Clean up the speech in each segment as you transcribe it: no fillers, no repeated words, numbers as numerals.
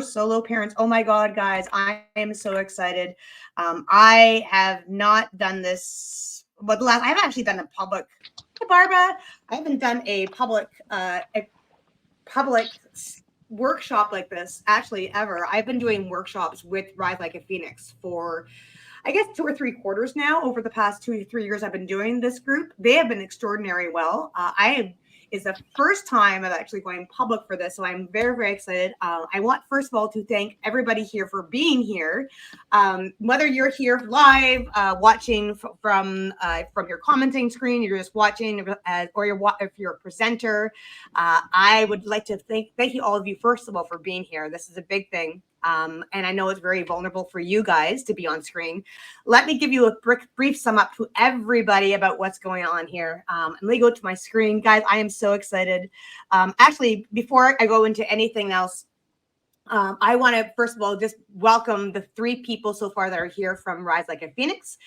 for solo parents. Oh my God, guys, I am so excited. I have not done this, but I haven't actually done a public, hey, Barbara, I haven't done a public workshop like this actually ever. I've been doing workshops with Rise Like a Phoenix for I guess 2 or 3 quarters now. Over the past 2 to 3 years, I've been doing this group. They have been extraordinary well. Is the first time I'm actually going public for this, so I'm very, very excited. I want first of all to thank everybody here for being here. Whether you're here live, watching from your commenting screen, you're just watching, or if you're a presenter, I would like to thank you all of you first of all for being here. This is a big thing. And I know it's very vulnerable for you guys to be on screen. Let me give you a brief sum up to everybody about what's going on here. Let me go to my screen. Guys, I am so excited. Actually, before I go into anything else, I want to, first of all, just welcome the 3 people so far that are here from Rise Like a Phoenix.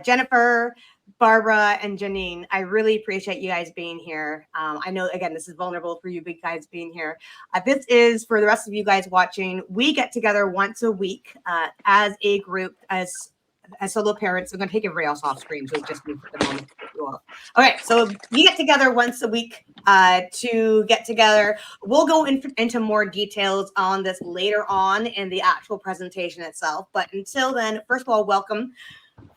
Jennifer, Barbara, and Janine, I really appreciate you guys being here. I know, again, this is vulnerable for you big guys being here. This is, for the rest of you guys watching, we get together once a week as a group, as solo parents. I'm going to take everybody else off screen, so just me for the moment. Okay, so we get together once a week to get together. We'll go into more details on this later on in the actual presentation itself. But until then, first of all, welcome.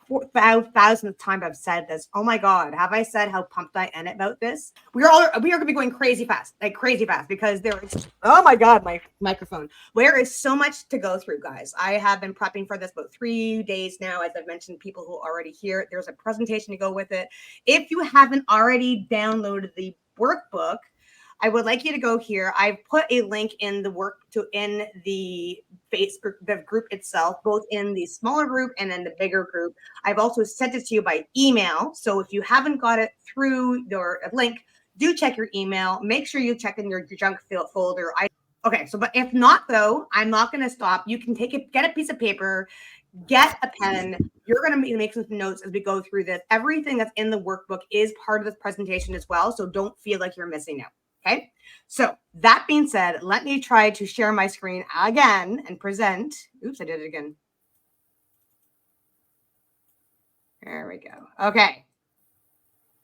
4,000th time I've said this. Oh my God, have I said how pumped I am about this? We are going to be going crazy fast, because there is, oh my God, my microphone. There is so much to go through, guys. I have been prepping for this about 3 days now. As I've mentioned, people who already hear it. There's a presentation to go with it. If you haven't already downloaded the workbook, I would like you to go here. I've put a link in in the Facebook, the group itself, both in the smaller group and in the bigger group. I've also sent it to you by email. So if you haven't got it through your link, do check your email. Make sure you check in your junk folder. Okay, so but if not though, I'm not going to stop. You can get a piece of paper, get a pen. You're going to make some notes as we go through this. Everything that's in the workbook is part of this presentation as well. So don't feel like you're missing out. Okay, so that being said, let me try to share my screen again and present. Oops, I did it again. There we go. Okay,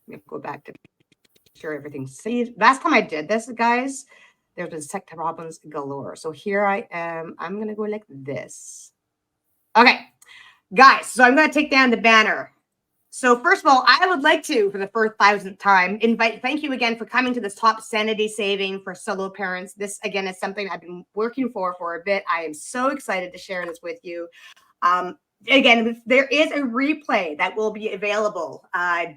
let me go back to share everything. See, last time I did this, guys, there's been tech problems galore. So here I am. I'm going to go like this. Okay, guys, so I'm going to take down the banner. So first of all, I would like to, for the 1,000th time, thank you again for coming to this top sanity saving for solo parents. This, again, is something I've been working for a bit. I am so excited to share this with you. Again, there is a replay that will be available.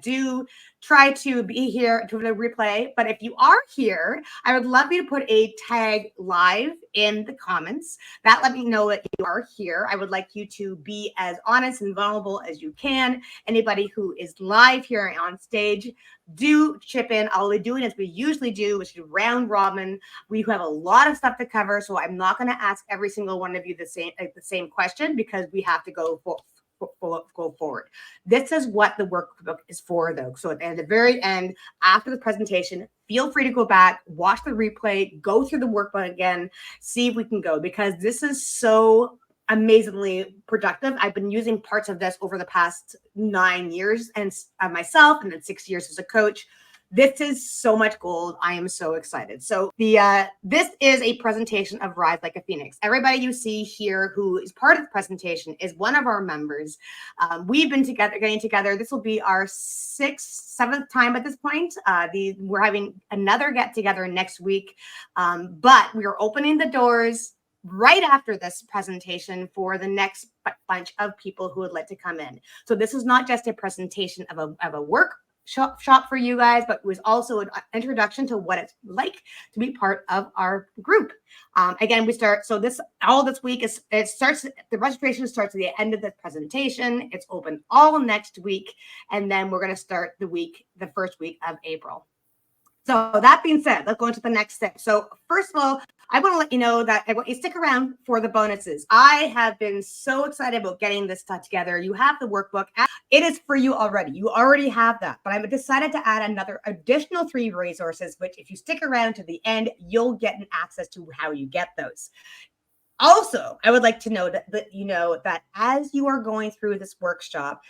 Do try to be here to the replay. But if you are here, I would love you to put a tag live in the comments. That let me know that you are here. I would like you to be as honest and vulnerable as you can. Anybody who is live here on stage, do chip in. All we're doing as we usually do, which is round robin. We have a lot of stuff to cover, so I'm not going to ask every single one of you the same question, because we have to go forward. This is what the workbook is for, though. So at the very end, after the presentation, feel free to go back, watch the replay, go through the workbook again, see if we can go, because this is so amazingly productive. I've been using parts of this over the past 9 years, and myself, and then 6 years as a coach. This is so much gold. I am so excited. So this is a presentation of Rise Like a Phoenix. Everybody you see here who is part of the presentation is one of our members. We've been getting together. This will be our 6th, 7th time at this point. We're having another get together next week, but we are opening the doors right after this presentation for the next bunch of people who would like to come in. So this is not just a presentation of a workshop for you guys, but it was also an introduction to what it's like to be part of our group. Again, we start, so all this week the registration starts at the end of the presentation. It's open all next week, and then we're going to start the first week of April. So that being said, let's go into the next step. So first of all, I want to let you know that I want you to stick around for the bonuses. I have been so excited about getting this stuff together. You have the workbook. It is for you already. You already have that. But I've decided to add additional 3 resources, which if you stick around to the end, you'll get an access to how you get those. Also, I would like to know that you know that as you are going through this workshop,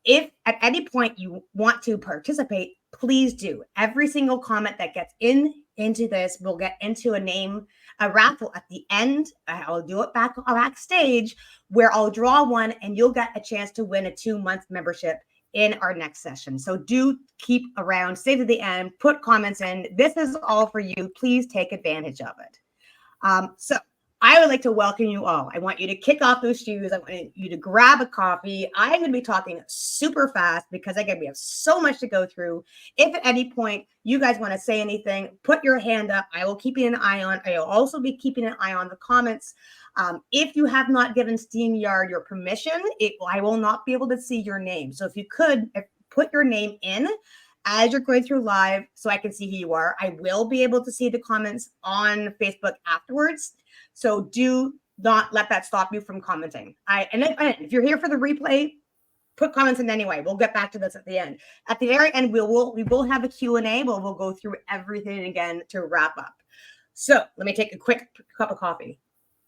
if at any point you want to participate, please do. Every single comment that gets into this will get into a raffle at the end. I'll do it backstage where I'll draw one and you'll get a chance to win a 2-month membership in our next session. So do keep around, stay to the end, put comments in. This is all for you. Please take advantage of it. So I would like to welcome you all. I want you to kick off those shoes. I want you to grab a coffee. I'm going to be talking super fast because again, we have so much to go through. If at any point you guys want to say anything, put your hand up. I will keep an eye on. I will also be keeping an eye on the comments. If you have not given StreamYard your permission, I will not be able to see your name. So if you could put your name in as you're going through live so I can see who you are. I will be able to see the comments on Facebook afterwards. So do not let that stop you from commenting. And if you're here for the replay, put comments in anyway. We'll get back to this at the end. At the very end, we will have a Q&A where we'll go through everything again to wrap up. So let me take a quick cup of coffee.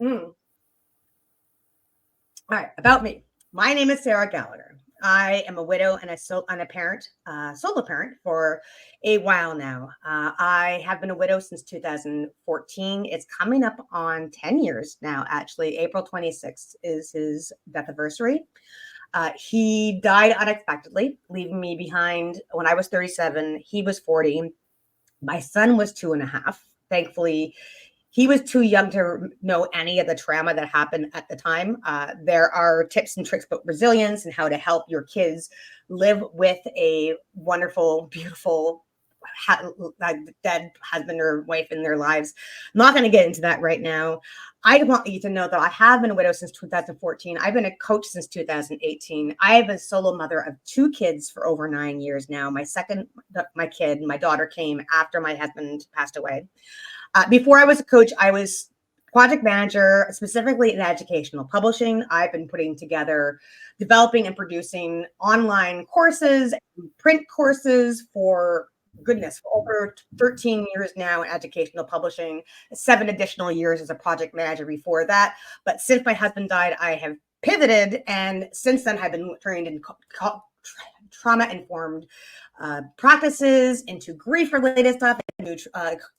All right, about me. My name is Sarah Gallagher. I am a widow and a solo parent for a while now. I have been a widow since 2014. It's coming up on 10 years now, actually. April 26th is his death anniversary. He died unexpectedly, leaving me behind when I was 37. He was 40. My son was 2.5. Thankfully, he was too young to know any of the trauma that happened at the time. There are tips and tricks about resilience and how to help your kids live with a wonderful, beautiful dead husband or wife in their lives. I'm not going to get into that right now. I want you to know that I have been a widow since 2014. I've been a coach since 2018. I have a solo mother of 2 kids for over 9 years now. My daughter came after my husband passed away. Before I was a coach, I was project manager, specifically in educational publishing. I've been putting together, developing and producing online courses, print courses for over 13 years now in educational publishing, 7 additional years as a project manager before that. But since my husband died, I have pivoted. And since then, I've been trained in trauma-informed practices, into grief-related stuff, into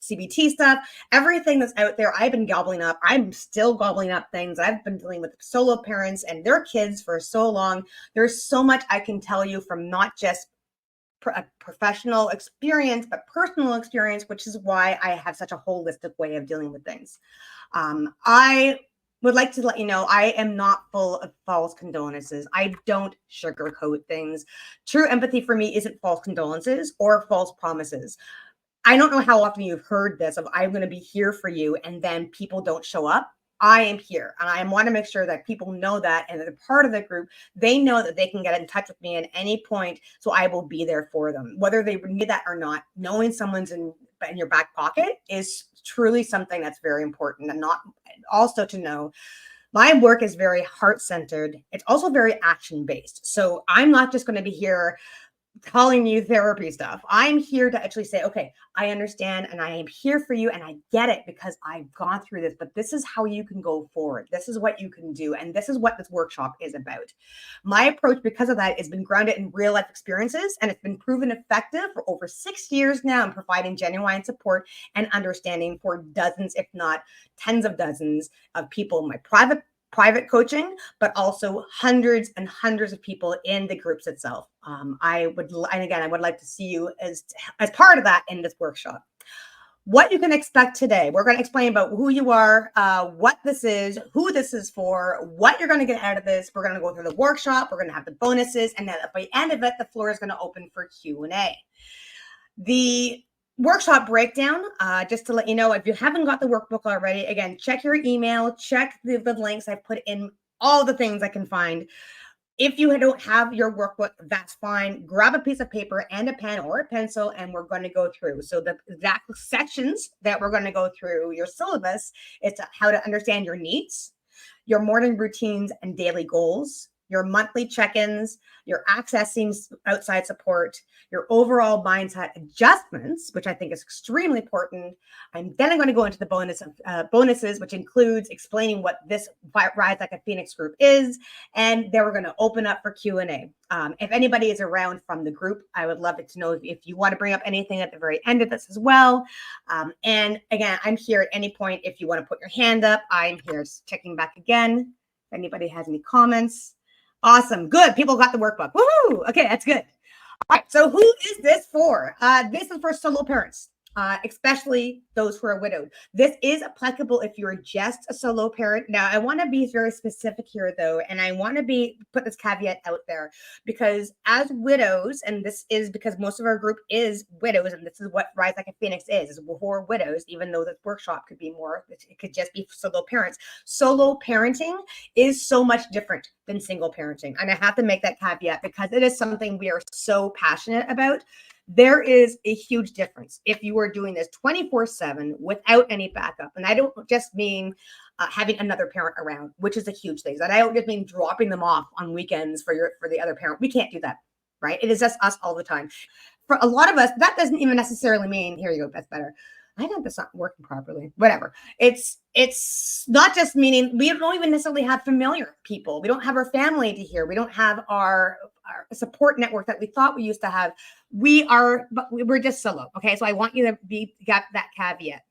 CBT stuff, everything that's out there. I've been gobbling up. I'm still gobbling up things. I've been dealing with solo parents and their kids for so long. There's so much I can tell you from not just a professional experience, but personal experience, which is why I have such a holistic way of dealing with things. I would like to let you know I am not full of false condolences. I don't sugarcoat things. True empathy for me isn't false condolences or false promises. I don't know how often you've heard this of I'm going to be here for you and then people don't show up. I am here and I want to make sure that people know that and that they're part of the group. They know that they can get in touch with me at any point. So I will be there for them, whether they need that or not. Knowing someone's in your back pocket is truly something that's very important. And not also to know my work is very heart-centered. It's also very action-based. So I'm not just going to be here calling you therapy stuff. I'm here to actually say, okay, I understand and I am here for you and I get it because I've gone through this, but this is how you can go forward. This is what you can do. And this is what this workshop is about. My approach because of that has been grounded in real life experiences and it's been proven effective for over 6 years now in providing genuine support and understanding for dozens, if not tens of dozens of people in my private coaching, but also hundreds and hundreds of people in the groups itself. I would like to see you as part of that in this workshop. What you can expect today, we're going to explain about who you are, what this is, who this is for, what you're going to get out of this. We're going to go through the workshop. We're going to have the bonuses. And then at the end of it, the floor is going to open for Q&A. The workshop breakdown, just to let you know, if you haven't got the workbook already, again, check your email, check the links I've put in, all the things I can find. If you don't have your workbook, that's fine. Grab a piece of paper and a pen or a pencil, and we're going to go through. So the exact sections that we're going to go through your syllabus is how to understand your needs, your morning routines and daily goals, your monthly check-ins, your accessing outside support, your overall mindset adjustments, which I think is extremely important. And then I'm going to go into the bonuses, which includes explaining what this Rise Like a Phoenix group is. And then we're going to open up for Q&A. If anybody is around from the group, I would love it to know if you want to bring up anything at the very end of this as well. And again, I'm here at any point. If you want to put your hand up, I'm here checking back again. If anybody has any comments. Awesome. Good. People got the workbook. Woohoo. Okay, that's good. All right. So who is this for? This is for solo parents. Especially those who are widowed. This is applicable if you're just a solo parent. Now, I want to be very specific here, though, and I want to put this caveat out there because as widows, and this is because most of our group is widows, and this is what Rise Like a Phoenix is for widows, even though this workshop could be more, it could just be solo parents. Solo parenting is so much different than single parenting. And I have to make that caveat because it is something we are so passionate about. There is a huge difference if you are doing this 24/7 without any backup. And I don't just mean having another parent around, which is a huge thing. And I don't just mean dropping them off on weekends for the other parent. We can't do that, right? It is just us all the time. For a lot of us, that doesn't even necessarily mean, here you go, that's better. I think that's not working properly. Whatever. It's not just meaning we don't even necessarily have familiar people. We don't have our family to hear. We don't have our support network that we thought we used to have. We're just solo. Okay. So I want you to got that caveat.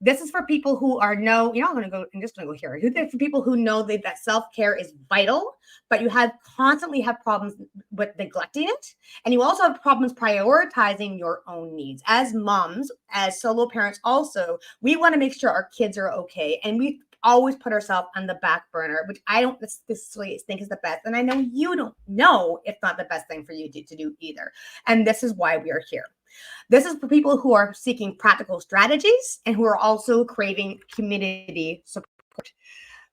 This is for people who are I'm just going to go here. For people who know that self-care is vital, but you constantly have problems with neglecting it. And you also have problems prioritizing your own needs. As moms, as solo parents also, we want to make sure our kids are okay. And we always put ourselves on the back burner, which I don't necessarily think is the best. And I know you don't know it's not the best thing for you to do either. And this is why we are here. This is for people who are seeking practical strategies and who are also craving community support.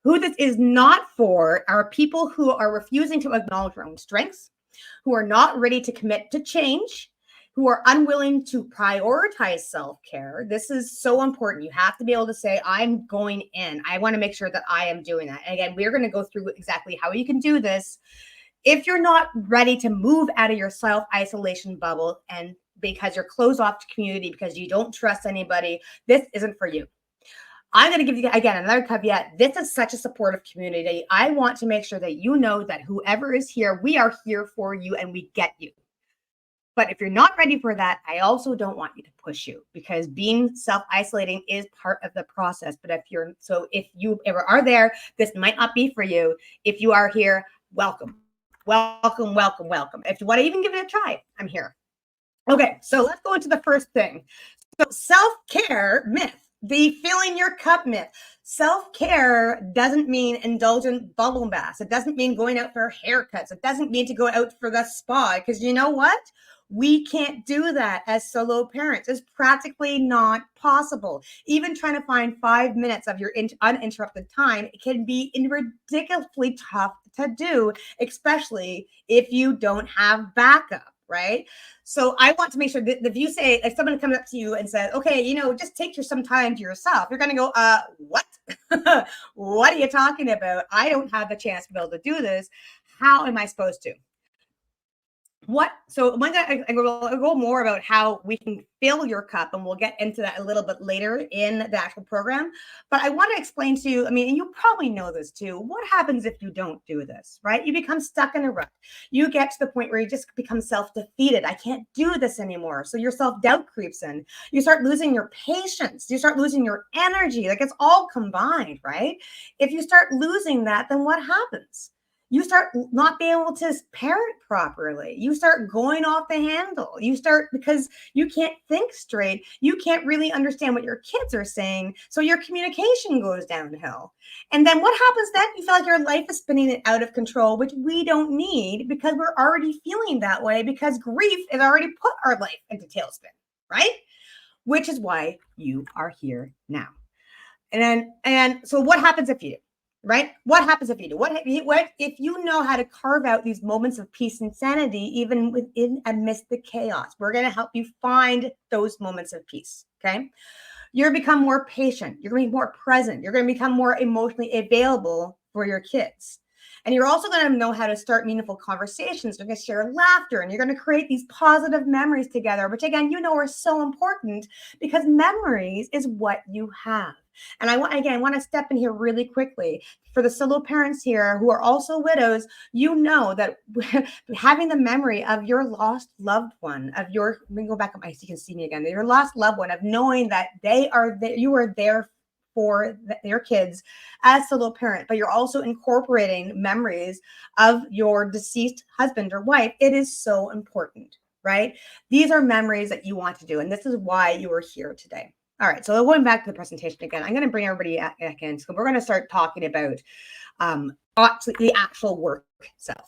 Who this is not for are people who are refusing to acknowledge their own strengths, who are not ready to commit to change, who are unwilling to prioritize self-care. This is so important. You have to be able to say, I'm going in. I want to make sure that I am doing that. And again, we're going to go through exactly how you can do this. If you're not ready to move out of your self-isolation bubble and because you're closed off to community, because you don't trust anybody, this isn't for you. I'm going to give you, again, another caveat. This is such a supportive community. I want to make sure that you know that whoever is here, we are here for you and we get you. But if you're not ready for that, I also don't want you to push you because being self-isolating is part of the process. But if you ever are there, this might not be for you. If you are here, welcome. Welcome, welcome, welcome. If you want to even give it a try, I'm here. Okay, so let's go into the first thing. So self-care myth, the filling your cup myth. Self-care doesn't mean indulgent bubble baths. It doesn't mean going out for haircuts. It doesn't mean to go out for the spa because you know what? We can't do that as solo parents. It's practically not possible. Even trying to find 5 minutes of your uninterrupted time, it can be ridiculously tough to do, especially if you don't have backup. Right. So I want to make sure that if you say, if someone comes up to you and says, okay, just take some time to yourself, you're going to go, what? What are you talking about? I don't have the chance to be able to do this. How am I supposed to? So I'm going to go more about how we can fill your cup, and we'll get into that a little bit later in the actual program. But I want to explain to you, and you probably know this too, what happens if you don't do this, right? You become stuck in a rut. You get to the point where you just become self-defeated. I can't do this anymore. So your self-doubt creeps in. You start losing your patience. You start losing your energy. Like it's all combined, right? If you start losing that, then what happens? You start not being able to parent properly. You start going off the handle. Because you can't think straight. You can't really understand what your kids are saying. So your communication goes downhill. And then what happens then? You feel like your life is spinning out of control, which we don't need because we're already feeling that way because grief has already put our life into tailspin, right? Which is why you are here now. And so what happens if you do? Right? What happens if you do? What if you know how to carve out these moments of peace and sanity, even amidst the chaos? We're going to help you find those moments of peace. Okay. You're going to become more patient. You're going to be more present. You're going to become more emotionally available for your kids. And you're also going to know how to start meaningful conversations. You're going to share laughter, and you're going to create these positive memories together, which again, are so important because memories is what you have. And I want to step in here really quickly for the solo parents here who are also widows. You know that having the memory of your lost loved one, let me go back up, so you can see me again, your lost loved one, of knowing that you are there for their kids as solo parent, but you're also incorporating memories of your deceased husband or wife. It is so important, right? These are memories that you want to do, and this is why you are here today. All right, so going back to the presentation again, I'm going to bring everybody back in. So we're going to start talking about the actual work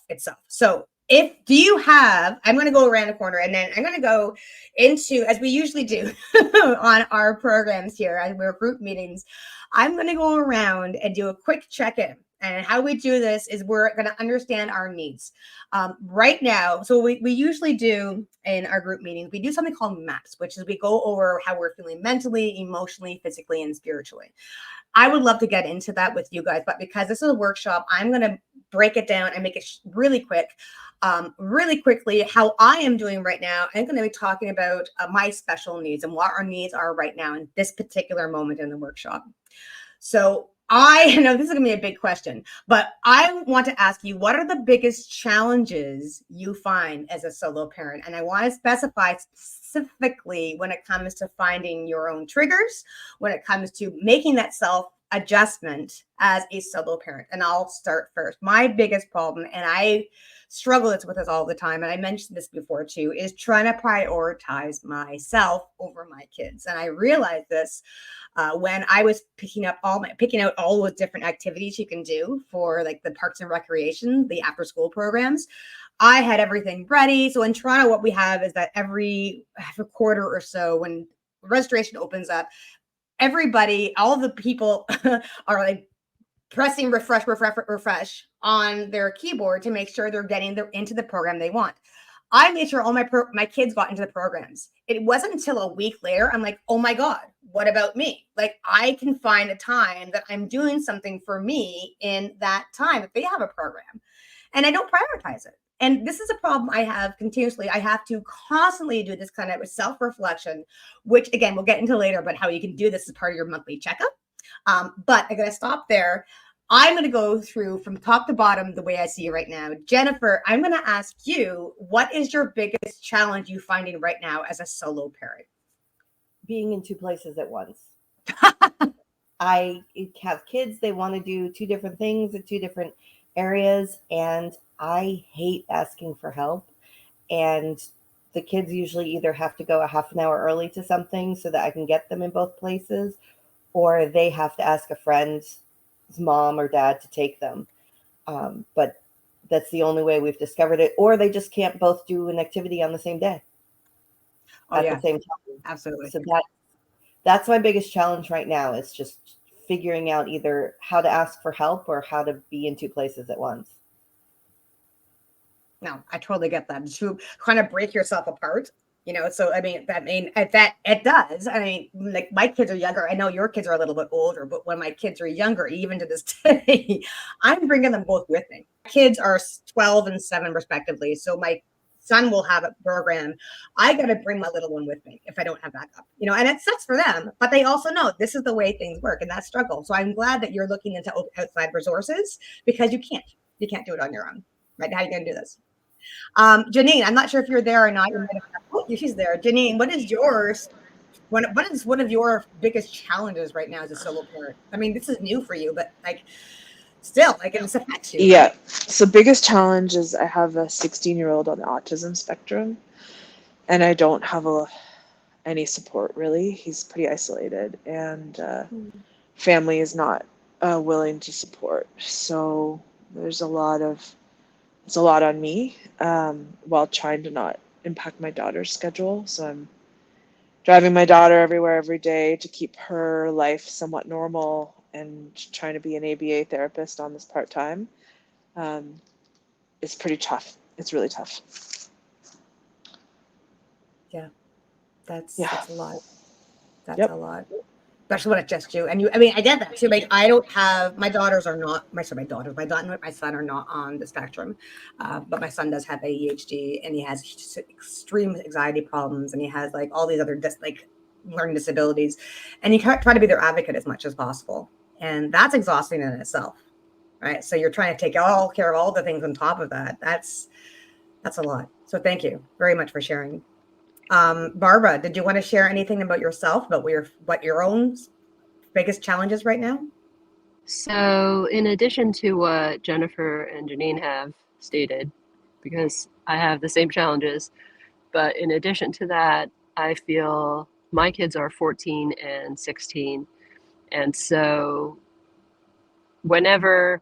itself. So I'm going to go around the corner, and then I'm going to go into, as we usually do on our programs here, as we're group meetings, I'm going to go around and do a quick check-in. And how we do this is we're going to understand our needs right now. So we usually do in our group meetings, we do something called MAPS, which is we go over how we're feeling mentally, emotionally, physically, and spiritually. I would love to get into that with you guys, but because this is a workshop, I'm going to break it down and make it really quick. Really quickly, how I am doing right now. I'm going to be talking about my special needs and what our needs are right now in this particular moment in the workshop. So I know this is going to be a big question, but I want to ask you, what are the biggest challenges you find as a solo parent? And I want to specify specifically when it comes to finding your own triggers, when it comes to making that self-adjustment as a solo parent. And I'll start first. My biggest problem, and I struggle with this all the time, and I mentioned this before too, is trying to prioritize myself over my kids. And I realized this when I was picking out all those different activities you can do for like the parks and recreation, the after school programs. I had everything ready. So in Toronto, what we have is that every quarter or so, when registration opens up, all the people are like pressing refresh on their keyboard to make sure they're getting into the program they want. I made sure all my kids got into the programs. It wasn't until a week later, I'm like, oh my God, what about me? Like, I can find a time that I'm doing something for me in that time if they have a program, and I don't prioritize it. And this is a problem I have continuously. I have to constantly do this kind of self-reflection, which again, we'll get into later, but how you can do this as part of your monthly checkup. But I'm going to stop there. I'm going to go through from top to bottom the way I see it right now. Jennifer, I'm going to ask you, what is your biggest challenge you finding right now as a solo parent? Being in two places at once. I have kids. They want to do two different things at two different areas, and I hate asking for help. And the kids usually either have to go a half an hour early to something so that I can get them in both places, or they have to ask a friend's mom or dad to take them. But that's the only way we've discovered it. Or they just can't both do an activity on the same day at the same time. Absolutely. So that's my biggest challenge right now, is just figuring out either how to ask for help or how to be in two places at once. No, I totally get that. To kind of break yourself apart, so that it does. I mean, like, my kids are younger. I know your kids are a little bit older, but when my kids are younger, even to this day, I'm bringing them both with me. Kids are 12 and 7 respectively. So my son will have a program. I got to bring my little one with me if I don't have backup, and it sucks for them, but they also know this is the way things work, and that struggle. So I'm glad that you're looking into outside resources, because you can't do it on your own, right? How are you going to do this? Janine, I'm not sure if you're there or not. She's there. Janine, what is one of your biggest challenges right now as a solo parent? I mean, this is new for you, but like, still, like, it affects you. Yeah. Right? So biggest challenge is I have a 16-year-old on the autism spectrum, and I don't have any support really. He's pretty isolated, and family is not willing to support. So it's a lot on me, while trying to not impact my daughter's schedule. So I'm driving my daughter everywhere every day to keep her life somewhat normal, and trying to be an ABA therapist on this part-time. It's pretty tough. It's really tough. Yeah, that's Yeah. a lot. That's Yep. a lot. especially when it's just you. And I mean, I get that too. Like, I don't have, my daughters are not, my daughter and my son are not on the spectrum. But my son does have ADHD, and he has extreme anxiety problems, and he has like all these other like learning disabilities. And you try to be their advocate as much as possible. And that's exhausting in itself. Right. So you're trying to take all care of all the things on top of that. That's a lot. So thank you very much for sharing. Barbara, did you want to share anything about yourself, about what your own biggest challenges right now? So, in addition to what Jennifer and Janine have stated, because I have the same challenges, but in addition to that, I feel my kids are 14 and 16. And so, whenever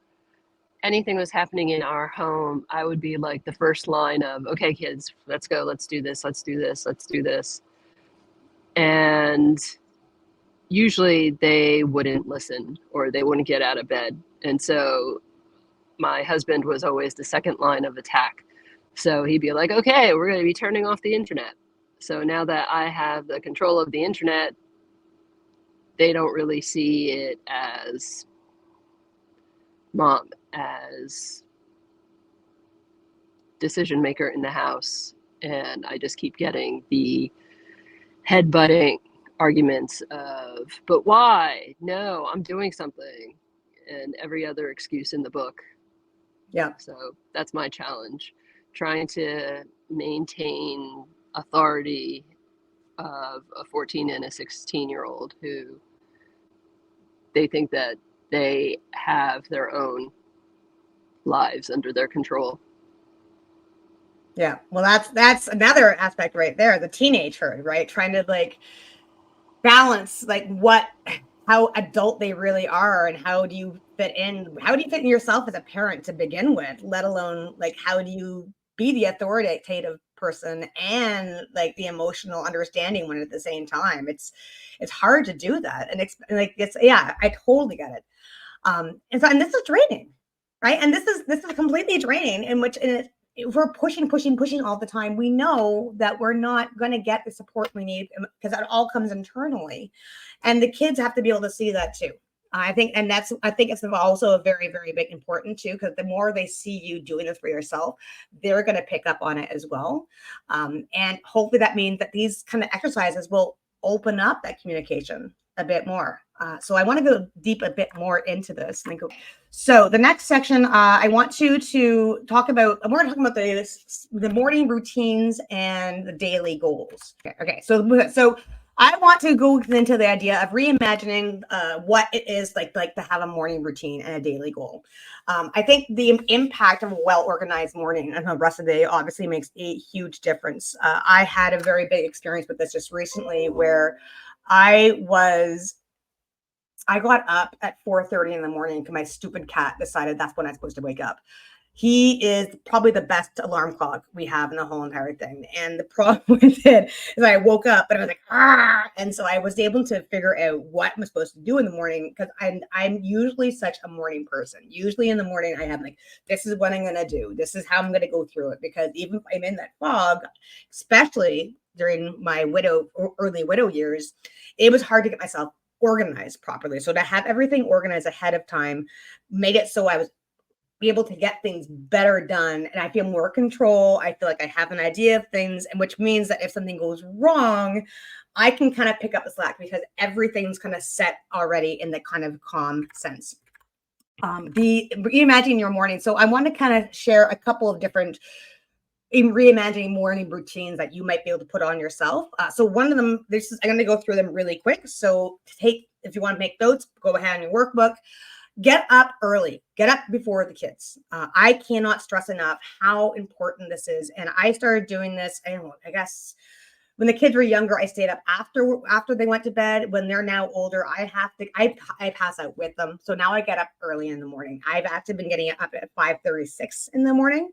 anything was happening in our home, I would be like the first line of, okay, kids, let's go, let's do this, let's do this, let's do this. And usually they wouldn't listen or they wouldn't get out of bed. And so my husband was always the second line of attack. So he'd be like, okay, we're going to be turning off the internet. So now that I have the control of the internet, they don't really see it as mom, as decision maker in the house. And I just keep getting the headbutting arguments of, but why? No, I'm doing something. And every other excuse in the book. Yeah. So that's my challenge, trying to maintain authority of a 14 and a 16-year-old who they think that they have their own lives under their control. Yeah. Well, that's another aspect right there, the teenage herd, right? Trying to like balance like how adult they really are, and how do you fit in yourself as a parent to begin with, let alone like how do you be the authoritative person and like the emotional understanding one at the same time. It's hard to do that, and like it's, yeah, I totally get it. And this is draining, right? And this is completely draining, in which if we're pushing all the time, we know that we're not going to get the support we need, because that all comes internally, and the kids have to be able to see that too. I think it's also a very, very big important too, because the more they see you doing this for yourself, they're going to pick up on it as well. And hopefully that means that these kind of exercises will open up that communication a bit more. So I want to go deep a bit more into this. So the next section, I want to talk about, we're talking about the morning routines and the daily goals. Okay. So I want to go into the idea of reimagining what it is like to have a morning routine and a daily goal. I think the impact of a well-organized morning and the rest of the day obviously makes a huge difference. I had a very big experience with this just recently, where I got up at 4:30 in the morning because my stupid cat decided that's when I'm supposed to wake up. He is probably the best alarm clock we have in the whole entire thing. And the problem with it is I woke up and I was like, ah. And so I was able to figure out what I'm supposed to do in the morning, because I'm usually such a morning person. Usually in the morning, I have like, this is what I'm going to do. This is how I'm going to go through it. Because even if I'm in that fog, especially during my early widow years, it was hard to get myself organized properly. So to have everything organized ahead of time made it so I was be able to get things better done, and I feel more control. I feel like I have an idea of things, and which means that if something goes wrong, I can kind of pick up the slack because everything's kind of set already in the kind of calm sense. Reimagining your morning. So I want to kind of share a couple of different reimagining morning routines that you might be able to put on yourself. So one of them, I'm going to go through them really quick. So if you want to make notes, go ahead on your workbook. Get up early. Get up before the kids. I cannot stress enough how important this is. And I started doing this, I guess, when the kids were younger. I stayed up after they went to bed. When they're now older, I pass out with them. So now I get up early in the morning. I've actually been getting up at 5:36 in the morning.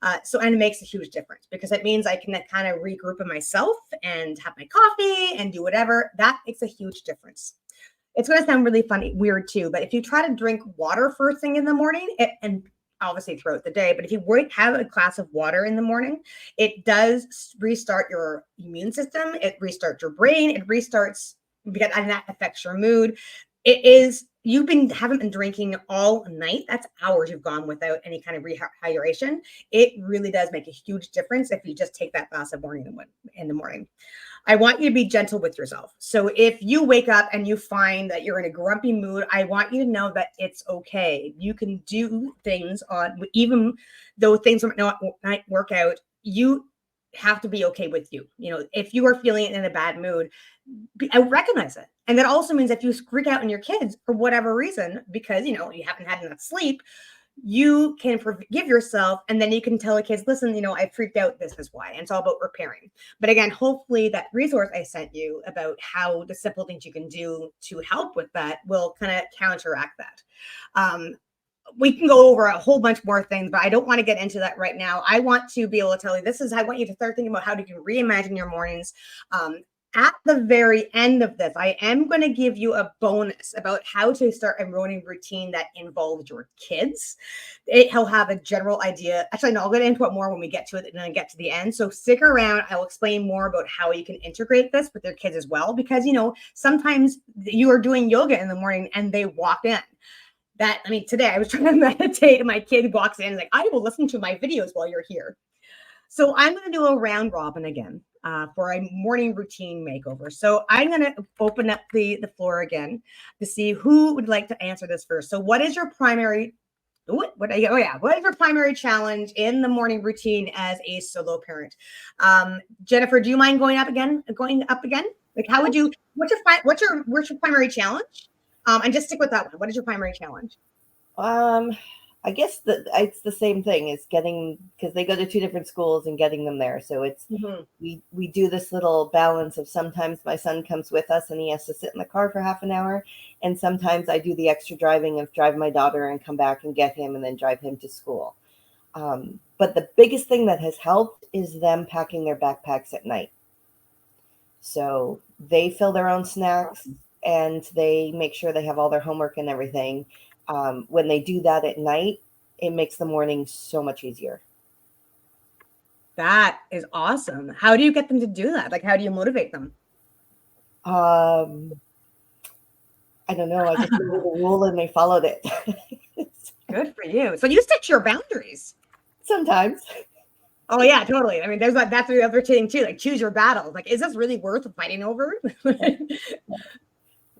And it makes a huge difference, because it means I can kind of regroup in myself and have my coffee and do whatever. That makes a huge difference. It's going to sound really weird too, but if you try to drink water first thing in the morning, and obviously throughout the day, but if you have a glass of water in the morning, it does restart your immune system. It restarts your brain. It restarts because and that affects your mood. Haven't been drinking all night. That's hours you've gone without any kind of rehydration. It really does make a huge difference if you just take that glass of morning in the morning. I want you to be gentle with yourself. So if you wake up and you find that you're in a grumpy mood, I want you to know that it's okay. You can do things even though things might work out. You have to be okay with you. If you are feeling in a bad mood, I recognize it. And that also means if you freak out on your kids for whatever reason, because you haven't had enough sleep, you can forgive yourself, and then you can tell the kids, listen, I freaked out, this is why. And it's all about repairing. But again, hopefully that resource I sent you about how the simple things you can do to help with that will kind of counteract that. We can go over a whole bunch more things, but I don't want to get into that right now. I want to be able to tell you, I want you to start thinking about how you can reimagine your mornings. At the very end of this, I am going to give you a bonus about how to start a morning routine that involves your kids. He'll have a general idea. Actually, no, I'll get into it more when we get to it and then get to the end. So stick around. I'll explain more about how you can integrate this with your kids as well. Because, sometimes you are doing yoga in the morning and they walk in. Today I was trying to meditate and my kid walks in and like, I will listen to my videos while you're here. So I'm going to do a round robin again for a morning routine makeover. So I'm going to open up the floor again to see who would like to answer this first. So what is your primary, what is your primary challenge in the morning routine as a solo parent? Jennifer, do you mind going up again? Like how would you, what's your primary challenge? And just stick with that one. What is your primary challenge? I guess it's the same thing. It's getting, because they go to two different schools and getting them there. So it's we do this little balance of sometimes my son comes with us and he has to sit in the car for half an hour, and sometimes I do the extra driving of drive my daughter and come back and get him and then drive him to school. But the biggest thing that has helped is them packing their backpacks at night. So they fill their own snacks and they make sure they have all their homework and everything. When they do that at night, it makes the morning so much easier. That is awesome. How do you get them to do that? Like, how do you motivate them? I don't know. I just made a rule and they followed it. Good for you. So you stick to your boundaries. Sometimes. Oh yeah, totally. That's the other thing too. Like, choose your battles. Like, is this really worth fighting over?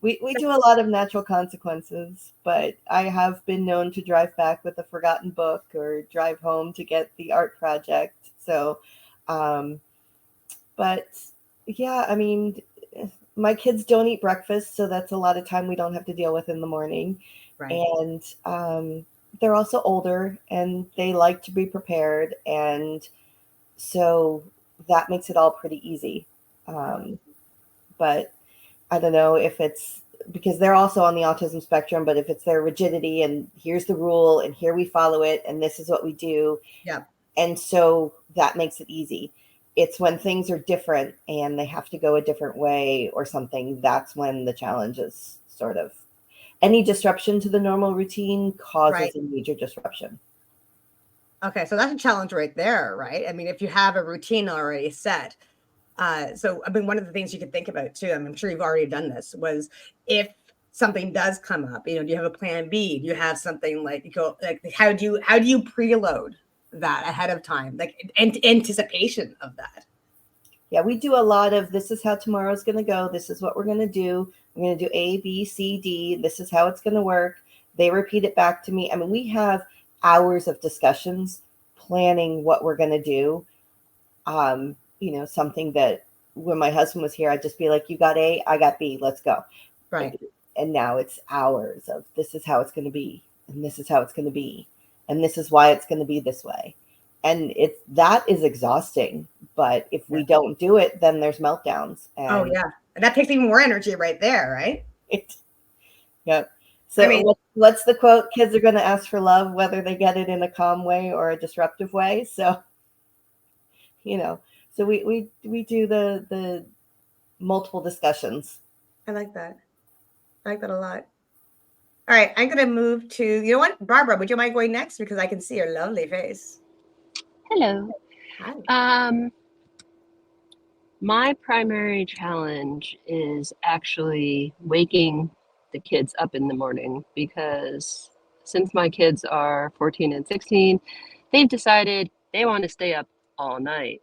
We do a lot of natural consequences, but I have been known to drive back with a forgotten book or drive home to get the art project. So, but yeah, my kids don't eat breakfast, so that's a lot of time we don't have to deal with in the morning. Right. And they're also older and they like to be prepared. And so that makes it all pretty easy. But I don't know if it's because they're also on the autism spectrum, but if it's their rigidity and here's the rule and here we follow it and this is what we do. Yeah. And so that makes it easy. It's when things are different and they have to go a different way or something, that's when the challenge is sort of any disruption to the normal routine causes a major disruption. Okay, so that's a challenge right there, right? If you have a routine already set. One of the things you could think about too, I'm sure you've already done this, was if something does come up, do you have a plan B? Do you have something how do you preload that ahead of time, like anticipation of that? Yeah, we do a lot of this is how tomorrow's going to go. This is what we're going to do. We're going to do A, B, C, D. This is how it's going to work. They repeat it back to me. We have hours of discussions planning what we're going to do. Something that when my husband was here, I'd just be like, you got A, I got B, let's go. Right. And now it's hours of this is how it's going to be. And this is how it's going to be. And this is why it's going to be this way. And that is exhausting. But if we don't do it, then there's meltdowns. And and that takes even more energy right there, right? Yeah. So what's the quote? Kids are going to ask for love, whether they get it in a calm way or a disruptive way. So, so we do the multiple discussions. I like that. I like that a lot. All right, I'm going to move to, Barbara, would you mind going next? Because I can see your lovely face. Hello. Hi. My primary challenge is actually waking the kids up in the morning because since my kids are 14 and 16, they've decided they want to stay up all night.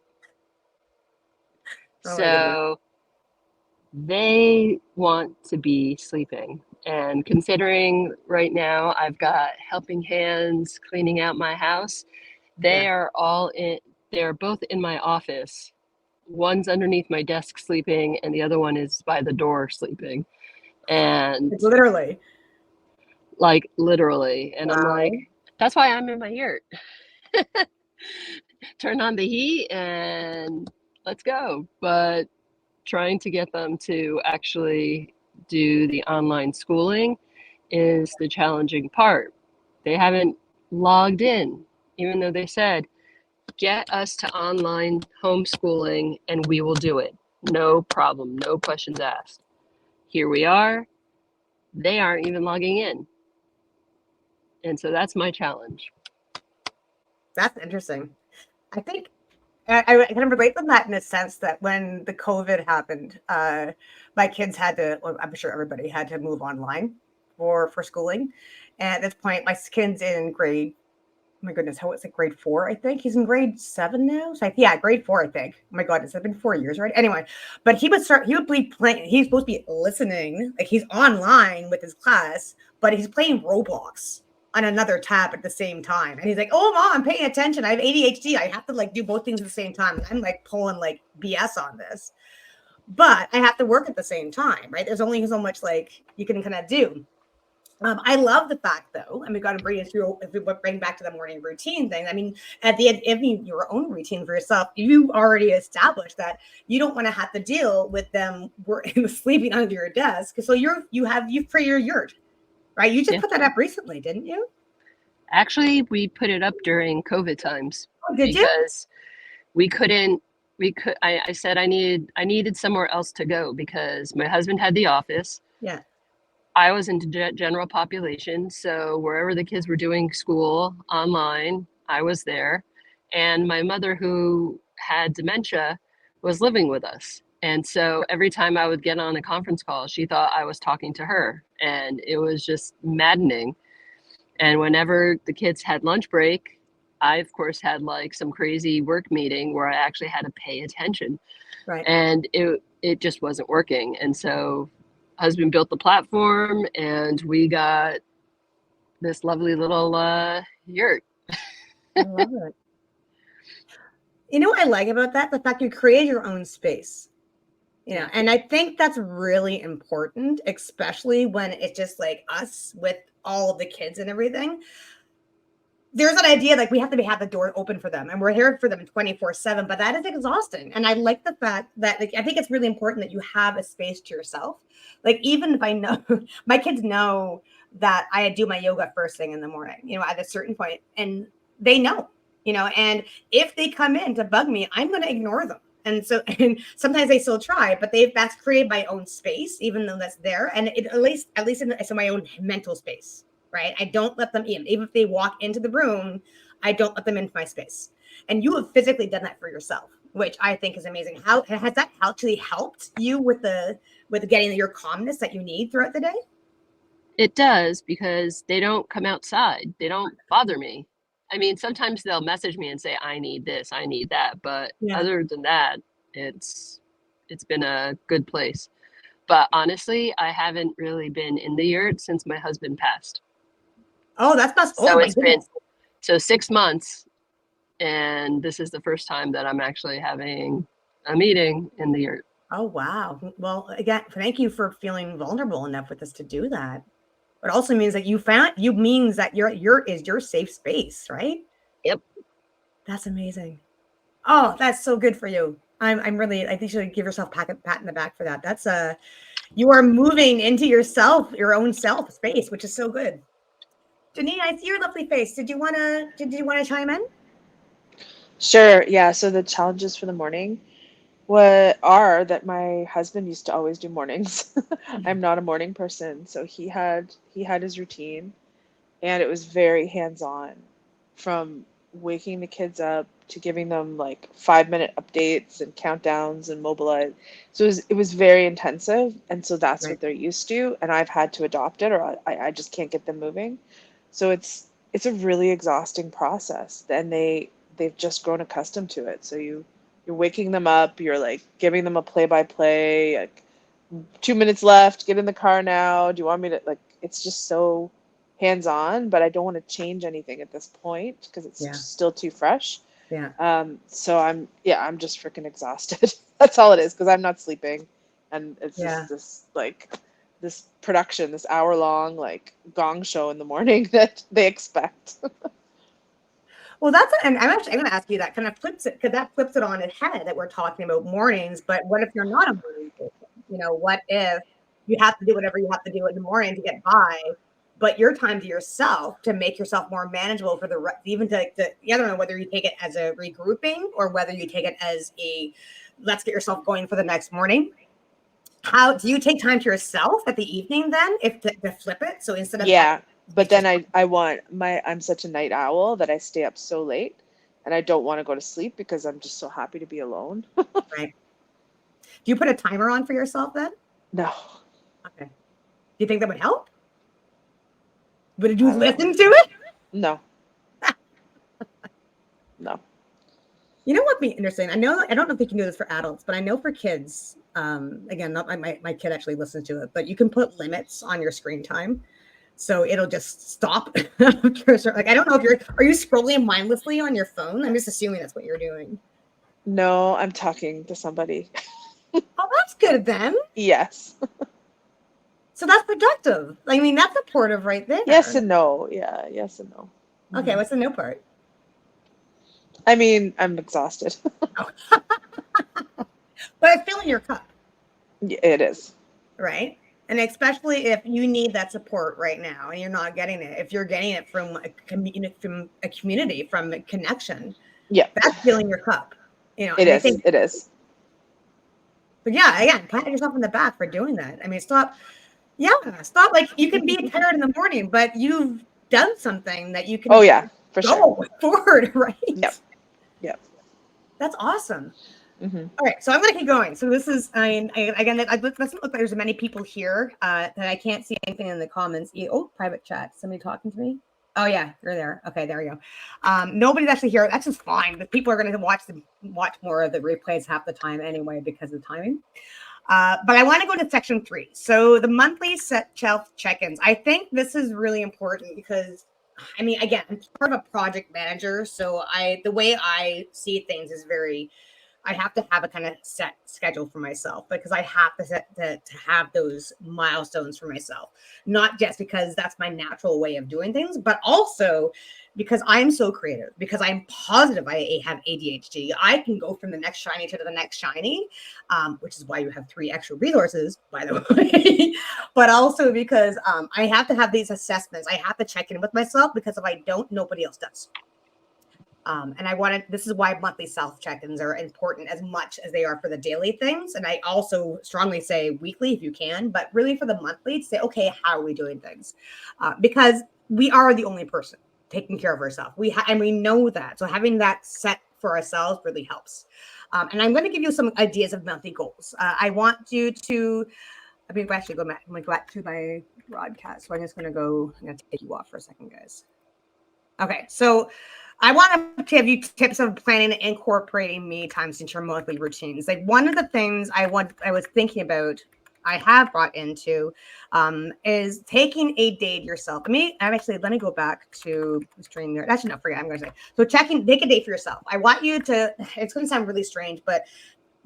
Oh my goodness. So they want to be sleeping. And considering right now I've got helping hands cleaning out my house, they Yeah. are all in, they're both in my office. One's underneath my desk sleeping, and the other one is by the door sleeping. And It's literally. like literally. And I'm like, Wow. that's why I'm in my yurt. Turn on the heat and let's go. But trying to get them to actually do the online schooling is the challenging part. They haven't logged in, even though they said, get us to online homeschooling and we will do it. No problem, no questions asked. Here we are. They aren't even logging in. And so that's my challenge. That's interesting. I think I kind of relate to that in the sense that when the COVID happened, my kids had to, well, I'm sure everybody had to move online for schooling. And at this point, my kid's in grade, oh my goodness, how is it, grade 4, I think? He's in grade 7 now. So yeah, grade 4, I think. Oh my God, it's been 4 years already. Anyway, but he would be playing, he's supposed to be listening, like he's online with his class, but he's playing Roblox on another tab at the same time. And he's like, oh mom, I'm paying attention. I have ADHD. I have to like do both things at the same time. And I'm like pulling like BS on this. But I have to work at the same time, right? There's only so much like you can kind of do. I love the fact, though, and we've got to bring it through. If we bring back to the morning routine thing, I mean, at the end, of your own routine for yourself, you already established that you don't want to have to deal with them sleeping under your desk. So you for your yurt, right? You just Yeah. put that up recently, didn't you? Actually, we put it up during COVID times Oh, did you? because we couldn't I said I needed somewhere else to go because my husband had the office. Yeah. I was into general population, so wherever the kids were doing school online, I was there. And my mother, who had dementia, was living with us. And so every time I would get on a conference call, she thought I was talking to her. And it was just maddening. And whenever the kids had lunch break, I, of course, had like some crazy work meeting where I actually had to pay attention. Right. And it just wasn't working. And so husband built the platform and we got this lovely little yurt. I love it. You know what I like about that? The fact you create your own space. And I think that's really important, especially when it's just like us with all of the kids and everything. There's an idea like we have to have the door open for them and we're here for them 24/7, but that is exhausting. And I like the fact that like I think it's really important that you have a space to yourself. Like even if I know my kids know that I do my yoga first thing in the morning, at a certain point, and they know, and if they come in to bug me, I'm going to ignore them. And sometimes they still try, but that's created my own space, even though that's there. And it at least it's in my own mental space. Right? I don't let them in. Even if they walk into the room, I don't let them into my space. And you have physically done that for yourself, which I think is amazing. How has that actually helped you with getting your calmness that you need throughout the day? It does because they don't come outside. They don't bother me. I mean, sometimes they'll message me and say, I need this, I need that. But Yeah. other than that, it's been a good place. But honestly, I haven't really been in the yurt since my husband passed. Oh, that's not. So My it's been goodness. 6 months, and this is the first time that I'm actually having a meeting in the yurt. Oh, wow. Well, again, thank you for feeling vulnerable enough with us to do that. It also means that means that your yurt is your safe space, right? Yep. That's amazing. Oh, that's so good for you. I'm really, I think you should give yourself a pat in the back for that. That's you are moving into yourself, your own self space, which is so good. Janine, I see your lovely face. Did you want to chime in? Sure. Yeah. So the challenges for the morning are that my husband used to always do mornings. I'm not a morning person, so he had his routine, and it was very hands-on from waking the kids up to giving them like 5-minute updates and countdowns and mobilize. So it was very intensive. And so that's Right. what they're used to. And I've had to adopt it, or I just can't get them moving. So it's a really exhausting process. And they've just grown accustomed to it. So you're waking them up, you're like giving them a play by play, like 2 minutes left, get in the car now. Do you want me to, like, it's just so hands on, but I don't want to change anything at this point because it's Yeah. still too fresh. Yeah. So I'm just freaking exhausted. That's all it is, because I'm not sleeping. And it's Yeah. just this production, this hour long like gong show in the morning that they expect. Well, and I'm going to ask you that kind of flips it, because that flips it on its head that we're talking about mornings. But what if you're not a morning person? What if you have to do whatever you have to do in the morning to get by, but your time to yourself to make yourself more manageable for even to I don't know whether you take it as a regrouping or whether you take it as let's get yourself going for the next morning. How do you take time to yourself at the evening then, if to flip it? So instead of Yeah, but it's just then I'm such a night owl that I stay up so late, and I don't want to go to sleep because I'm just so happy to be alone. right. Do you put a timer on for yourself then? No, Okay. Do you think that would help? Would you I don't know. listen to it? No, no. You know what'd be interesting? I don't know if you can do this for adults, but I know for kids, again, not my kid actually listens to it, but you can put limits on your screen time. So it'll just stop. Like, I don't know if are you scrolling mindlessly on your phone? I'm just assuming that's what you're doing. No, I'm talking to somebody. Oh, that's good then. Yes. So that's productive. I mean, that's supportive right there. Yes and no. Yeah, yes and no. Okay, what's the no part? I mean, I'm exhausted. But it's filling your cup, It is. right? And especially if you need that support right now and you're not getting it, if you're getting it from a community, from a connection, Yeah, that's filling your cup. it And I is. think, It is. but yeah, again, pat yourself on the back for doing that. I mean, stop. Yeah, stop. Like, you can be tired in the morning, but you've done something that you can Oh yeah, for sure. go forward, right? Yep. Yep. That's awesome. Mm-hmm. All right, so I'm going to keep going. So this is, again, it doesn't look like there's many people here that I can't see anything in the comments. Oh, private chat. Somebody talking to me? Oh yeah, you're there. Okay, there we go. Nobody's actually here. That's just fine. But people are going to watch more of the replays half the time anyway because of the timing. But I want to go to section 3. So the monthly shelf check-ins. I think this is really important because, I mean, again, I'm part of a project manager. So the way I see things is I have to have a kind of set schedule for myself because I have to have those milestones for myself, not just because that's my natural way of doing things, but also because I'm so creative, because I'm positive I have ADHD. I can go from the next shiny to the next shiny, which is why you have 3 extra resources, by the way, but also because I have to have these assessments. I have to check in with myself because if I don't, nobody else does. And this is why monthly self check-ins are important as much as they are for the daily things. And I also strongly say weekly if you can, but really for the monthly to say, okay, how are we doing things? Because we are the only person taking care of ourselves. And we know that. So having that set for ourselves really helps. And I'm going to give you some ideas of monthly goals. I want you to, actually go back to my broadcast. So I'm going to take you off for a second, guys. Okay, so I want to give you tips of planning and incorporating me times into your monthly routines. Like, one of the things I was thinking about, I have brought into, is taking a day to yourself. Let me go back to the stream there. Actually, no, forget. I'm going to say, so take a day for yourself. I want you to, it's going to sound really strange, but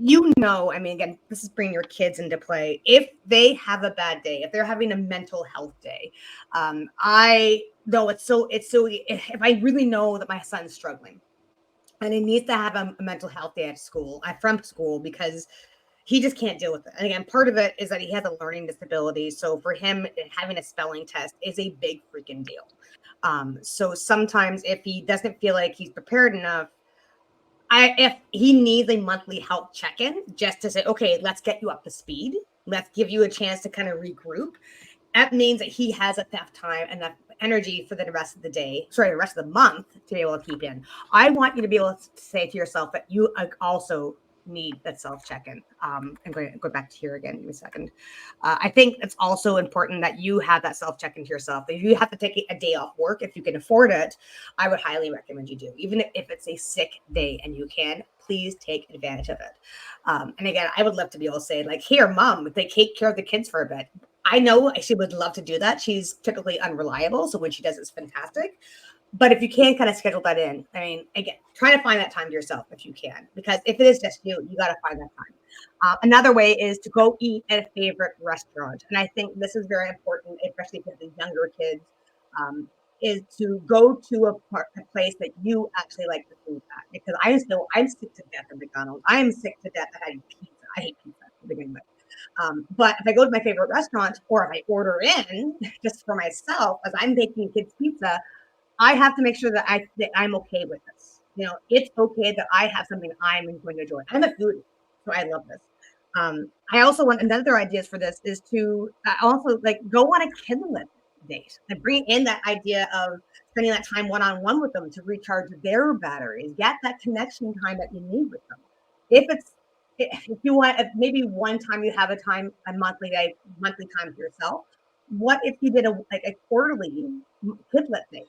I mean, again, this is bringing your kids into play. If they have a bad day, if they're having a mental health day, I know it's so, if I really know that my son's struggling and he needs to have a mental health day at school, from school, because he just can't deal with it. And again, part of it is that he has a learning disability. So for him, having a spelling test is a big freaking deal. So sometimes if he doesn't feel like he's prepared enough, if he needs a monthly health check-in just to say, okay, let's get you up to speed. Let's give you a chance to kind of regroup. That means that he has enough time and energy for the rest of the day, sorry, the rest of the month to be able to keep in. I want you to be able to say to yourself that you also need that self check-in. I'm going to go back to here again in a second. I think it's also important that you have that self check-in to yourself. If you have to take a day off work, if you can afford it, I would highly recommend you do. Even if it's a sick day and you can, please take advantage of it. And again, I would love to be able to say, like, here, mom, they take care of the kids for a bit. I know she would love to do that. She's typically unreliable, so when she does, it's fantastic. But if you can kind of schedule that in, I mean, again, try to find that time to yourself if you can, because if it is just you, you got to find that time. Another way is to go eat at a favorite restaurant. And I think this is very important, especially for the younger kids, is to go to a place that you actually like the food at. Because I'm sick to death of McDonald's. I am sick to death of having pizza. I hate pizza to begin with. But if I go to my favorite restaurant, or if I order in just for myself, as I'm making kids pizza, I have to make sure that I'm okay with this. You know, it's okay that I have something I'm going to enjoy. I'm a foodie, so I love this. I also want another ideas for this is to also like go on a kidlit date and bring in that idea of spending that time one-on-one with them to recharge their batteries, get that connection time that you need with them. If you want, if maybe one time you have a monthly time for yourself. What if you did a quarterly kidlit date?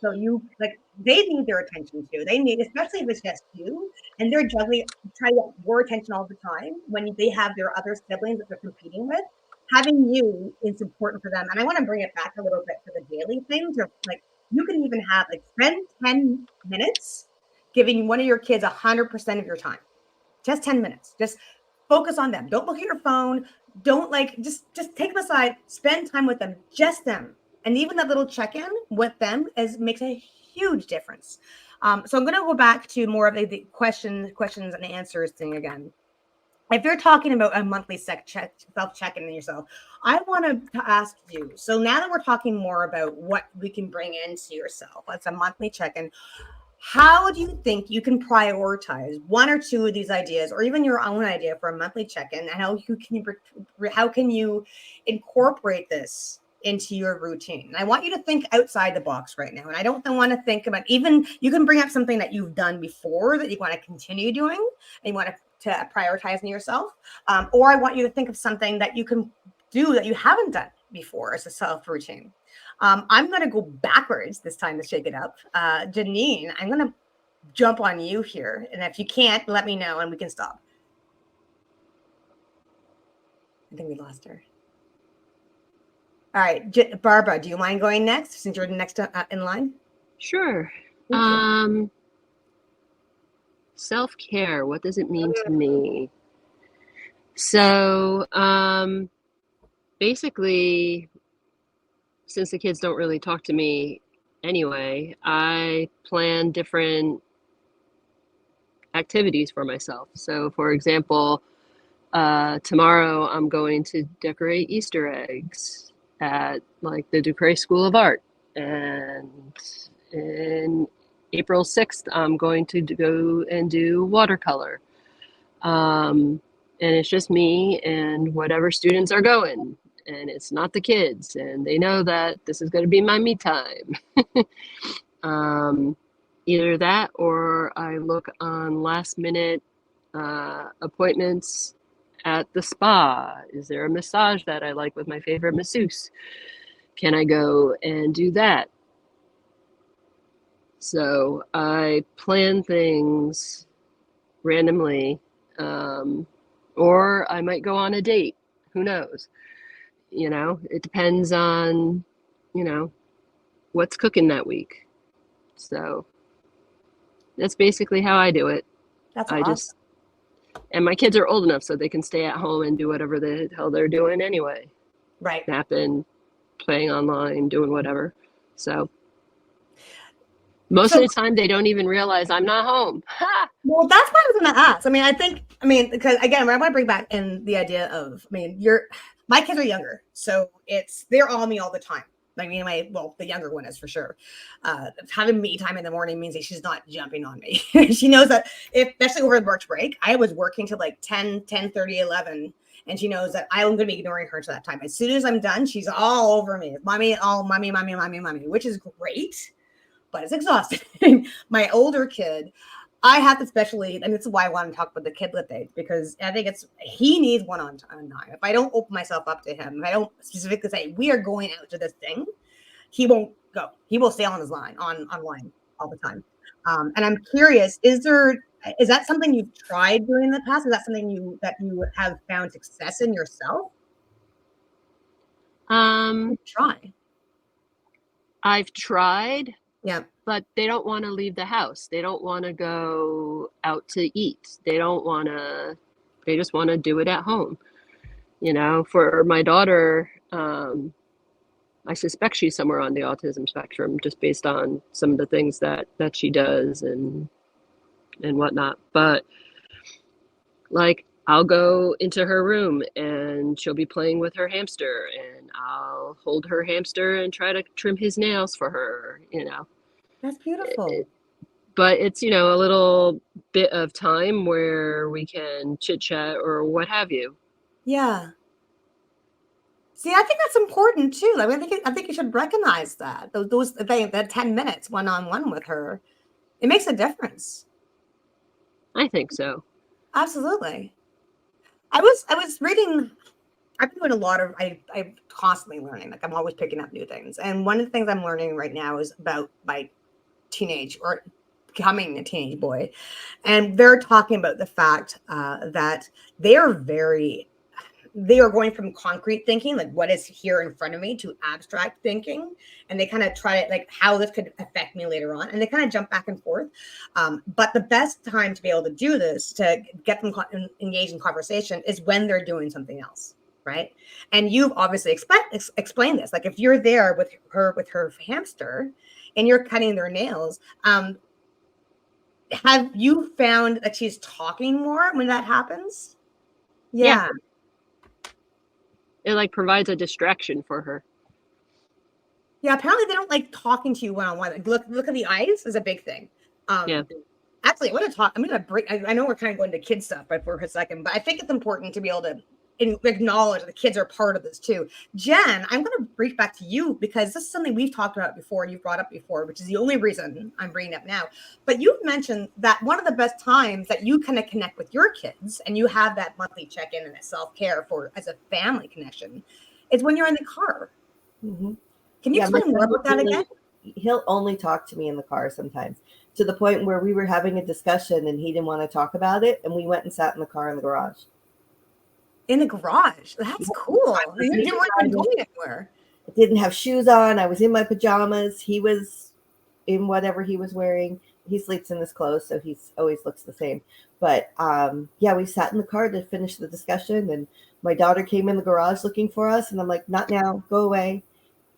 So they need their attention too. They need, especially if it's just you and they're juggling, trying to get your attention all the time when they have their other siblings that they're competing with. Having you is important for them. And I want to bring it back a little bit to the daily things. Or like you can even have spend 10 minutes giving one of your kids 100% of your time. Just 10 minutes. Just focus on them. Don't look at your phone. Don't just take them aside, spend time with them, just them. And even that little check-in with them makes a huge difference. So I'm going to go back to more of the questions and answers thing again. If you're talking about a monthly self-check-in in yourself, I want to ask you. So now that we're talking more about what we can bring into yourself, it's a monthly check-in. How do you think you can prioritize one or two of these ideas, or even your own idea for a monthly check-in? And how can you incorporate this into your routine? And I want you to think outside the box right now. And I don't want to think about, even you can bring up something that you've done before that you want to continue doing and you want to prioritize in yourself. Or I want you to think of something that you can do that you haven't done before as a self routine. I'm going to go backwards this time to shake it up. Janine, I'm going to jump on you here. And if you can't, let me know and we can stop. I think we lost her. All right. Barbara, do you mind going next since you're the next in line? Sure. Thank you. Self-care, what does it mean to me? So basically, since the kids don't really talk to me anyway, I plan different activities for myself. So for example, tomorrow I'm going to decorate Easter eggs at the Ducre School of Art. And in April 6th, I'm going to go and do watercolor. And it's just me and whatever students are going. And it's not the kids. And they know that this is going to be my me time. Either that or I look on last minute appointments at the spa. Is there a massage that I like with my favorite masseuse? Can I go and do that? So I plan things randomly, or I might go on a date. Who knows? It depends on, what's cooking that week. So that's basically how I do it. That's awesome. And my kids are old enough so they can stay at home and do whatever the hell they're doing anyway. Right. Napping, playing online, doing whatever. So most of the time they don't even realize I'm not home. Well, that's what I was going to ask. Because again, I want to bring back in the idea of, my kids are younger, so they're on me all the time. The younger one is for sure. Having me time in the morning means that she's not jumping on me. She knows that, especially over the March break, I was working till 10, 10:30, 11. And she knows that I'm going to be ignoring her to that time. As soon as I'm done, she's all over me. Mommy, which is great, but it's exhausting. My older kid, I have to specially, and this is why I want to talk about the kidlet dates, because I think he needs one-on-time. If I don't open myself up to him, if I don't specifically say, we are going out to this thing, he won't go. He will stay on his line, online all the time. And I'm curious, is that something you've tried doing in the past? Is that something that you have found success in yourself? Try. I've tried. Yeah. But they don't want to leave the house. They don't want to go out to eat. They just want to do it at home. For my daughter, I suspect she's somewhere on the autism spectrum just based on some of the things that she does and whatnot. But like, I'll go into her room and she'll be playing with her hamster, and I'll hold her hamster and try to trim his nails for her, That's beautiful. But it's, a little bit of time where we can chit chat or what have you. Yeah. See, I think that's important too. I think you should recognize that that 10 minutes one-on-one with her, it makes a difference. I think so. Absolutely. I was reading. I've been doing a lot of. I'm constantly learning. Like, I'm always picking up new things. And one of the things I'm learning right now is about my teenage or becoming a teenage boy, and they're talking about the fact that they are going from concrete thinking, like what is here in front of me, to abstract thinking. And they kind of try to, like, how this could affect me later on. And they kind of jump back and forth. But the best time to be able to do this, to get them engaged in conversation, is when they're doing something else. Right. And you've obviously explained this. Like, if you're there with her hamster and you're cutting their nails, have you found that she's talking more when that happens? Yeah. It provides a distraction for her. Yeah, apparently they don't like talking to you one-on-one. Like, look at the eyes is a big thing. Yeah. Actually, I'm gonna break. I know we're kind of going to kid stuff, but for a second, but I think it's important to be able to acknowledge that the kids are part of this too. Jen, I'm going to reach back to you, because this is something we've talked about before and you've brought up before, which is the only reason I'm bringing it up now. But you've mentioned that one of the best times that you kind of connect with your kids and you have that monthly check-in and that self-care as a family connection is when you're in the car. Mm-hmm. Can you explain more about that again? He'll only talk to me in the car sometimes, to the point where we were having a discussion and he didn't want to talk about it, and we went and sat in the car in the garage. In the garage? That's cool. You didn't want to go anywhere. I didn't have shoes on. I was in my pajamas. He was in whatever he was wearing. He sleeps in his clothes, so he always looks the same. But we sat in the car to finish the discussion, and my daughter came in the garage looking for us, and I'm like, not now, go away.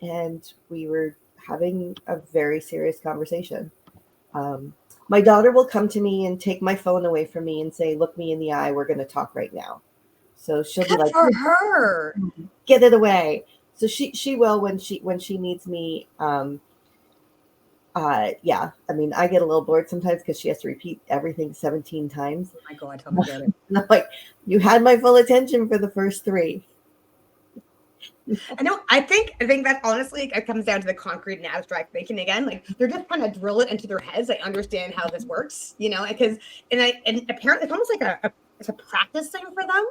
And we were having a very serious conversation. My daughter will come to me and take my phone away from me and say, look me in the eye, we're going to talk right now. So she'll be like, for her, get it away. So she will when she needs me. Yeah. I mean, I get a little bored sometimes because she has to repeat everything 17 times. Oh my God, tell me about it. And I'm like, you had my full attention for the first 3. I know. I think that honestly, it comes down to the concrete and abstract thinking again. Like, they're just trying to drill it into their heads. They understand how this works, because apparently it's almost like it's a practice thing for them.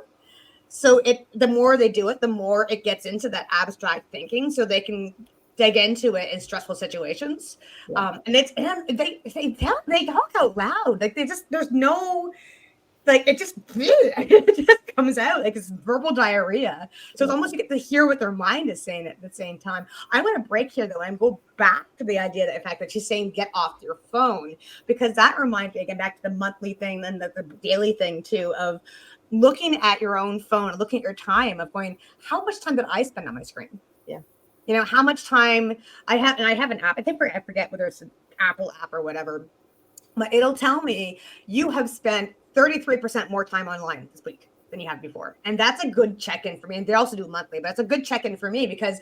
So the more they do it, the more it gets into that abstract thinking, so they can dig into it in stressful situations. Yeah. And they talk out loud. Like, there's no, like, it just comes out like it's verbal diarrhea. So it's almost, you get to hear what their mind is saying at the same time. I want to break here though and go back to the idea that the fact that she's saying get off your phone, because that reminds me, again, back to the monthly thing and the daily thing too, of looking at your own phone, looking at your time, of going, how much time did I spend on my screen? Yeah. How much time I have, and I have an app. I forget whether it's an Apple app or whatever, but it'll tell me you have spent 33% more time online this week than you have before. And that's a good check-in for me. And they also do monthly, but it's a good check-in for me, because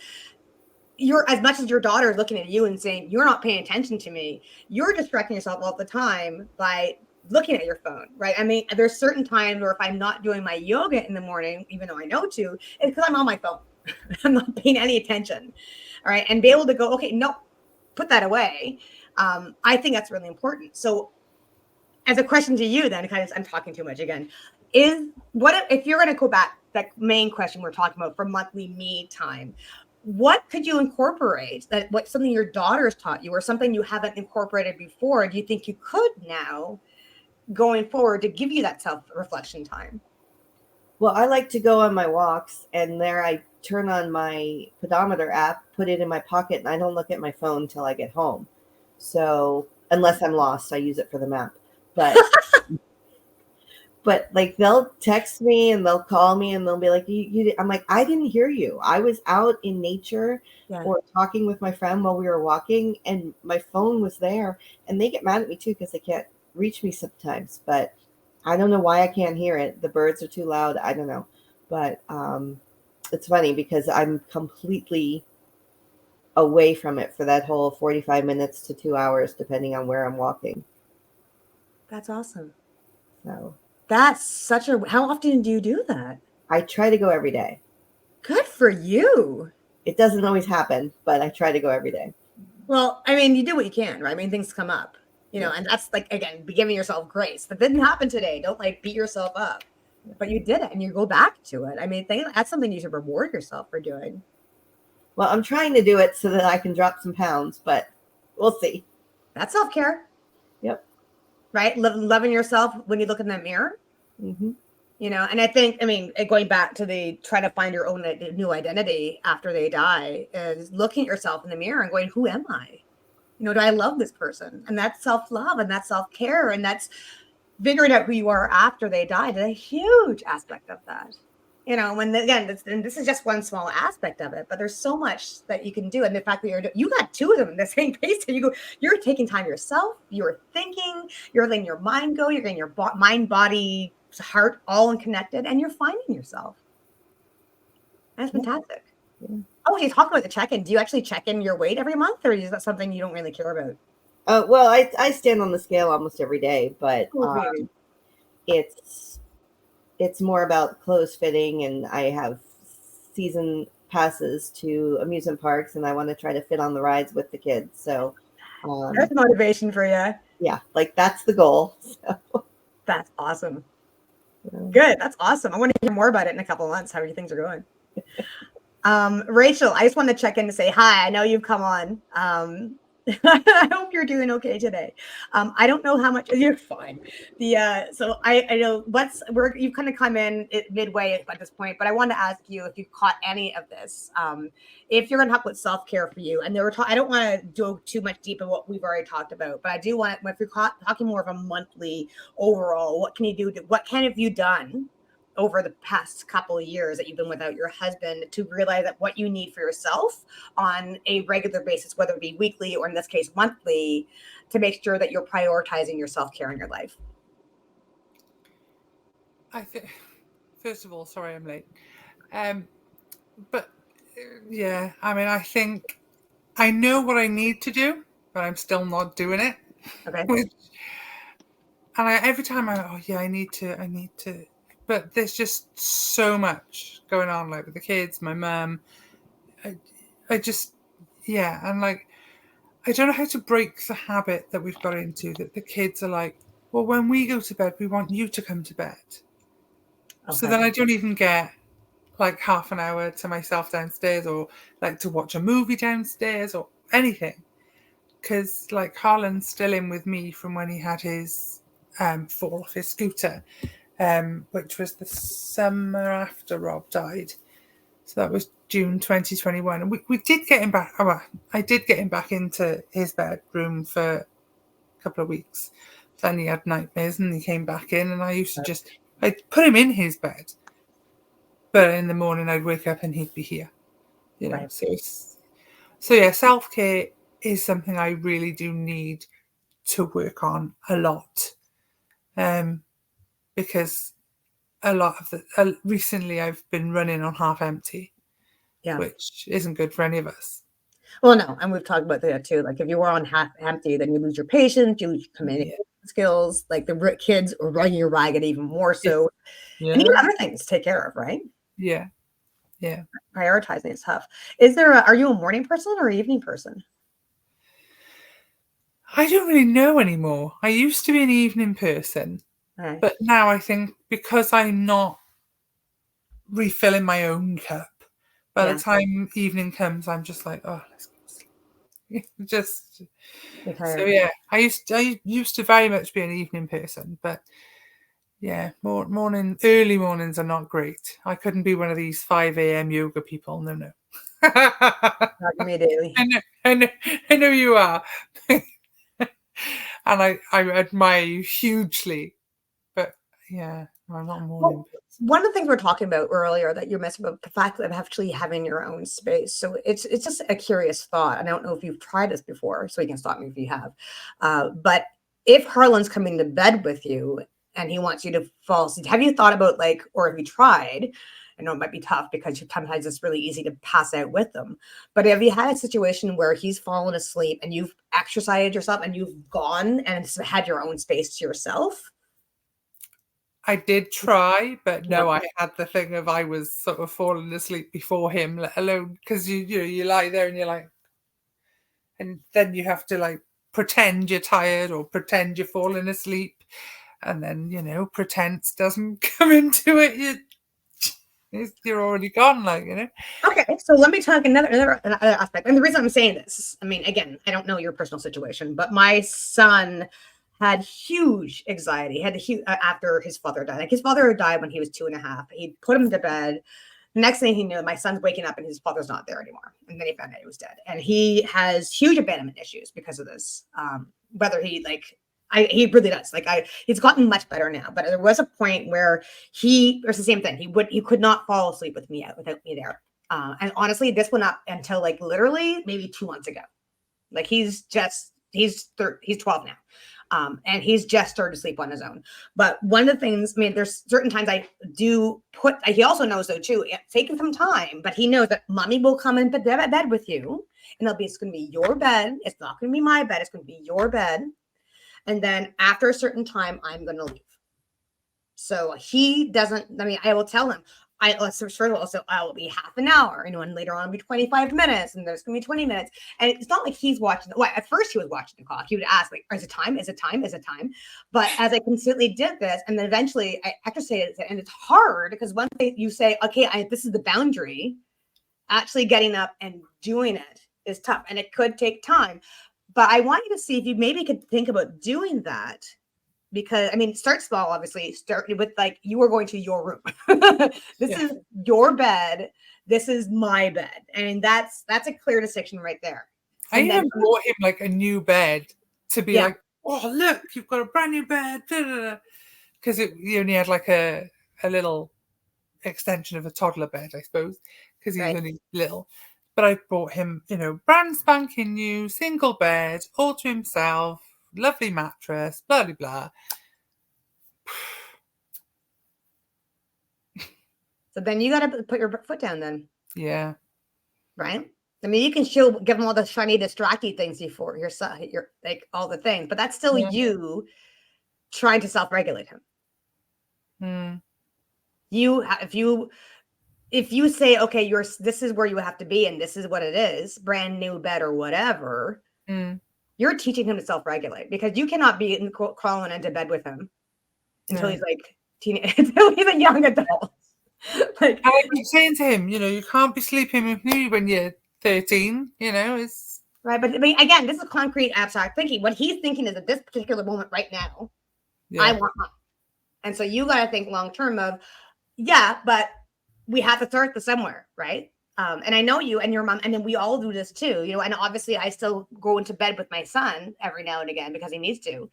you're, as much as your daughter is looking at you and saying, you're not paying attention to me, you're distracting yourself all the time by looking at your phone, right? I mean, there's certain times where if I'm not doing my yoga in the morning, even though I know to, it's because I'm on my phone. I'm not paying any attention. All right. And be able to go, okay, no, put that away. I think that's really important. So as a question to you then, kind of, I'm talking too much again, is what if you're going to go back, that main question we're talking about for monthly me time, what could you incorporate that what something your daughters taught you or something you haven't incorporated before, do you think you could now going forward to give you that self-reflection time? Well, I like to go on my walks, and there I turn on my pedometer app, put it in my pocket, and I don't look at my phone until I get home. So unless I'm lost, I use it for the map. But like they'll text me and they'll call me and they'll be like, I'm like, I didn't hear you. I was out in nature or talking with my friend while we were walking, and my phone was there. And they get mad at me too because they can't reach me sometimes. But I don't know why I can't hear it. The birds are too loud. I don't know. But it's funny because I'm completely away from it for that whole 45 minutes to 2 hours, depending on where I'm walking. That's awesome. So that's such a, how often do you do that? I try to go every day. Good for you. It doesn't always happen, but I try to go every day. Well, I mean, you do what you can, right? I mean, things come up, you know, and that's like, again, be giving yourself grace. That didn't happen today. Don't like beat yourself up, but you did it and you go back to it. I mean, that's something you should reward yourself for doing. Well, I'm trying to do it so that I can drop some pounds, but we'll see. That's self-care. Yep. Right? Loving yourself when you look in that mirror. Mm-hmm. You know, and I think, I mean, going back to the try to find your own new identity after they die is looking at yourself in the mirror and going, who am I? You know, do I love this person? And that's self-love and that's self-care. And that's figuring out who you are after they died. Is a huge aspect of that. You know, when again, and this is just one small aspect of it, but there's so much that you can do. And the fact that you got two of them in the same pace, and you're taking time yourself, you're thinking, you're letting your mind go, you're getting your mind, body, heart all connected, and you're finding yourself. That's fantastic. Yeah. Oh, you talk about the check-in. Do you actually check in your weight every month, or is that something you don't really care about? Well, I stand on the scale almost every day, but it's more about clothes fitting, and I have season passes to amusement parks, and I want to try to fit on the rides with the kids. So that's motivation for you. Yeah, like that's the goal. So. That's awesome. Yeah. Good. That's awesome. I want to hear more about it in a couple of months, how your things are going. Rachel, I just want to check in to say hi. I know you've come on. I hope you're doing okay today. I don't know how much you're fine. So I know you've kind of come in midway at this point, but I wanted to ask you if you caught any of this. If you're going to talk about self-care for you, and I don't want to go too much deep in what we've already talked about, but I do want, if you're talking more of a monthly overall, what can you do? What have you done over the past couple of years that you've been without your husband to realize that what you need for yourself on a regular basis, whether it be weekly or in this case monthly, to make sure that you're prioritizing your self-care in your life? I think, first of all, sorry I'm late. But yeah, I mean, I think I know what I need to do, but I'm still not doing it. Okay. And every time I need to. But there's just so much going on, like with the kids, my mum. I just, and like, I don't know how to break the habit that we've got into, that the kids are like, well, when we go to bed, we want you to come to bed. Okay. So then I don't even get like half an hour to myself downstairs, or like to watch a movie downstairs or anything. Because like Harlan's still in with me from when he had his fall off his scooter. Which was the summer after Rob died. So that was June 2021. And we did get him back. I did get him back into his bedroom for a couple of weeks. Then he had nightmares and he came back in, and I used to I'd put him in his bed. But in the morning I'd wake up and he'd be here. You know, right. So yeah, self-care is something I really do need to work on a lot. Because a lot of recently I've been running on half empty, which isn't good for any of us. Well, no, and we've talked about that too. Like if you were on half empty, then you lose your patience, you lose your commitment. skills, like the kids are running you ragged even more so. Yeah. And you have other things to take care of, right? Yeah. Prioritizing is tough. Are you a morning person or an evening person? I don't really know anymore. I used to be an evening person, Right. but now I think because I'm not refilling my own cup, by Yeah. the time evening comes, I'm just like, oh, let's go to sleep. Just You're so tired. yeah. I used to very much be an evening person, but yeah, early mornings are not great. I couldn't be one of these 5 a.m. yoga people. No. Talk to me daily. I know you are. And I admire you hugely. But yeah, I'm not a morning person. One of the things we were talking about earlier that you mentioned about the fact of actually having your own space. So it's just a curious thought. I don't know if you've tried this before, so you can stop me if you have. But if Harlan's coming to bed with you and he wants you to fall asleep, have you thought about or have you tried? I know it might be tough because sometimes it's really easy to pass out with them. But have you had a situation where he's fallen asleep and you've exercised yourself and you've gone and had your own space to yourself? I did try, but Yeah. no, I had the thing of I was sort of falling asleep before him, let alone because you lie there and you're like, and then you have to like pretend you're tired or pretend you're falling asleep, and then pretense doesn't come into it. You're already gone, Okay, so let me talk another aspect. And the reason I'm saying this, I mean, again, I don't know your personal situation, but my son had huge anxiety. Had after his father died. Like his father died when he was 2.5. He put him to bed. The next thing he knew, my son's waking up and his father's not there anymore. And then he found out he was dead. And he has huge abandonment issues because of this. Whether he he really does. He's gotten much better now. But there was a point where it was the same thing. He could not fall asleep with me without me there. And honestly, this went up until literally maybe 2 months ago. He's 12 now. And he's just started to sleep on his own. But one of the things, I mean, there's certain times I do he also knows though too, it's taking some time, but he knows that mommy will come in bed with you and it's going to be your bed. It's not going to be my bed. It's going to be your bed. And then after a certain time, I'm going to leave. So he doesn't, I mean, I will tell him, I'll be half an hour, and later on it'll be 25 minutes, and there's going to be 20 minutes. And it's not like he's watching. Well, at first he was watching the clock. He would ask, is it time? Is it time? Is it time? But as I consistently did this, and then eventually I exercised it, and it's hard because once you say, okay, this is the boundary, actually getting up and doing it is tough, and it could take time. But I want you to see if you maybe could think about doing that. Because I mean, start small, obviously. Start with you are going to your room. This is your bed. This is my bed. And that's a clear distinction right there. I even bought him a new bed to be oh, look, you've got a brand new bed. Because he only had a little extension of a toddler bed, I suppose, because he's only little. But I bought him, brand spanking new, single bed, all to himself, lovely mattress, blah, blah, blah. So then you got to put your foot down then. Yeah. Right? I mean, you can give him all the shiny, distracty things before your son, all the things, but that's still you trying to self-regulate him. If you say, okay, this is where you have to be, and this is what it is, brand new bed or whatever, you're teaching him to self-regulate, because you cannot be crawling into bed with him until he's until he's a young adult. I keep saying to him, you can't be sleeping with me when you're 13. It's right. But I mean, again, this is concrete, abstract thinking. What he's thinking is at this particular moment right now, I want mom. And so you got to think long term of, but we have to start this somewhere, right? And I know you and your mom, and then we all do this too, and obviously I still go into bed with my son every now and again because he needs to.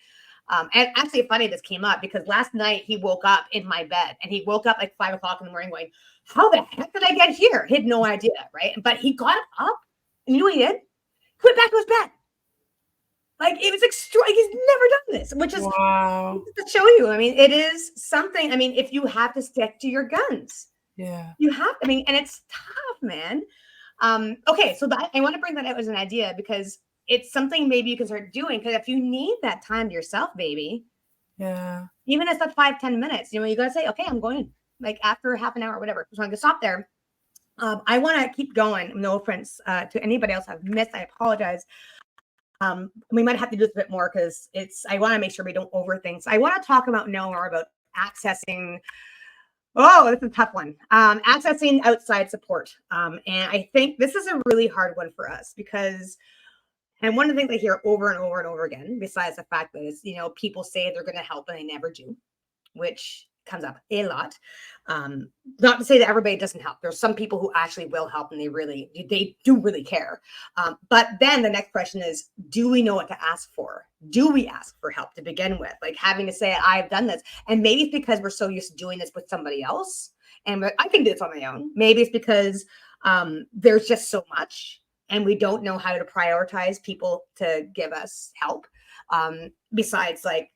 And actually funny this came up because last night he woke up in my bed, and he woke up 5 o'clock in the morning going, how the heck did I get here? He had no idea, right? But he got up, and you know what he did? He went back to his bed. It was extra. He's never done this, which is wow. To show you. I mean, it is something. I mean, if you have to stick to your guns. Yeah. You have to, I mean, and it's tough, man. Okay, so I want to bring that out as an idea because it's something maybe you can start doing, because if you need that time to yourself, baby, Yeah. even if it's 5-10 minutes, you got to say, okay, I'm going, like, after half an hour or whatever. So I'm going to stop there. I want to keep going. No offense to anybody else I've missed. I apologize. We might have to do this a bit more, because I want to make sure we don't overthink. So I want to talk about more about accessing. Oh, this is a tough one. Accessing outside support. And I think this is a really hard one for us, because, and one of the things I hear over and over and over again, besides the fact that is, people say they're going to help and they never do, which comes up a lot. Not to say that everybody doesn't help. There's some people who actually will help, and they do really care. But then the next question is, do we know what to ask for? Do we ask for help to begin with? Like, having to say, I've done this. And maybe it's because we're so used to doing this with somebody else, and I can do this on my own. Maybe it's because there's just so much, and we don't know how to prioritize people to give us help. Besides, like,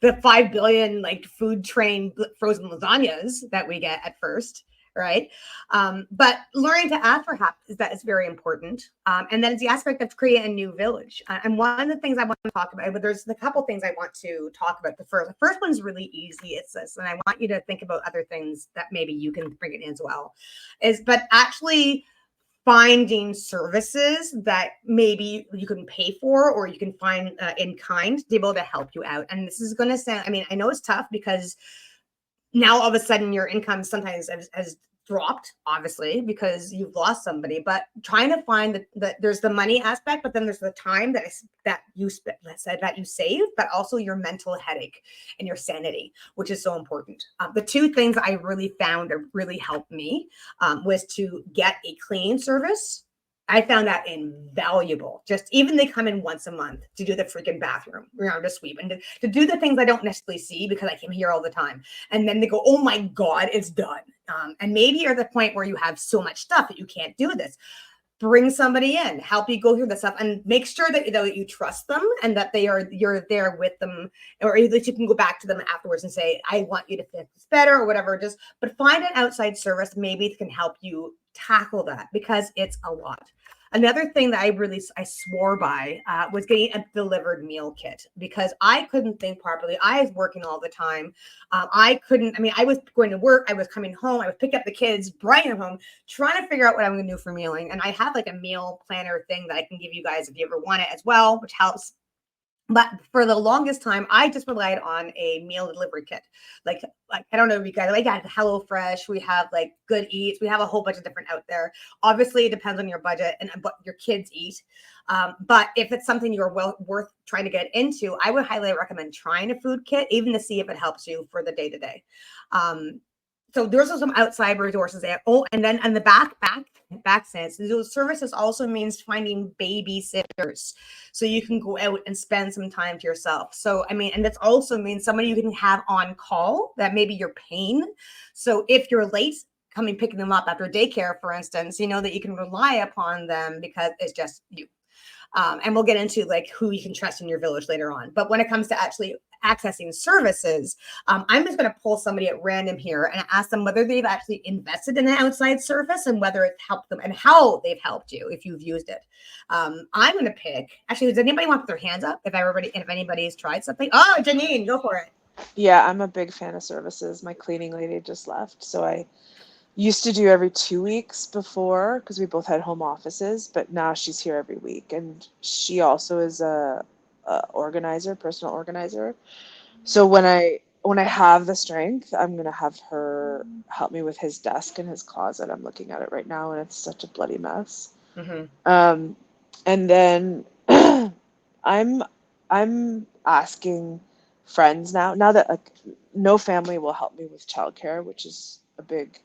the 5 billion like food train frozen lasagnas that we get at first, right? But learning to ask for help is very important. And then it's the aspect of creating a new village. And one of the things I want to talk about, but there's a couple things I want to talk about. The first one's really easy. It's this, and I want you to think about other things that maybe you can bring it in as well. But actually finding services that maybe you can pay for, or you can find in kind to be able to help you out. And this is going to sound, I know it's tough, because now all of a sudden your income sometimes has dropped, obviously, because you've lost somebody. But trying to find that there's the money aspect, but then there's the time that you save, but also your mental headache and your sanity, which is so important. The two things I really found really helped me was to get a cleaning service. I found that invaluable. Just even they come in once a month to do the freaking bathroom, to sweep, and to do the things I don't necessarily see because I came here all the time. And then they go, oh my God, it's done. And maybe you're at the point where you have so much stuff that you can't do this. Bring somebody in, help you go through the stuff, and make sure that you trust them, and that you're there with them, or at least you can go back to them afterwards and say, I want you to fix this better, or whatever. But find an outside service maybe that can help you tackle that, because it's a lot. Another thing that I swore by was getting a delivered meal kit, because I couldn't think properly. I was working all the time. I was going to work. I was coming home. I would pick up the kids, bring them home, trying to figure out what I'm going to do for mealing. And I have like a meal planner thing that I can give you guys if you ever want it as well, which helps. But for the longest time, I just relied on a meal delivery kit. Like I don't know if you guys like HelloFresh. We have like Good Eats. We have a whole bunch of different out there. Obviously, it depends on your budget and what your kids eat. But if it's something you're worth trying to get into, I would highly recommend trying a food kit, even to see if it helps you for the day to day. So there's also some outside resources there. Oh, and then on the back sense, those services also means finding babysitters, so you can go out and spend some time to yourself. So and this also means somebody you can have on call that maybe you're paying. So if you're late picking them up after daycare, for instance, you know that you can rely upon them because it's just you. And we'll get into like who you can trust in your village later on. But when it comes to actually accessing services, I'm just going to pull somebody at random here and ask them whether they've actually invested in an outside service and whether it's helped them and how they've helped you if you've used it. I'm going to pick. Actually, does anybody want to put their hands up if anybody's tried something? Oh, Janine, go for it. Yeah, I'm a big fan of services. My cleaning lady just left, so I used to do every 2 weeks before, because we both had home offices, but now she's here every week, and she also is a personal organizer. So when I have the strength, I'm gonna have her help me with his desk and his closet. I'm looking at it right now, and it's such a bloody mess. Mm-hmm. And then I'm asking friends now that like no family will help me with childcare, which is a big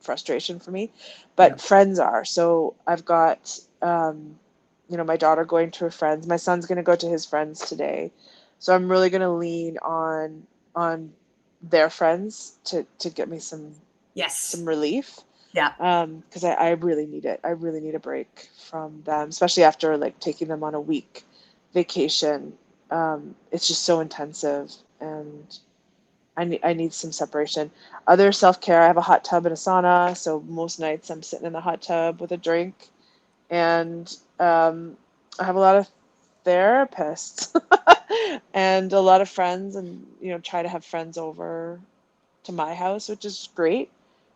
frustration for me, but friends are. So I've got my daughter going to her friends. My son's going to go to his friends today, so I'm really going to lean on their friends to get me some relief. Because I really need it. I really need a break from them, especially after like taking them on a week vacation. It's just so intensive, and I need some separation. Other self-care, I have a hot tub and a sauna, so most nights I'm sitting in the hot tub with a drink And I have a lot of therapists and a lot of friends, and try to have friends over to my house, which is great.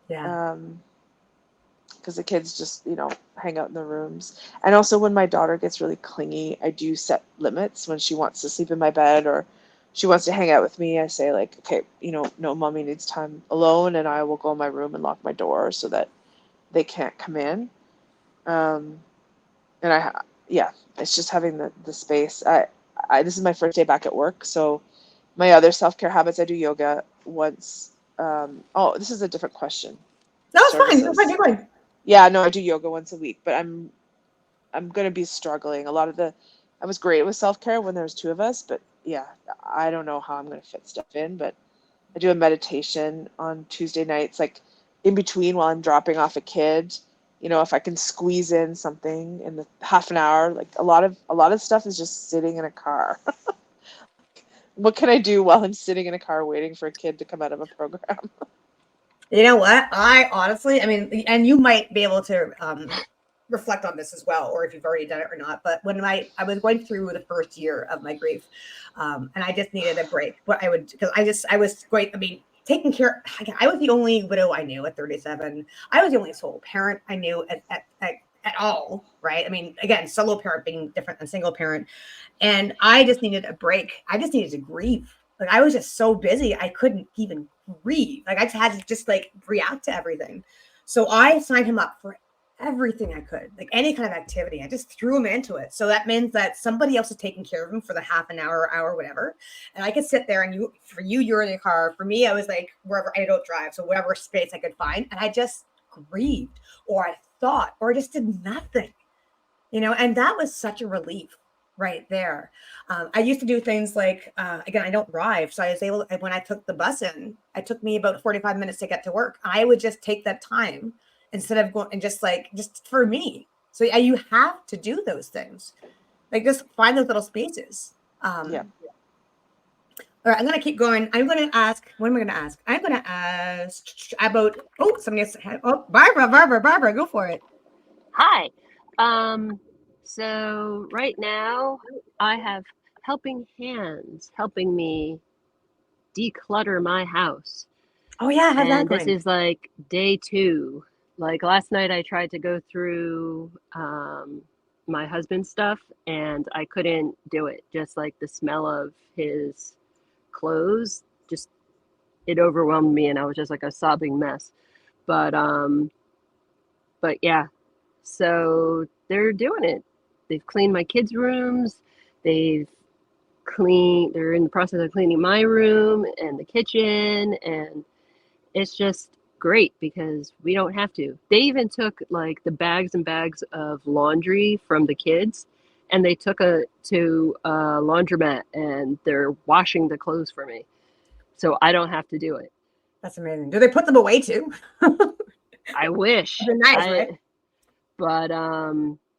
Yeah. Because the kids just hang out in the rooms. And also when my daughter gets really clingy, I do set limits. When she wants to sleep in my bed or she wants to hang out with me, I say, like, okay, no, mommy needs time alone, and I will go in my room and lock my door so that they can't come in. um and yeah, it's just having the space. I This is my first day back at work, so my other self-care habits, I do yoga once. Oh, this is a different question. No, it's fine. It's fine. Services. You're fine. Yeah, no, I do yoga once a week, but I'm gonna be struggling. I was great with self-care when there was two of us, but yeah, I don't know how I'm gonna fit stuff in. But I do a meditation on Tuesday nights, like in between while I'm dropping off a kid. If I can squeeze in something in the half an hour, like a lot of stuff is just sitting in a car. What can I do while I'm sitting in a car waiting for a kid to come out of a program? You know what? I honestly, I mean, and you might be able to reflect on this as well, or if you've already done it or not. But when I was going through the first year of my grief, and I just needed a break. What I would, because I was going, I mean, taking care. Again, I was the only widow I knew at 37. I was the only sole parent I knew at all. Right? I mean, again, solo parent being different than single parent, and I just needed a break. I just needed to grieve. Like I was just so busy, I couldn't even breathe. Like I just had to just like react to everything. So I signed him up for everything I could, like any kind of activity. I just threw him into it. So that means that somebody else is taking care of him for the half an hour, whatever. And I could sit there and you're in the car. For me, I was like wherever. I don't drive, so whatever space I could find, and I just grieved, or I thought, or I just did nothing. And that was such a relief right there. I used to do things like, again, I don't drive. So I was able, when I took the bus in, it took me about 45 minutes to get to work. I would just take that time instead of going and just for me. So you have to do those things. Like just find those little spaces. Yeah. All right, I'm going to keep going. I'm going to ask, what am I going to ask? I'm going to ask about, Barbara, go for it. Hi. So right now I have helping hands helping me declutter my house. Oh yeah, how's that And this going? is like day 2. Like last night I tried to go through my husband's stuff and I couldn't do it. Just like the smell of his clothes, just it overwhelmed me and I was just like a sobbing mess. But yeah, so they're doing it. They've cleaned my kids' rooms. They're in the process of cleaning my room and the kitchen, and it's just great because we don't have to. They even took like the bags and bags of laundry from the kids and they took it to a laundromat and they're washing the clothes for me. So I don't have to do it. That's amazing. Do they put them away too? I wish. They're nice, right?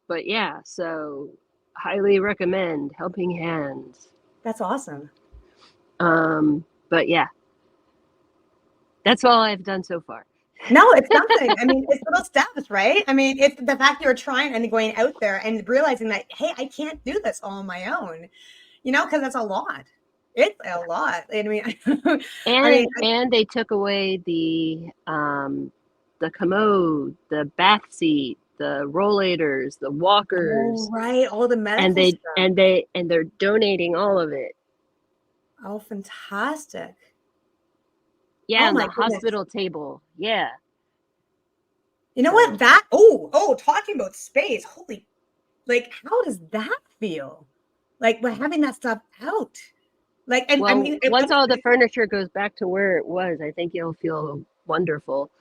But yeah, so highly recommend Helping Hands. That's awesome. But yeah, that's all I've done so far. No, it's nothing. I mean, it's little steps, right? I mean, it's the fact you're trying and going out there and realizing that, hey, I can't do this all on my own, because that's a lot. It's a lot. I mean, and they took away the commode, the bath seat, the rollators, the walkers. Oh, right, all the medical stuff. And they're donating all of it. Oh, fantastic. Yeah, on the hospital table. Yeah. You know what? Talking about space. Holy, like, how does that feel? Like, we're having that stuff out. Like, and well, I mean, once all the furniture goes back to where it was, I think it'll feel wonderful.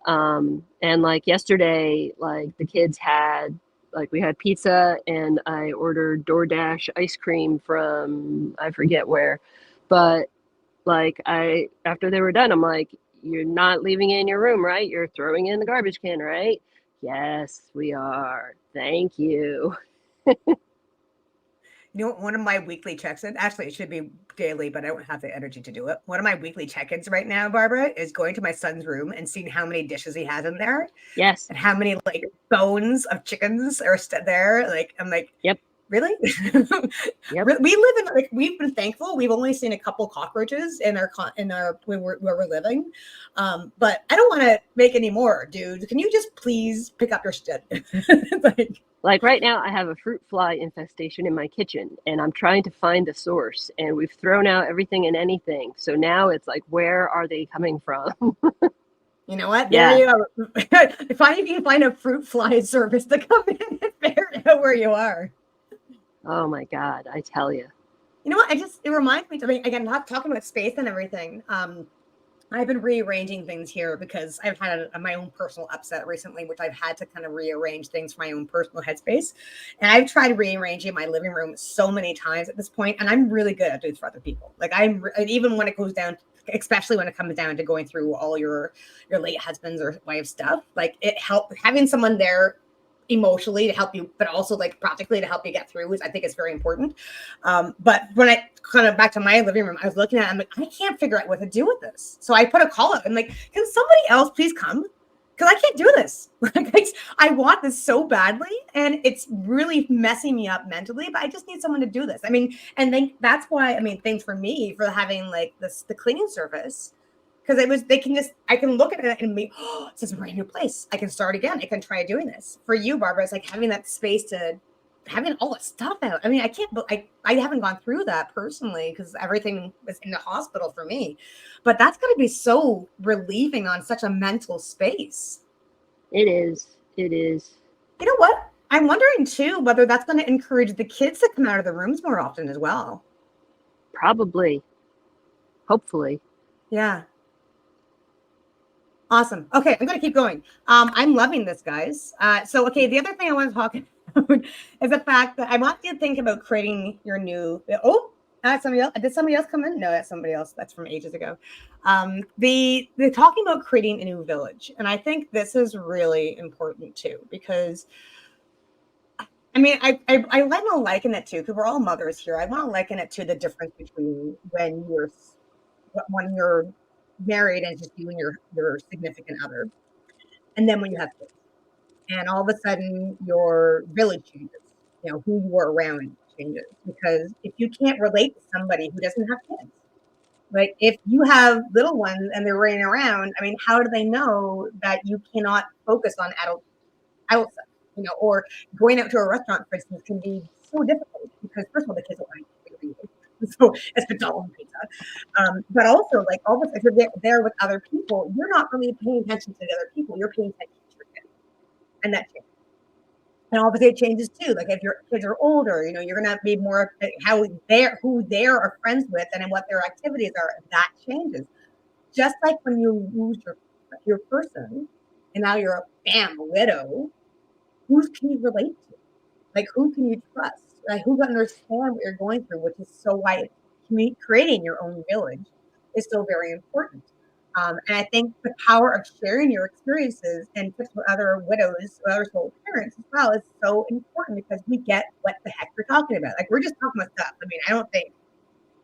And like yesterday, like the kids we had pizza and I ordered DoorDash ice cream from, I forget where, but like after they were done, I'm like, you're not leaving it in your room, right? You're throwing it in the garbage can, right? Yes, we are. Thank you. One of my weekly check-ins, actually it should be daily, but I don't have the energy to do it. One of my weekly check-ins right now, Barbara, is going to my son's room and seeing how many dishes he has in there. Yes. And how many like bones of chickens are there. Like, I'm like, Yep. Really? Yep. We live in, like, we've been thankful. We've only seen a couple cockroaches in our where we're living. But I don't want to make any more, dude. Can you just please pick up your shit? Like right now, I have a fruit fly infestation in my kitchen, and I'm trying to find the source. And we've thrown out everything and anything. So now it's like, where are they coming from? You know what? Yeah. There you go. If I can find a fruit fly service to come in and figure out where you are. Oh my God, I tell you. You know what? It reminds me, I mean, again, not talking about space and everything. I've been rearranging things here because I've had my own personal upset recently, which I've had to kind of rearrange things for my own personal headspace. And I've tried rearranging my living room so many times at this point, and I'm really good at doing it for other people. Like, even when it goes down, especially when it comes down to going through all your late husband's or wife's stuff, like, it helped having someone there emotionally to help you, but also like practically to help you get through, I think it's very important. But when I kind of back to my living room, I was looking at it, I'm like, I can't figure out what to do with this. So I put a call up. I'm like, can somebody else please come? Because I can't do this. Like, I want this so badly, and it's really messing me up mentally, but I just need someone to do this. I mean, and then that's why, I mean, thanks for me for having like the cleaning service. Because I can look at it and be, oh, it's a brand new place. I can start again. I can try doing this. For you, Barbara, it's like having that space to having all the stuff out. I mean, I haven't gone through that personally because everything was in the hospital for me. But that's going to be so relieving on such a mental space. It is. It is. You know what? I'm wondering too whether that's going to encourage the kids to come out of the rooms more often as well. Probably. Hopefully. Yeah. Awesome. Okay, I'm going to keep going. I'm loving this, guys. So, okay, the other thing I want to talk about is the fact that I want you to think about creating your new. Oh, that's somebody else. Did somebody else come in? No, that's somebody else. That's from ages ago. The talking about creating a new village, and I think this is really important too because. I mean, I want to liken it to, because we're all mothers here. I want to liken it to the difference between when you're married and just you and your significant other, and then when you have kids, and all of a sudden your village changes. You know, who you are around changes, because if you can't relate to somebody who doesn't have kids, like if you have little ones and they're running around, I mean, how do they know that you cannot focus on adult stuff? You know, or going out to a restaurant, for instance, can be so difficult because first of all, the kids don't want to eat. So it's McDonald's pizza. But also, like, all of a sudden, if you're there with other people, you're not really paying attention to the other people. You're paying attention to your kids. And that changes. And obviously, it changes too. Like, if your kids are older, you know, you're going to be more who they are friends with and what their activities are. That changes. Just like when you lose your person and now you're a widow, who can you relate to? Like, who can you trust? Like, who can understand what you're going through, which is so why creating your own village is so very important. And I think the power of sharing your experiences and with other widows, or other soul parents as well, is so important because we get what the heck we're talking about. Like, we're just talking about stuff. I mean, I don't think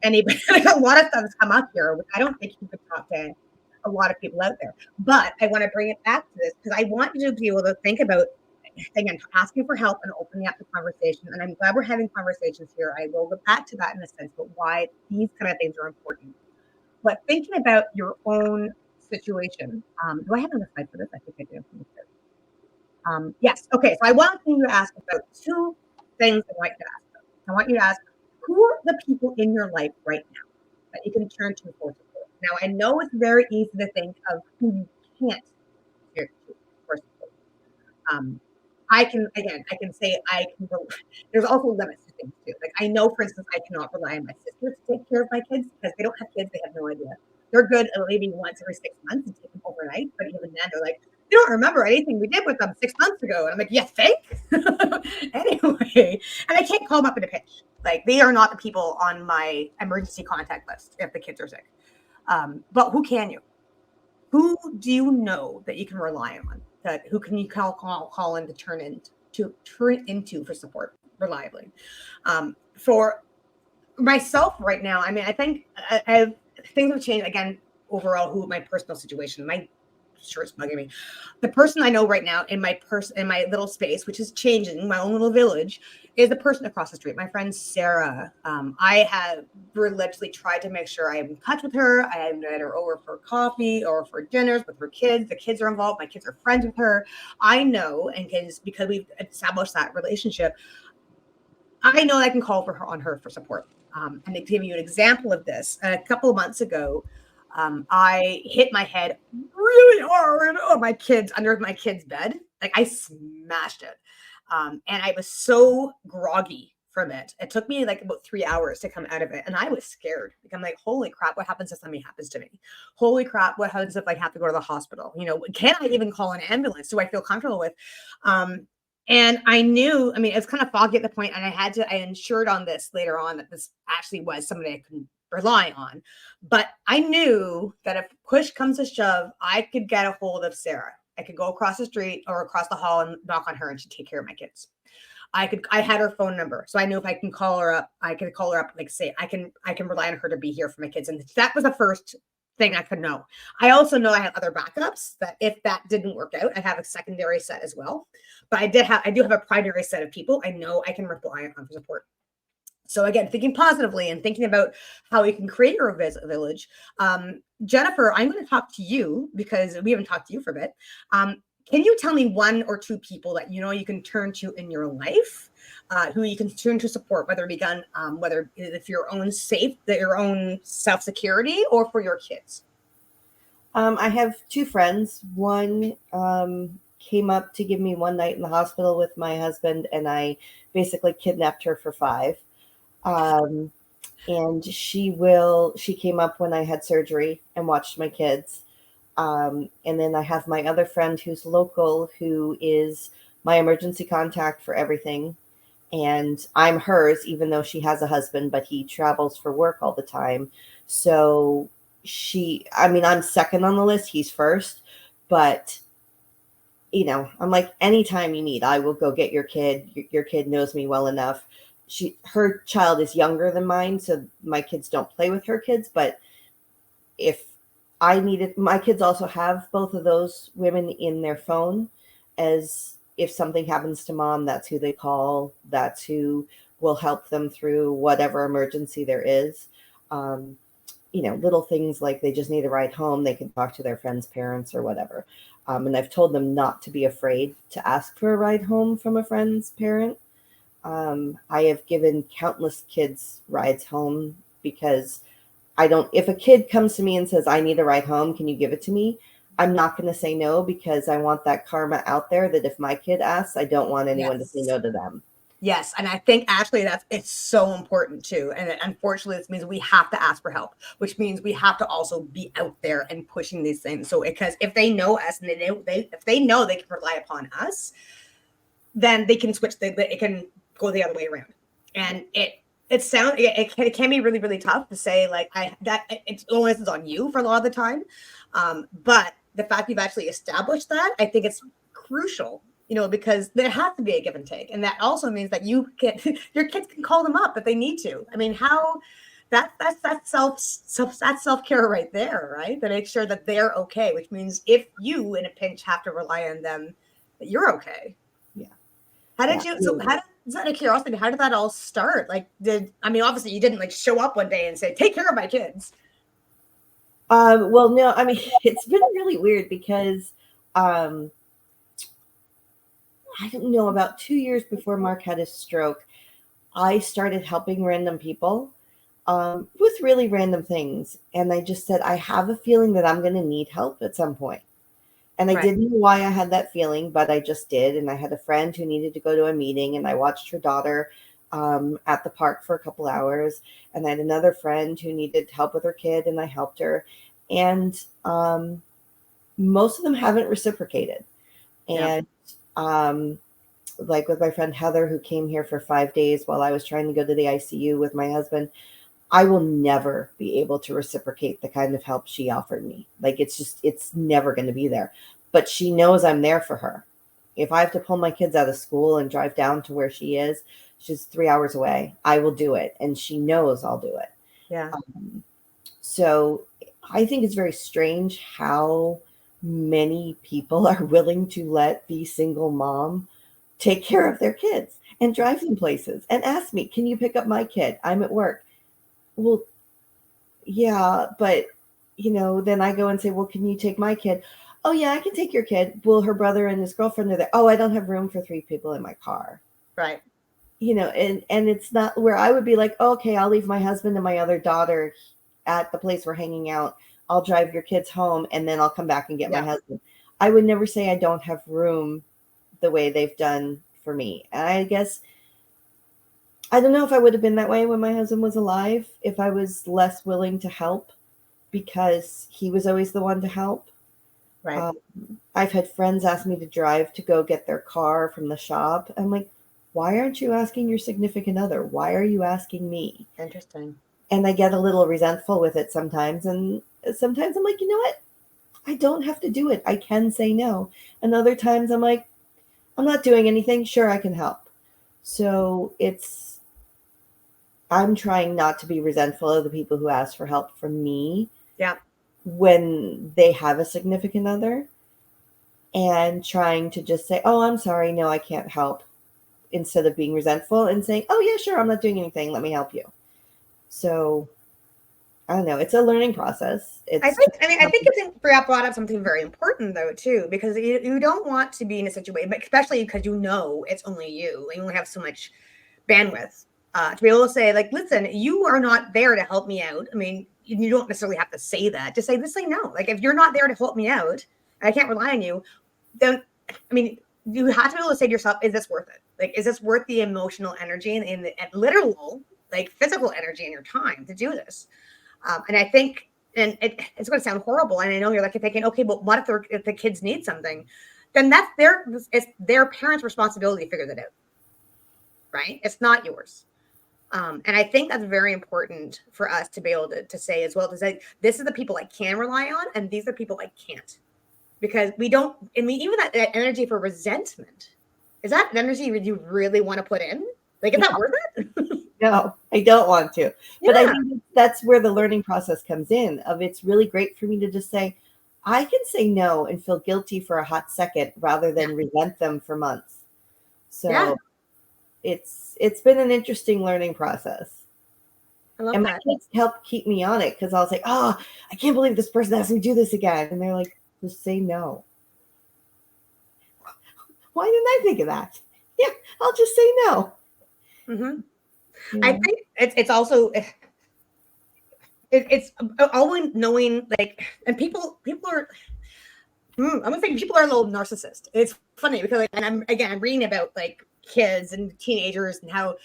anybody, like, a lot of stuff has come up here, which I don't think you could talk to a lot of people out there. But I want to bring it back to this because I want you to be able to think about, again, asking for help and opening up the conversation. And I'm glad we're having conversations here. I will go back to that in a sense, but why these kind of things are important. But thinking about your own situation. Do I have another slide for this? I think I do. Yes. Okay. So I want you to ask about two things I want you to ask about. I want you to ask, who are the people in your life right now that you can turn to for support? Now, I know it's very easy to think of who you can't turn to for support. I can say there's also limits to things too. Like, I know, for instance, I cannot rely on my sisters to take care of my kids because they don't have kids. They have no idea. They're good at leaving once every 6 months and take them overnight. But even then, they're like, they don't remember anything we did with them 6 months ago. And I'm like, you think? Anyway, and I can't call them up in a pinch. Like, they are not the people on my emergency contact list if the kids are sick. But who can you? Who do you know that you can rely on? That who can you call in to turn into for support reliably? For myself right now, I mean, I think things have changed again overall. Who my personal situation, my sure it's bugging me. The person I know right now in my little space, which is changing, my own little village, is the person across the street, my friend Sarah. I have religiously tried to make sure I'm in touch with her. I invited her over for coffee or for dinners with her kids. The kids are involved. My kids are friends with her. I know, and because we've established that relationship, I know I can call for her on her for support. And to give you an example of this, a couple of months ago, I hit my head really hard on under my kid's bed. Like I smashed it. And I was so groggy from it. It took me like about 3 hours to come out of it. And I was scared. Like, I'm like, holy crap, what happens if something happens to me? Holy crap, what happens if I have to go to the hospital? Can I even call an ambulance? Do I feel comfortable with? And I knew, I mean, it's kind of foggy at the point, and I insured on this later on that this actually was somebody I could rely on. But I knew that if push comes to shove, I could get a hold of Sarah. I could go across the street or across the hall and knock on her, and she'd take care of my kids. I had her phone number. So I knew if I can call her up, I could call her up, like say, I can rely on her to be here for my kids. And that was the first thing I could know. I also know I have other backups that if that didn't work out, I have a secondary set as well. But I do have a primary set of people I know I can rely on for support. So again, thinking positively and thinking about how we can create your village. Jennifer, I'm going to talk to you because we haven't talked to you for a bit. Can you tell me one or two people that you can turn to in your life, who you can turn to support, whether if your own self-security or for your kids? I have two friends. One came up to give me one night in the hospital with my husband, and I basically kidnapped her for 5. And she came up when I had surgery and watched my kids. And then I have my other friend who's local, who is my emergency contact for everything. And I'm hers, even though she has a husband, but he travels for work all the time. So I'm second on the list. He's first, but I'm like, anytime you need, I will go get your kid. Your kid knows me well enough. Her child is younger than mine, so my kids don't play with her kids. But if I needed, my kids also have both of those women in their phone, as if something happens to mom, that's who they call. That's who will help them through whatever emergency there is. Little things like they just need a ride home. They can talk to their friends' parents or whatever. And I've told them not to be afraid to ask for a ride home from a friend's parent. I have given countless kids rides home because if a kid comes to me and says, I need a ride home, can you give it to me? I'm not going to say no, because I want that karma out there that if my kid asks, I don't want anyone to say no to them. Yes. And I think actually it's so important too. And unfortunately, this means we have to ask for help, which means we have to also be out there and pushing these things. So because if they know us and if they know they can rely upon us, then they can switch. It can go the other way around. And it can be really, really tough to say it's only is on you for a lot of the time. But the fact you've actually established that, I think it's crucial, because there has to be a give and take. And that also means that your kids can call them up if they need to. I mean, that's self-care right there, right? To make sure that they're okay, which means if you in a pinch have to rely on them, that you're okay. Yeah. Is that a curiosity? How did that all start? Obviously you didn't show up one day and say, take care of my kids. Well, no, it's been really weird because, I don't know, about 2 years before Mark had his stroke, I started helping random people with really random things. And I just said, I have a feeling that I'm going to need help at some point. And I didn't know why I had that feeling, but I just did. And I had a friend who needed to go to a meeting, and I watched her daughter at the park for a couple hours. And I had another friend who needed help with her kid, and I helped her. And most of them haven't reciprocated. And like with my friend Heather, who came here for 5 days while I was trying to go to the ICU with my husband, I will never be able to reciprocate the kind of help she offered me. It's never going to be there. But she knows I'm there for her. If I have to pull my kids out of school and drive down to where she is, she's 3 hours away, I will do it. And she knows I'll do it. Yeah. So I think it's very strange how many people are willing to let the single mom take care of their kids and drive them places and ask me, can you pick up my kid? I'm at work. Well, yeah, but then I go and say, well, can you take my kid? Oh yeah, I can take your kid. Well, her brother and his girlfriend are there. Oh, I don't have room for 3 people in my car. Right. And it's not where I would be like, oh, okay, I'll leave my husband and my other daughter at the place we're hanging out. I'll drive your kids home and then I'll come back and get my husband. I would never say I don't have room the way they've done for me. And I guess, I don't know if I would have been that way when my husband was alive, if I was less willing to help because he was always the one to help. Right. I've had friends ask me to drive to go get their car from the shop. I'm like, why aren't you asking your significant other? Why are you asking me? Interesting. And I get a little resentful with it sometimes. And sometimes I'm like, you know what? I don't have to do it. I can say no. And other times I'm like, I'm not doing anything. Sure, I can help. So I'm trying not to be resentful of the people who ask for help from me. Yeah. When they have a significant other, and trying to just say, oh, I'm sorry. No, I can't help. Instead of being resentful and saying, oh yeah, sure. I'm not doing anything. Let me help you. So I don't know. It's a learning process. I think it's brought up something very important though too, because you don't want to be in a situation, but especially because it's only you and you only have so much bandwidth to be able to say like, listen, you are not there to help me out. I mean, you don't necessarily have to say that. Just say no. Like if you're not there to help me out, and I can't rely on you, then I mean, you have to be able to say to yourself, is this worth it? Like, is this worth the emotional energy and the literal, like physical energy in your time to do this? And I think, and it's going to sound horrible. And I know you're like thinking, okay, but what if the kids need something? Then it's their parents' responsibility to figure that out. Right? It's not yours. And I think that's very important for us to be able to say as well, to say, this is the people I can rely on, and these are people I can't. Because we don't, I mean, even that energy for resentment, is that an energy you really want to put in? Like, is that worth it? No, I don't want to. But I think that's where the learning process comes in. It's really great for me to just say, I can say no and feel guilty for a hot second rather than resent them for months. So it's been an interesting learning process. I love and that. My kids help keep me on it because I'll say, oh, I can't believe this person asked me to do this again. And they're like, just say no. Why didn't I think of that? Yeah, I'll just say no. Mm-hmm. I think it's also it's always knowing, like, and people are I'm gonna say people are a little narcissist. It's funny because I'm reading about like kids and teenagers and how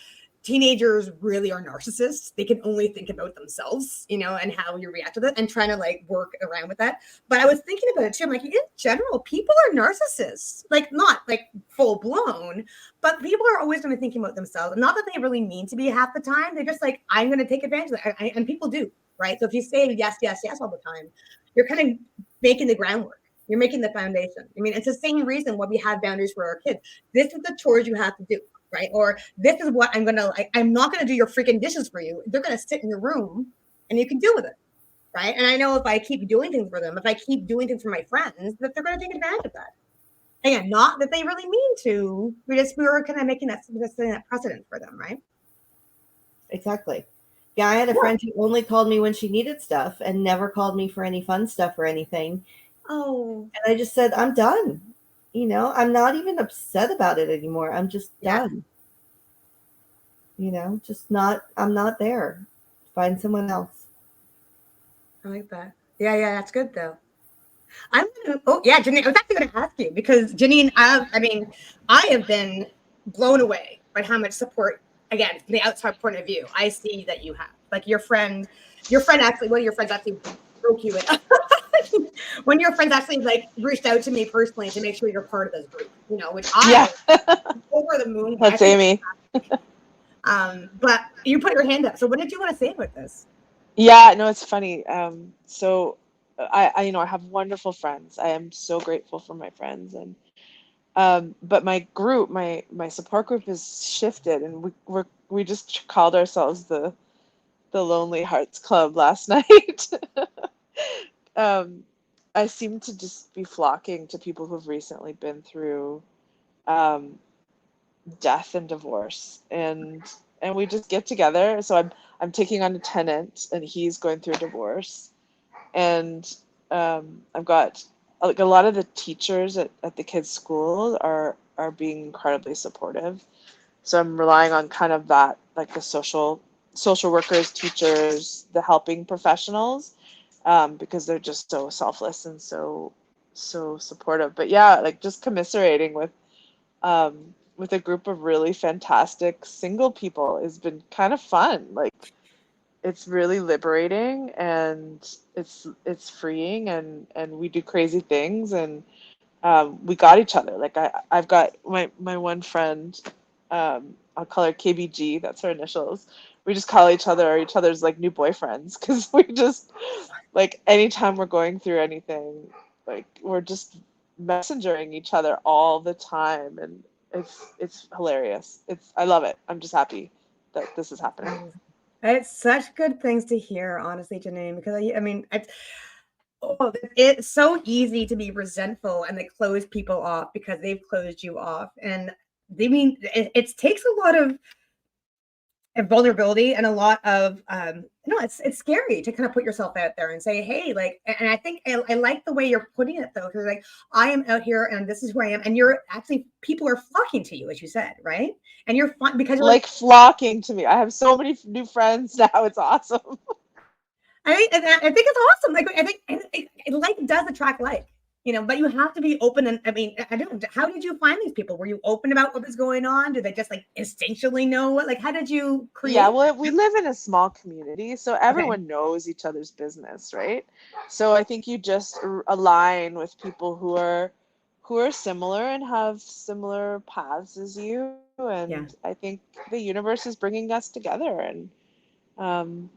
teenagers really are narcissists. They can only think about themselves, and how you react to that, and trying to like work around with that. But I was thinking about it too. I'm like, in general, people are narcissists, like not like full blown, but people are always going to be thinking about themselves. Not that they really mean to be half the time. They're just like, I'm going to take advantage of that, and people do, right? So if you say yes, yes, yes all the time, you're kind of making the groundwork. You're making the foundation. I mean, it's the same reason why we have boundaries for our kids. This is the chores you have to do, right? Or this is what I'm not gonna do your freaking dishes for you. They're gonna sit in your room and you can deal with it, right? And I know if I keep doing things for them, if I keep doing things for my friends, that they're gonna take advantage of that. Again, not that they really mean to. We're kind of making that precedent for them, right? Exactly. Yeah, I had a friend who only called me when she needed stuff and never called me for any fun stuff or anything. Oh. And I just said, I'm done. I'm not even upset about it anymore. I'm just done. I'm not there. Find someone else. I like that. Yeah, that's good though. Janine, I was actually going to ask you because Janine, I have been blown away by how much support, again, from the outside point of view, I see that you have. Like your friend actually, one of your friends actually broke you in. When your friends actually like reached out to me personally to make sure you're part of this group, which I over the moon. That's Amy. But you put your hand up. So what did you want to say about this? Yeah, no, it's funny. So I have wonderful friends. I am so grateful for my friends, and but my group, my support group has shifted, and we just called ourselves the Lonely Hearts Club last night. I seem to just be flocking to people who've recently been through um, death and divorce, and we just get together. So I'm taking on a tenant, and he's going through a divorce, and I've got like a lot of the teachers at the kids' school are being incredibly supportive. So I'm relying on kind of that, like the social workers, teachers, the helping professionals, because they're just so selfless and so supportive. But yeah, like just commiserating with a group of really fantastic single people has been kind of fun. Like it's really liberating, and it's freeing, and we do crazy things, and we got each other. Like I've got my one friend, I'll call her KBG, that's her initials. We just call each other's like new boyfriends, because we just, like, anytime we're going through anything, like we're just messengering each other all the time, and it's hilarious. I love it. I'm just happy that this is happening. It's such good things to hear, honestly, Janine, because I mean, it's so easy to be resentful and they close people off because they've closed you off. And they mean it takes a lot of vulnerability and a lot of it's scary to kind of put yourself out there and say, hey, like, and I think I like the way you're putting it, though, because like, I am out here and this is who I am, and you're actually, people are flocking to you, as you said, right? And you're fun because you're Like flocking to me. I have so many new friends now. It's awesome. I think it's awesome. Like, I think like does attract like, but you have to be open. And I mean, I don't. How did you find these people? Were you open about what was going on? Did they just like instinctually know what? Like, how did you create? Yeah, well, we live in a small community, so Okay. everyone knows each other's business, right? So I think you just align with people who are similar and have similar paths as you, and Yeah. I think the universe is bringing us together, um,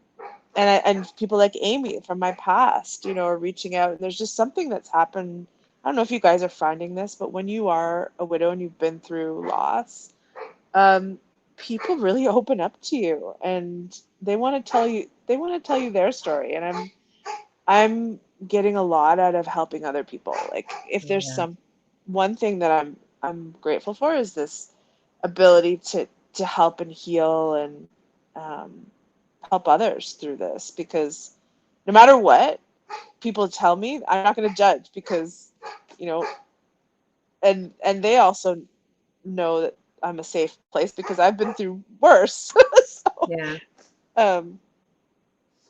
and people like Amy from my past, are reaching out. There's just something that's happened. I don't know if you guys are finding this, but when you are a widow and you've been through loss, um, people really open up to you, and they want to tell you their story, and I'm getting a lot out of helping other people. Like, if there's Yeah. one thing that I'm grateful for, is this ability to help and heal, and um, help others through this, because no matter what people tell me, I'm not going to judge, because you know and they also know that I'm a safe place, because I've been through worse. So, Yeah. um,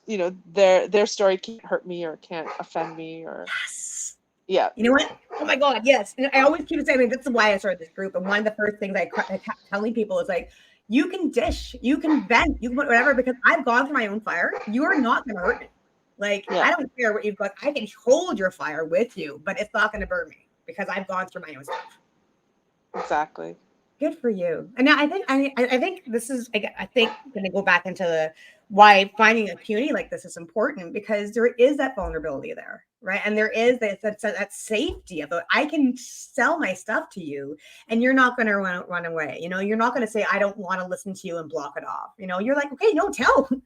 their story can't hurt me or can't offend me, or Yes. yeah. You know what? Oh my God, yes. And I always keep saying, I mean, that's why I started this group. And one of the first things I kept telling people is like, you can dish, you can vent, you can whatever, because I've gone through my own fire. You are not going to hurt me. Like, Yeah. I don't care what you've got. I can hold your fire with you, but it's not going to burn me because I've gone through my own stuff. Exactly. Good for you. And now I think this is, I think going to go back into why finding a community like this is important, because there is that vulnerability there, right? And there is that safety of it. I can sell my stuff to you and you're not going to run away. You're not going to say, I don't want to listen to you and block it off. You're like, okay, no,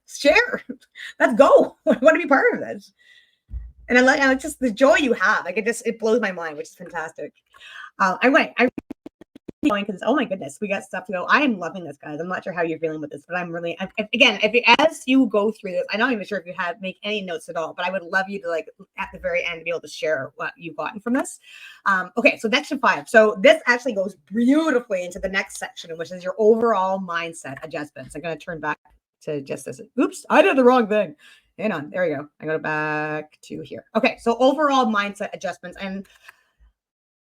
share. Let's go. I want to be part of this. And I like just the joy you have. Like, it blows my mind, which is fantastic. I going, because oh my goodness, we got stuff to go. I am loving this, guys. I'm not sure how you're feeling with this, but I'm really, again, as you go through this, I'm not even sure if you make any notes at all, but I would love you to, like, at the very end, be able to share what you've gotten from this. Okay, so section 5. So this actually goes beautifully into the next section, which is your overall mindset adjustments. I'm going to turn back to just this. Oops, I did the wrong thing. Hang on, there we go. I go back to here. Okay, so overall mindset adjustments, and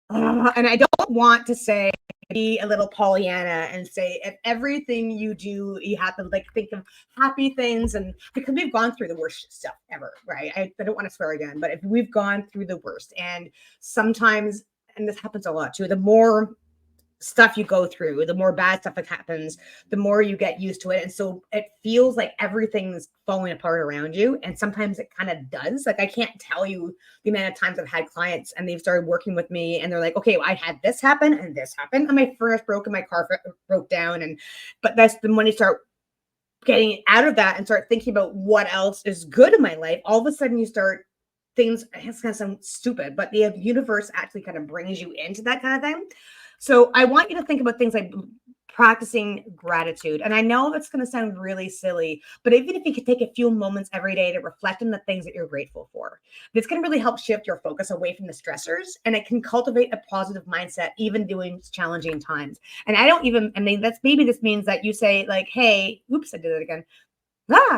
I don't want to say, be a little Pollyanna and say, if everything you do, you have to like think of happy things, and because we've gone through the worst stuff ever, right? I don't want to swear again, but if we've gone through the worst, and sometimes, and this happens a lot too, the more stuff you go through, the more bad stuff that happens, the more you get used to it. And so it feels like everything's falling apart around you. And sometimes it kind of does. Like, I can't tell you the amount of times I've had clients and they've started working with me and they're like, okay, well, I had this happen and this happened. And my furnace broke and my car broke down. But that's the when you start getting out of that and start thinking about what else is good in my life, all of a sudden you start things, it's going to sound stupid, but the universe actually kind of brings you into that kind of thing. So I want you to think about things like practicing gratitude. And I know that's going to sound really silly, but even if you could take a few moments every day to reflect on the things that you're grateful for, this can really help shift your focus away from the stressors, and it can cultivate a positive mindset even during challenging times. And I mean, that's maybe this means that you say like, hey, oops, I did it again.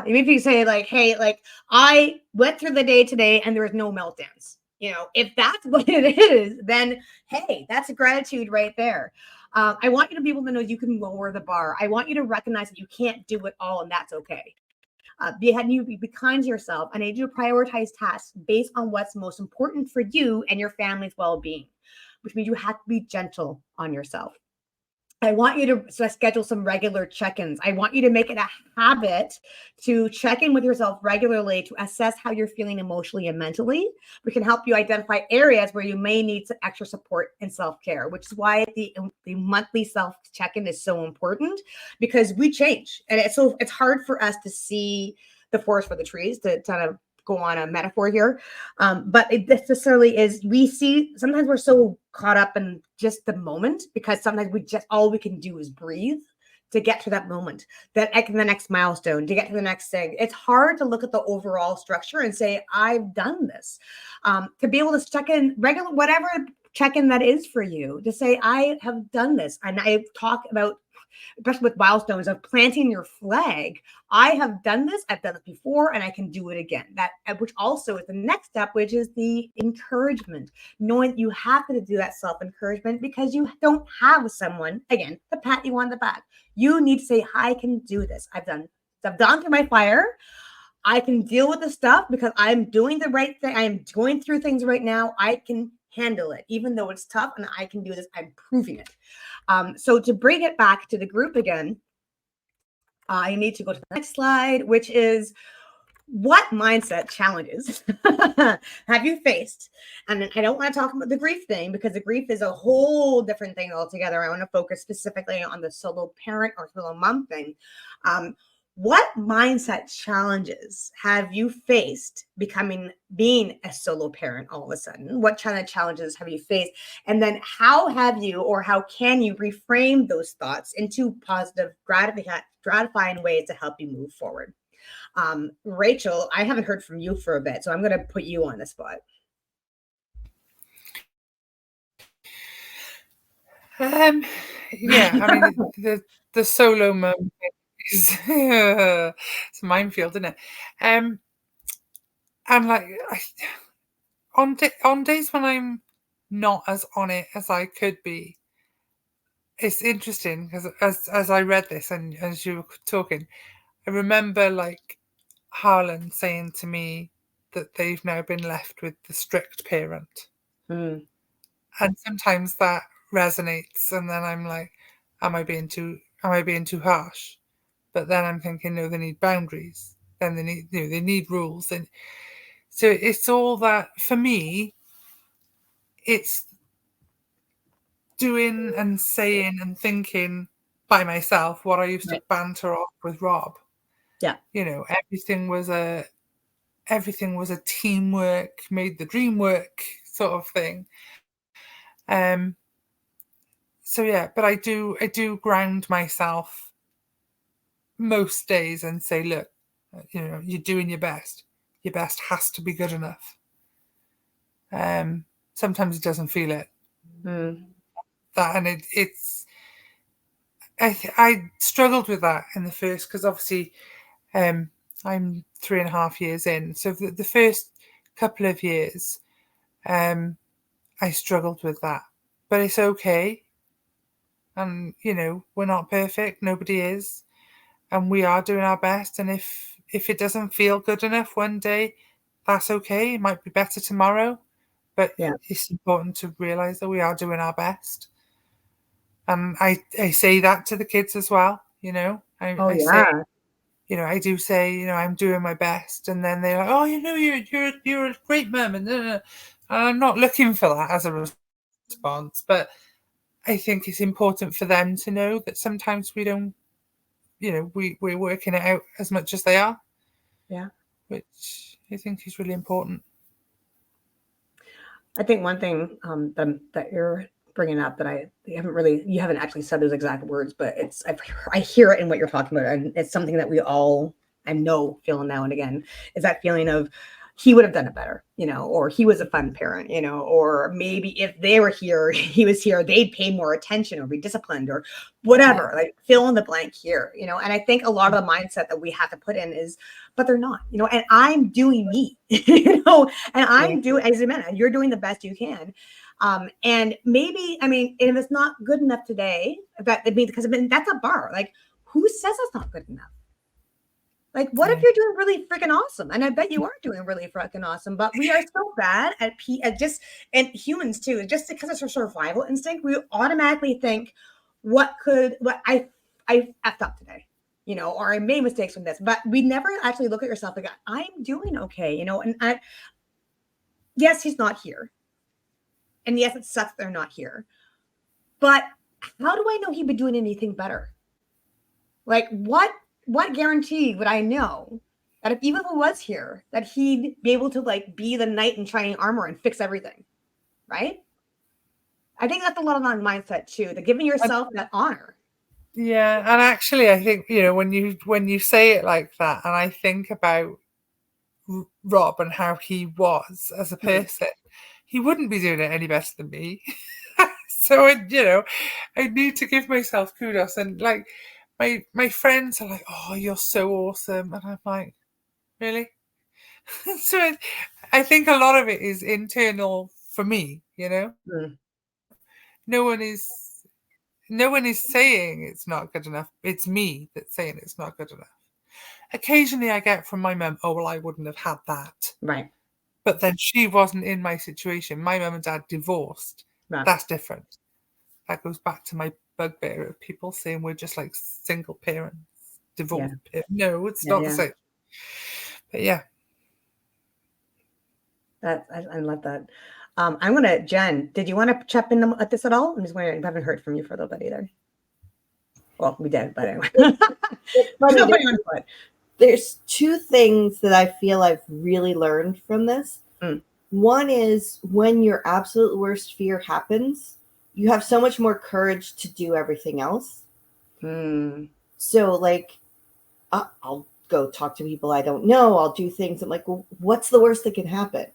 Maybe you say like, hey, like I went through the day today and there was no meltdowns. If that's what it is, then hey, that's a gratitude right there. I want you to be able to know you can lower the bar. I want you to recognize that you can't do it all, and that's okay. Be kind to yourself. I need you to prioritize tasks based on what's most important for you and your family's well-being, which means you have to be gentle on yourself. I want you to schedule some regular check-ins. I want you to make it a habit to check in with yourself regularly to assess how you're feeling emotionally and mentally. We can help you identify areas where you may need some extra support and self-care, which is why the monthly self check-in is so important, because we change. And it's hard for us to see the forest for the trees, to kind of go on a metaphor here. But it necessarily is, sometimes we're so caught up in just the moment, because sometimes all we can do is breathe to get to that moment, the next milestone, to get to the next thing. It's hard to look at the overall structure and say, I've done this. To be able to check in regular, whatever check-in that is for you, to say, I have done this. And I talk about, especially with milestones of planting your flag. I have done this. I've done it before, and I can do it again. That, which also is the next step, which is the encouragement, knowing you have to do that self-encouragement because you don't have someone, again, to pat you on the back. You need to say, I can do this. I've gone through my fire. I can deal with the stuff because I'm doing the right thing. I am going through things right now. I can handle it, even though it's tough, and I can do this. I'm proving it. So to bring it back to the group again, I need to go to the next slide, which is, what mindset challenges have you faced? And I don't want to talk about the grief thing, because the grief is a whole different thing altogether. I want to focus specifically on the solo parent or solo mom thing. What mindset challenges have you faced being a solo parent all of a sudden? What kind of challenges have you faced? And then how can you reframe those thoughts into positive, gratifying ways to help you move forward? Rachel, I haven't heard from you for a bit, so I'm going to put you on the spot. Yeah, I mean, the solo mom is it's a minefield, isn't it? And like on days when I'm not as on it as I could be, it's interesting because as I read this and as you were talking, I remember like Harlan saying to me that they've now been left with the strict parent. Mm. And sometimes that resonates, and then I'm like, am I being too harsh? But then I'm thinking, no, they need boundaries. Then they need rules. And so it's all that, for me, it's doing and saying and thinking by myself what I used to banter off with Rob. Yeah. Everything was a teamwork, made the dream work sort of thing. So yeah, but I do ground myself most days and say, look, you're doing your best. Your best has to be good enough. Sometimes it doesn't feel it. Mm. That, and it's I struggled with that in the first, because obviously I'm 3.5 years in. So the first couple of years, I struggled with that, but it's okay. And we're not perfect. Nobody is, and we are doing our best. And if it doesn't feel good enough one day, that's okay. It might be better tomorrow, but it's important to realize that we are doing our best. And I say that to the kids as well. I say, I do say, I'm doing my best, and then they're like, oh, you're a great mum, and I'm not looking for that as a response, but I think it's important for them to know that sometimes we don't, we're working it out as much as they are. Yeah. Which I think is really important. I think one thing that you're bringing up that you haven't actually said those exact words, but I hear it in what you're talking about, and it's something that we all I know feel now and again is that feeling of he would have done it better, or he was a fun parent, or maybe if they were here, he was here, they'd pay more attention or be disciplined or whatever, like fill in the blank here, and I think a lot of the mindset that we have to put in is, but they're not, and I'm doing me, and I'm doing, as you mentioned, you're doing the best you can. And maybe, if it's not good enough today, because that's a bar. Like, who says it's not good enough? Like, what if you're doing really freaking awesome? And I bet you are doing really freaking awesome, but we are so bad at and humans too, just because it's our survival instinct, we automatically think, I effed up today, or I made mistakes from this, but we never actually look at yourself like, I'm doing okay, and yes, he's not here. And yes, it sucks they're not here. But how do I know he'd be doing anything better? Like, what guarantee would I know that if even if he was here, that he'd be able to like be the knight in shining armor and fix everything, right? I think that's a lot of mindset too. The giving yourself that honor. Yeah, and actually, I think when you say it like that, and I think about Rob and how he was as a person, he wouldn't be doing it any better than me. So I need to give myself kudos, and like my friends are like, "Oh, you're so awesome," and I'm like, "Really?" So I think a lot of it is internal for me. No one is saying it's not good enough. It's me that's saying it's not good enough. Occasionally I get from my mum, "Oh, well, I wouldn't have had that." Right. But then she wasn't in my situation. My mum and dad divorced. Right. That's different. That goes back to my bugbear of people saying we're just like single parents, divorced. Yeah. No, it's not the same. But yeah. I love that. I'm going to, Jen, did you want to chip in at this at all? I'm just wondering, I haven't heard from you for a little bit either. Well, we did, but anyway. There's two things that I feel I've really learned from this. One is when your absolute worst fear happens, you have so much more courage to do everything else. So like, I'll go talk to people I don't know. I'll do things. I'm like, well, what's the worst that can happen?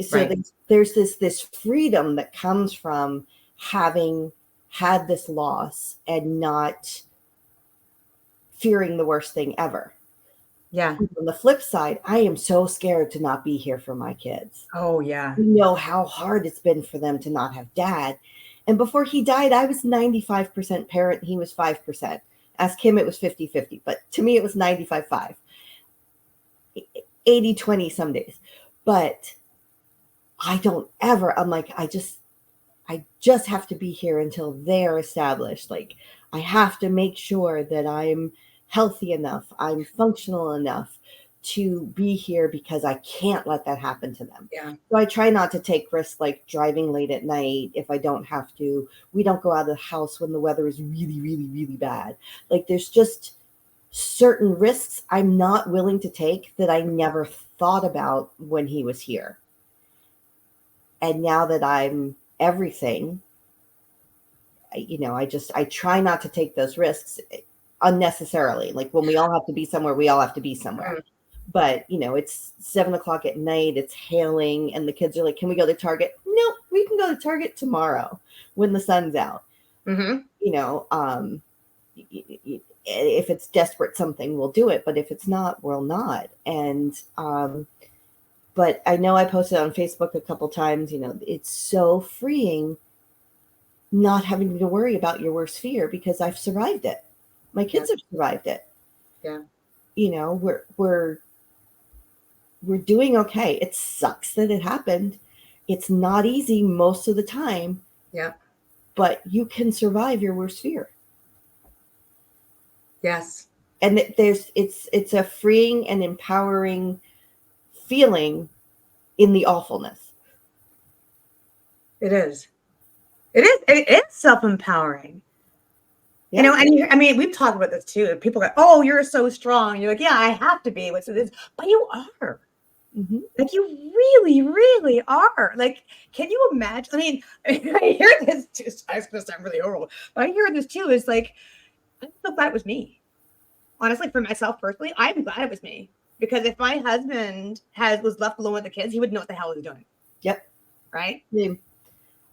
So there's this freedom that comes from having had this loss and not fearing the worst thing ever. Yeah. On the flip side, I am so scared to not be here for my kids. Oh, yeah. You know how hard it's been for them to not have dad. And before he died, I was 95% parent. He was 5%. Ask him, it was 50-50. But to me, it was 95-5. 80-20 some days. But I don't ever, I'm like, I just have to be here until they're established. Like, I have to make sure that I'm healthy enough, I'm functional enough to be here because I can't let that happen to them. Yeah. So I try not to take risks like driving late at night if I don't have to. We don't go out of the house when the weather is really, really, really bad. Like, there's just certain risks I'm not willing to take that I never thought about when he was here. And now that I'm everything, I try not to take those risks unnecessarily. Like, when we all have to be somewhere, we all have to be somewhere. But, it's 7:00 at night, it's hailing, and the kids are like, can we go to Target? No, we can go to Target tomorrow when the sun's out. If it's desperate something, we'll do it. But if it's not, we'll not. And, but I know I posted on Facebook a couple times, it's so freeing not having to worry about your worst fear because I've survived it. My kids have survived it. Yeah. We're doing okay. It sucks that it happened. It's not easy most of the time. Yeah. But you can survive your worst fear. Yes. And it's a freeing and empowering feeling in the awfulness. It is. It is self-empowering. Yeah. And we've talked about this too. People go, "Oh, you're so strong." You're like, "Yeah, I have to be." What's this? But you are. Mm-hmm. Like you really, really are. Like, can you imagine? I mean, I hear this too. I was going to sound really horrible, but I hear this too. Is like, I'm so glad it was me. Honestly, for myself personally, I'm glad it was me because if my husband was left alone with the kids, he would know what the hell he was doing. Yep. Right. Yeah.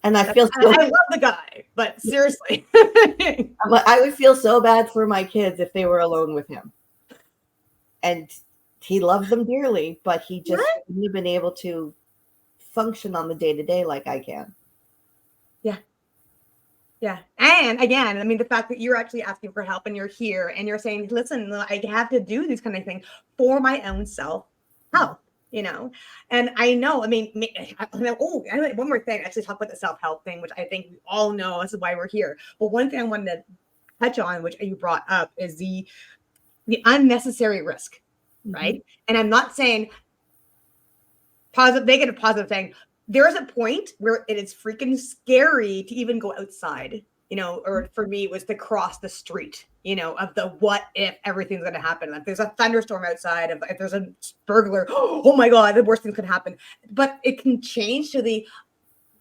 And I feel so, I love the guy, but seriously, I would feel so bad for my kids if they were alone with him. And he loves them dearly, but he just wouldn't have been able to function on the day-to-day like I can. Yeah. Yeah. And again, I mean, the fact that you're actually asking for help and you're here and you're saying, listen, I have to do these kind of things for my own self help, you know? And I know, I mean, one more thing, actually talk about the self-help thing, which I think we all know this is why we're here. But one thing I wanted to touch on, which you brought up, is the unnecessary risk, right? And I'm not saying negative, positive thing. There is a point where it is freaking scary to even go outside, you know, or for me it was to cross the street, you know, of the what if everything's going to happen. Like there's a thunderstorm outside, if there's a burglar, oh my God, the worst thing could happen. But it can change to the,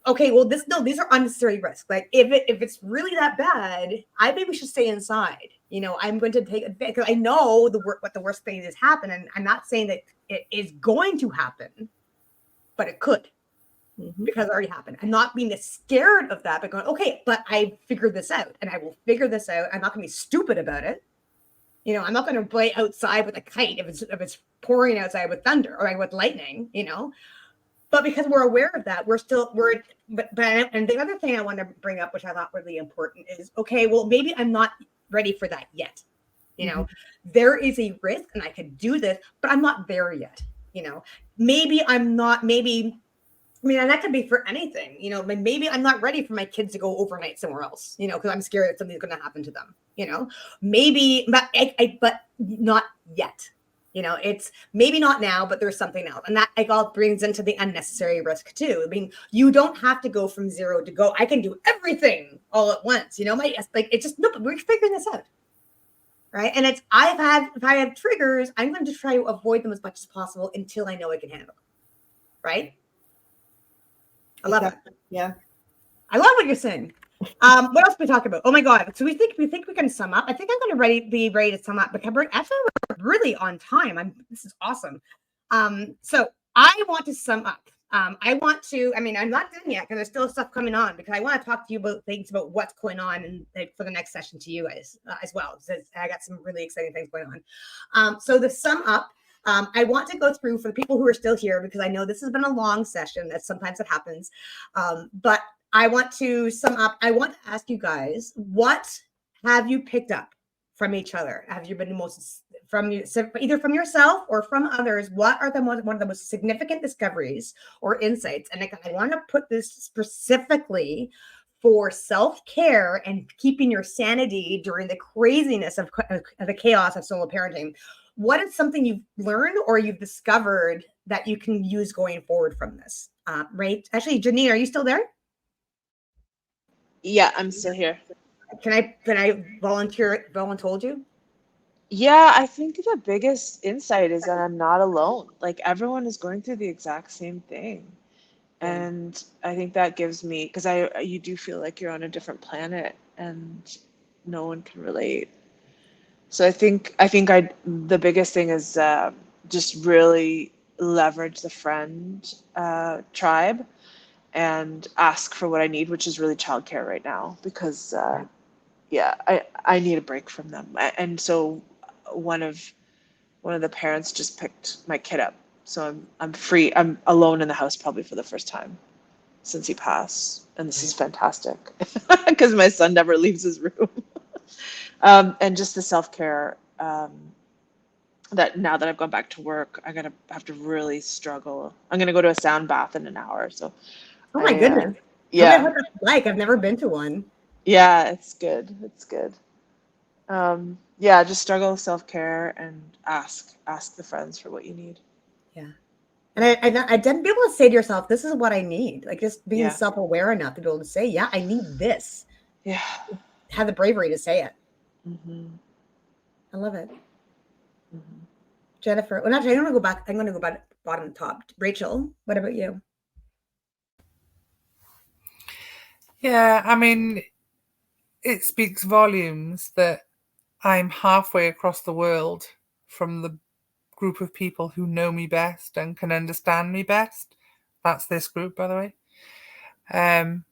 okay, well, these are unnecessary risks. Like if it's really that bad, I think we should stay inside. You know, I'm going to take it because I know what the worst thing is happen. And I'm not saying that it is going to happen, but it could because it already happened. I'm not being scared of that, but going, okay, but I figured this out and I will figure this out. I'm not going to be stupid about it. You know, I'm not going to play outside with a kite if it's pouring outside with thunder or with lightning, you know. But because we're aware of that, but and the other thing I want to bring up, which I thought really important, is okay, well, maybe I'm not ready for that yet. You know, there is a risk and I could do this, but I'm not there yet. You know, maybe I'm not, I mean, and that could be for anything, you know, maybe I'm not ready for my kids to go overnight somewhere else, you know, because I'm scared that something's going to happen to them, you know, maybe, but not yet. You know, it's maybe not now, but there's something else. And that all brings into the unnecessary risk too. I mean, you don't have to go from zero to go. I can do everything all at once. You know, it's just, no, but we're figuring this out. Right. And if I have triggers, I'm going to try to avoid them as much as possible until I know I can handle them. Right. I love it. Yeah. I love what you're saying. What else we talk about? Oh my God. So we think we can sum up. I think I'm going to be ready to sum up because we're really on time. This is awesome. So I want to sum up. I'm not done yet because there's still stuff coming on because I want to talk to you about things about what's going on and for the next session to you guys as well. Because I got some really exciting things going on. So the sum up, I want to go through for the people who are still here because I know this has been a long session. That sometimes it happens. But I want to sum up. I want to ask you guys, what have you picked up from each other? Have you been either from yourself or from others? What are one of the most significant discoveries or insights? And I want to put this specifically for self-care and keeping your sanity during the craziness of the chaos of solo parenting. What is something you've learned or you've discovered that you can use going forward from this? Right? Actually, Janine, are you still there? Yeah, I'm still here. Can I voluntold you? Yeah, I think the biggest insight is that I'm not alone. Like everyone is going through the exact same thing. And I think that gives me, because you do feel like you're on a different planet and no one can relate. So I think the biggest thing is just really leverage the friend tribe and ask for what I need, which is really childcare right now because I need a break from them. And so one of the parents just picked my kid up. So I'm free. I'm alone in the house probably for the first time since he passed. And this is fantastic because my son never leaves his room. And just the self-care that now that I've gone back to work, I'm have to really struggle. I'm gonna go to a sound bath in an hour. So oh my goodness. Yeah. What that's like. I've never been to one. Yeah, it's good. It's good. Yeah, just struggle with self-care and ask the friends for what you need. Yeah. And I didn't be able to say to yourself, this is what I need. Like just being self-aware enough to be able to say, yeah, I need this. Yeah. Have the bravery to say it. Mm-hmm. I love it. Mm-hmm. Jennifer. Well, actually, I'm going to go back. I'm going to go back bottom to top. Rachel, what about you? Yeah, I mean, it speaks volumes that I'm halfway across the world from the group of people who know me best and can understand me best. That's this group, by the way. And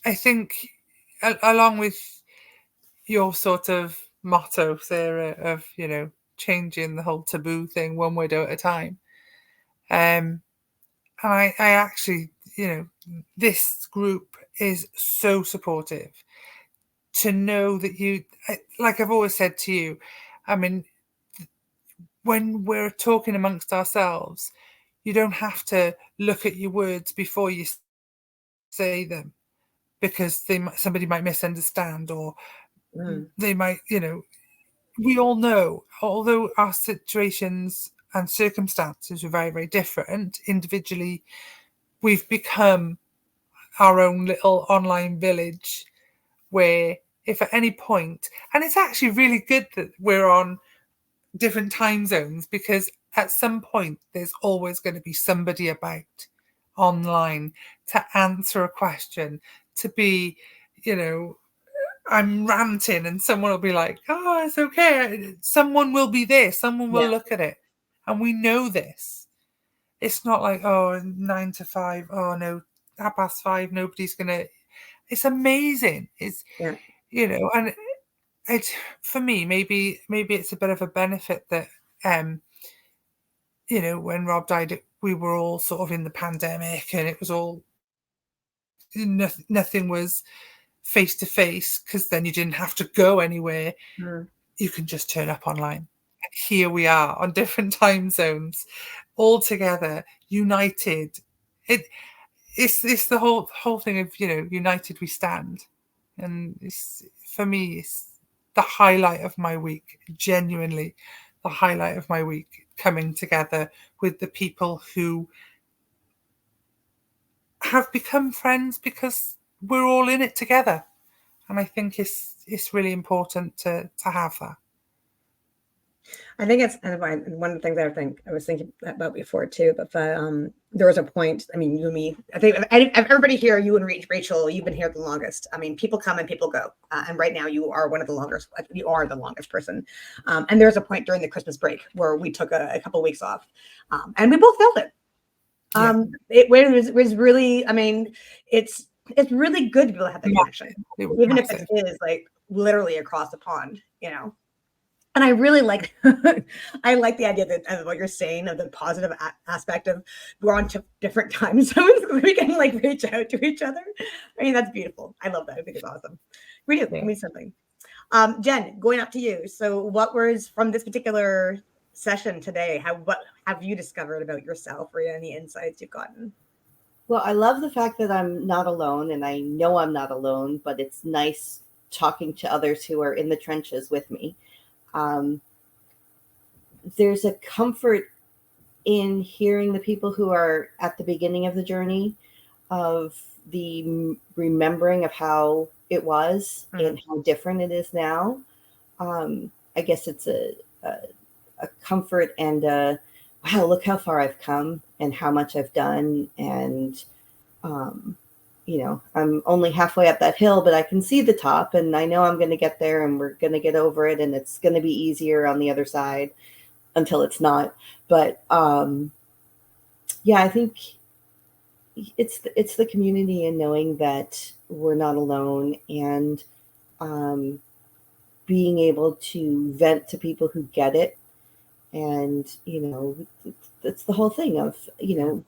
I think, along with your sort of motto, Sarah, of, changing the whole taboo thing one window at a time. And I actually, this group is so supportive. To know that like I've always said to you, I mean, when we're talking amongst ourselves, you don't have to look at your words before you say them, because somebody might misunderstand, or they might, we all know, although our situations and circumstances are very, very different individually, we've become our own little online village where if at any point, and it's actually really good that we're on different time zones, because at some point there's always going to be somebody about online to answer a question, to be, I'm ranting and someone will be like, oh, it's okay. Someone will be there. Someone will look at it. And we know this. It's not like, 9 to 5. Oh, no, 5:30. Nobody's going to. It's amazing. It's, and it's, for me, maybe it's a bit of a benefit that, when Rob died, we were all sort of in the pandemic and it was all, nothing was face to face, because then you didn't have to go anywhere. You can just turn up online. Here we are on different time zones, all together, united. It's the whole thing of, united we stand, and it's, for me, it's the highlight of my week. Genuinely, the highlight of my week, coming together with the people who have become friends because we're all in it together. And I think it's really important to have that. I think it's one of the things I was thinking about before too. But there was a point. I mean, you and me. I think everybody here, you and Rachel, you've been here the longest. I mean, people come and people go, and right now you are one of the longest. You are the longest person. And there was a point during the Christmas break where we took a couple of weeks off, and we both felt it. It was really. I mean, it's really good to be able to have that connection, even if it is like literally across the pond. And I really like, I like the idea of what you're saying, of the positive aspect of we're on different time zones. We can like reach out to each other. I mean, that's beautiful. I love that. I think it's awesome. We do. It means something. Jen, going up to you. So what was from this particular session today? What have you discovered about yourself, or any insights you've gotten? Well, I love the fact that I'm not alone, and I know I'm not alone, but it's nice talking to others who are in the trenches with me. There's a comfort in hearing the people who are at the beginning of the journey, of the remembering of how it was and how different it is now. I guess it's a comfort and wow, look how far I've come and how much I've done. And, I'm only halfway up that hill, but I can see the top, and I know I'm going to get there, and we're going to get over it, and it's going to be easier on the other side until it's not. But I think it's the community, and knowing that we're not alone, and being able to vent to people who get it. And, it's the whole thing of,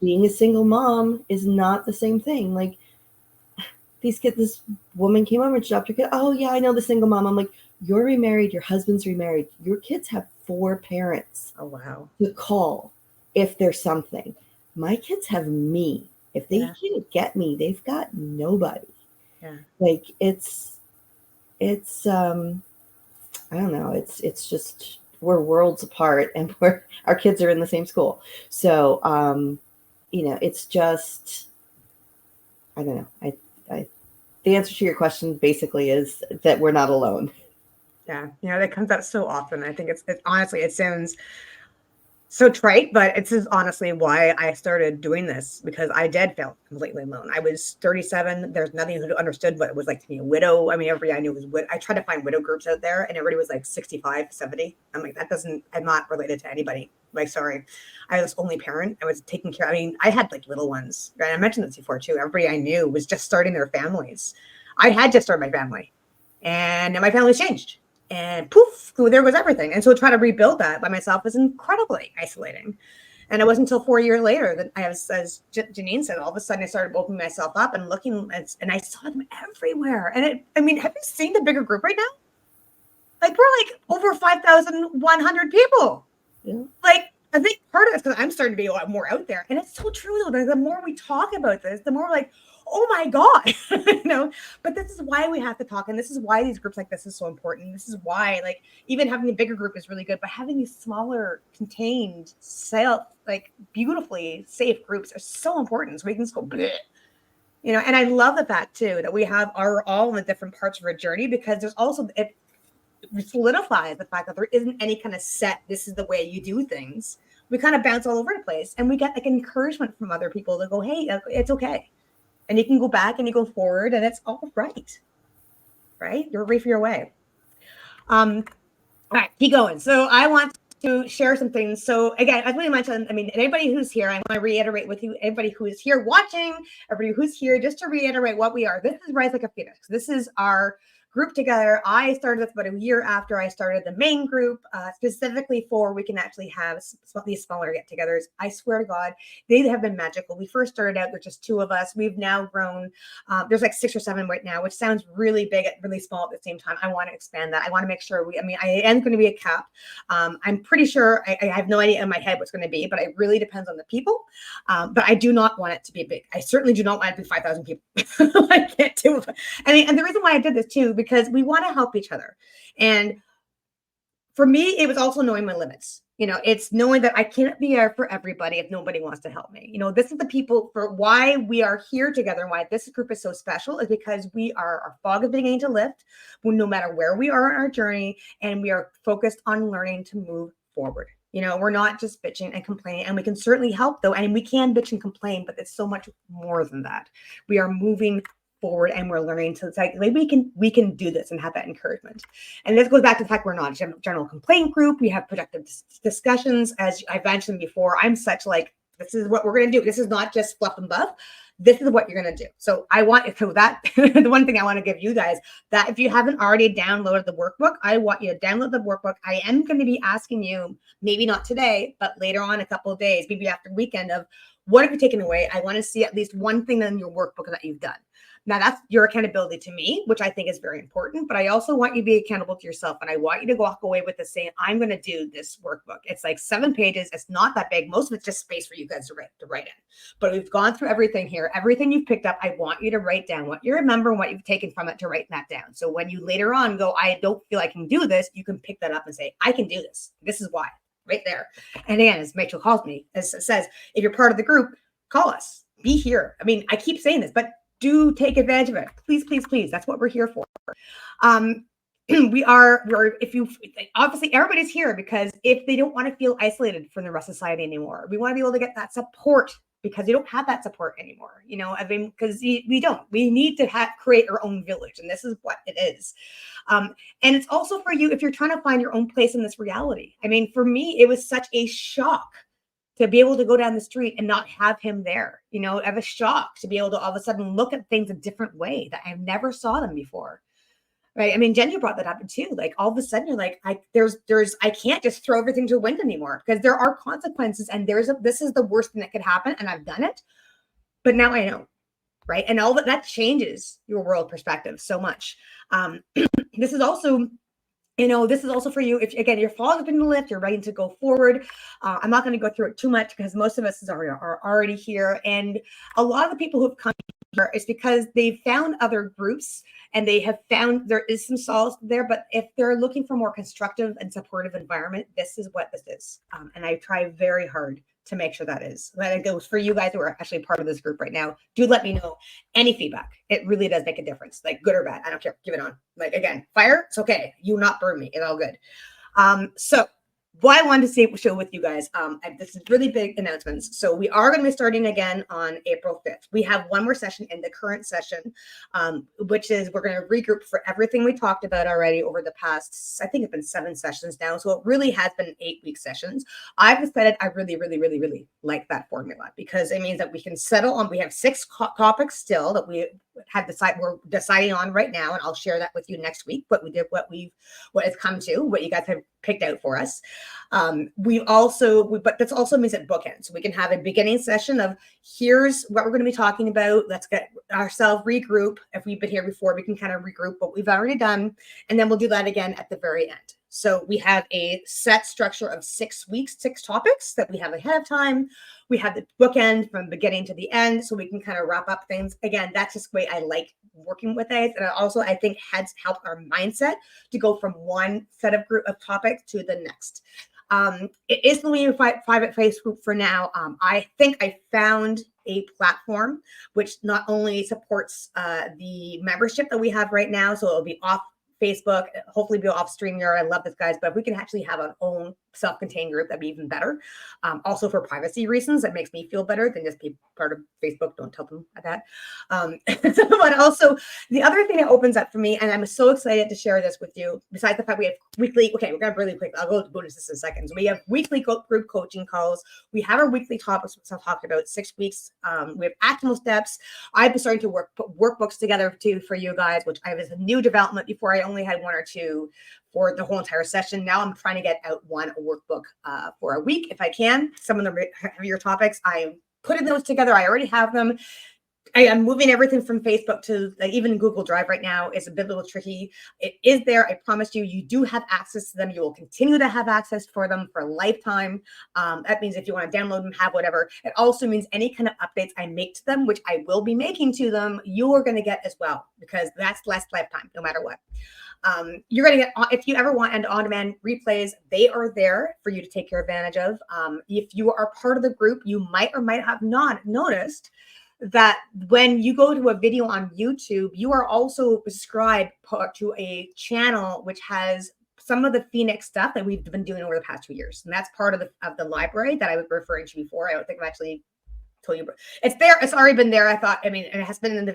being a single mom is not the same thing. Like, this woman came over and she dropped her kid. Oh yeah, I know the single mom. I'm like, you're remarried, your husband's remarried. Your kids have 4 parents. Oh, wow. To call if there's something. My kids have me. If they can't get me, they've got nobody. Yeah. Like it's I don't know. It's just, we're worlds apart, and our kids are in the same school. So, it's just, I don't know. The answer to your question basically is that we're not alone. Yeah, that comes out so often. I think it's honestly, it sounds so trite, but it's just honestly why I started doing this, because I did feel completely alone. I was 37. There's nothing who understood what it was like to be a widow. I mean, everybody I knew was I tried to find widow groups out there, and everybody was like 65, 70. I'm like, I'm not related to anybody. Like, sorry. I was only parent. I was taking care. I mean, I had like little ones, right? I mentioned this before too. Everybody I knew was just starting their families. I had just started my family, and then my family's changed. And poof, there was everything. And so trying to rebuild that by myself was incredibly isolating. And it wasn't until 4 years later that as Janine said, all of a sudden I started opening myself up and looking, and I saw them everywhere. And have you seen the bigger group right now? Like, we're like over 5,100 people. Yeah. Like, I think part of it is because I'm starting to be a lot more out there. And it's so true, though. The more we talk about this, the more we're like, oh my God, but this is why we have to talk. And this is why these groups like this is so important. This is why, like, even having a bigger group is really good, but having these smaller, contained, beautifully safe groups are so important. So we can just go, bleh. And I love the fact too, that we are all in the different parts of our journey, because there's also, it solidifies the fact that there isn't any kind of set, this is the way you do things. We kind of bounce all over the place, and we get like encouragement from other people to go, hey, it's okay. And you can go back and you go forward, and it's all right. Right? You're ready for your way. All right, keep going. So I want to share some things. So again, as we mentioned, I mean, anybody who's here, I want to reiterate with you, everybody who is here watching, everybody who's here, just to reiterate what we are. This is Rise Like a Phoenix. This is our group together. I started this about a year after I started the main group, specifically for we can actually have these smaller get-togethers. I swear to God, they have been magical. We first started out, there's just 2 of us. We've now grown. There's like 6 or 7 right now, which sounds really big, really small at the same time. I want to expand that. I want to make sure I am going to be a cap. I'm pretty sure, I have no idea in my head what's going to be, but it really depends on the people. But I do not want it to be big. I certainly do not want it to be 5,000 people. I can't do it. And the reason why I did this too, because we want to help each other. And for me, it was also knowing my limits. It's knowing that I can't be there for everybody if nobody wants to help me. This is the people for why we are here together, and why this group is so special is because our fog is beginning to lift, no matter where we are in our journey, and we are focused on learning to move forward. We're not just bitching and complaining, and we can certainly help though. And we can bitch and complain, but it's so much more than that. We are moving forward, and we're learning to like maybe we can do this and have that encouragement. And this goes back to the fact we're not a general complaint group. We have productive discussions. As I mentioned before, I'm such like, this is what we're going to do. This is not just fluff and buff. This is what you're going to do. So the one thing I want to give you guys, that if you haven't already downloaded the workbook, I want you to download the workbook. I am going to be asking you, maybe not today, but later on, a couple of days, maybe after weekend, of what have you taken away? I want to see at least one thing in your workbook that you've done. Now, that's your accountability to me, which I think is very important, but I also want you to be accountable to yourself. And I want you to walk away with this saying, I'm going to do this workbook. It's like 7 pages. It's not that big. Most of it's just space for you guys to write in. But we've gone through everything here. Everything you've picked up, I want you to write down what you remember and what you've taken from it, to write that down. So when you later on go, I don't feel I can do this, you can pick that up and say, I can do this. This is why. Right there. And again, as Rachel calls me, as it says, if you're part of the group, call us. Be here. I mean, I keep saying this, but do take advantage of it. Please, please, please. That's what we're here for. If you, obviously everybody's here because if they don't want to feel isolated from the rest of society anymore, we want to be able to get that support, because you don't have that support anymore. Because we don't. We need to create our own village, and this is what it is. And it's also for you if you're trying to find your own place in this reality. I mean, for me, it was such a shock to be able to go down the street and not have him there. I have a shock to be able to all of a sudden look at things a different way that I never saw them before. Right. I mean, Jen, you brought that up too. Like all of a sudden you're like, I can't just throw everything to the wind anymore, because there are consequences, and this is the worst thing that could happen. And I've done it, but now I know. Right. And all that changes your world perspective so much. This is also for you. If again, your fog has been lift, you're ready to go forward. I'm not going to go through it too much because most of us are already here. And a lot of the people who've come here is because they've found other groups, and they have found there is some solace there. But if they're looking for more constructive and supportive environment, this is what this is. And I try very hard to make sure that it goes for you guys who are actually part of this group right now. Do let me know any feedback. It really does make a difference, like good or bad. I don't care. Give it on. Like, again, fire, it's okay. You not burn me. It's all good. So what I wanted to share with you guys, this is really big announcements. So we are going to be starting again on April 5th. We have one more session in the current session, which is we're going to regroup for everything we talked about already over the past, I think it's been 7 sessions now. So it really has been 8-week sessions. I've decided I really, really, really, really like that formula because it means that we can settle on, we have 6 topics still that we're deciding on right now. And I'll share that with you next week, what it's come to, what you guys have picked out for us. But this also means it bookends. So we can have a beginning session of here's what we're going to be talking about. Let's get ourselves regroup. If we've been here before, we can kind of regroup what we've already done. And then we'll do that again at the very end. So we have a set structure of 6 weeks, 6 topics that we have ahead of time. We have the bookend from beginning to the end, so we can kind of wrap up things. Again, that's just the way I like working with it. And also, I think has helped our mindset to go from one set of topics to the next. It is the only private Facebook for now. I think I found a platform which not only supports the membership that we have right now, so it'll be off Facebook, hopefully be off StreamYard. I love this, guys, but if we can actually have our own self-contained group, that'd be even better. Also for privacy reasons, that makes me feel better than just be part of Facebook. Don't tell them that. But also the other thing that opens up for me, and I'm so excited to share this with you, besides the fact we have weekly, okay, we're going to really quick, I'll go to bonus this in a second. So we have weekly group coaching calls. We have our weekly topics, which I'll talk about 6 weeks. We have actionable steps. I've been starting to put workbooks together too for you guys, which I was a new development. Before I only had 1 or 2 for the whole entire session. Now I'm trying to get out one workbook for a week if I can. Some of the heavier topics, I'm putting those together. I already have them. I am moving everything from Facebook to even Google Drive right now. It's a bit little tricky. It is there. I promise you, you do have access to them. You will continue to have access for them for a lifetime. That means if you want to download them, have whatever. It also means any kind of updates I make to them, which I will be making to them, you are going to get as well, because that's last lifetime, no matter what. You're going to get, if you ever want on-demand replays, they are there for you to take your advantage of. If you are part of the group, you might or might have not noticed that when you go to a video on YouTube, you are also subscribed to a channel which has some of the Phoenix stuff that we've been doing over the past 2 years. And that's part of the library that I was referring to before. I don't think I've actually told you, but it's there. It's already been there. It has been in the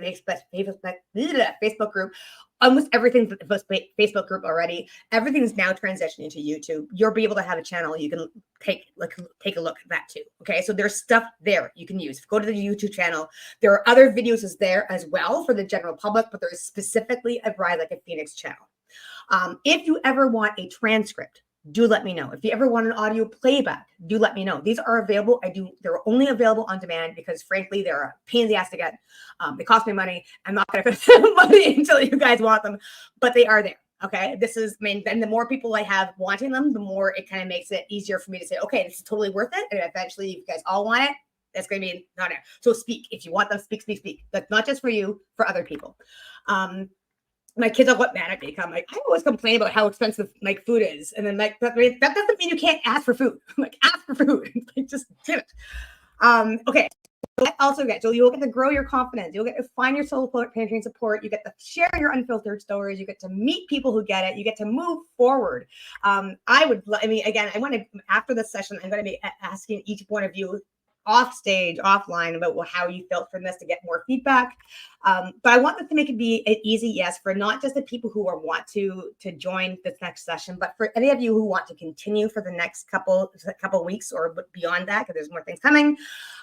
Facebook group. Almost everything's in the Facebook group already. Everything is now transitioning to YouTube. You'll be able to have a channel. You can take a look at that too. Okay, so there's stuff there you can use. Go to the YouTube channel. There are other videos there as well for the general public, but there is specifically a Ride Like a Phoenix channel. If you ever want a transcript, do let me know. If you ever want an audio playback, do let me know. These are available. They're only available on demand because frankly, they're a pain in the ass to get. They cost me money. I'm not going to put money until you guys want them, but they are there. Okay. Then the more people I have wanting them, the more it kind of makes it easier for me to say, okay, this is totally worth it. And eventually if you guys all want it, that's going to be not there. So speak. If you want them, speak. That's not just for you, for other people. My kids all get mad at me. I'm like, I always complain about how expensive food is. And then that doesn't mean you can't ask for food. Ask for food. Just do it. Okay. So you'll get to grow your confidence. You'll get to find your soul parenting support. You get to share your unfiltered stories. You get to meet people who get it. You get to move forward. Again, after this session, I'm going to be asking each one of you off stage, offline, about how you felt from this to get more feedback. But I want this to make it be an easy yes for not just the people who want to join this next session, but for any of you who want to continue for the next couple weeks or beyond that, because there's more things coming.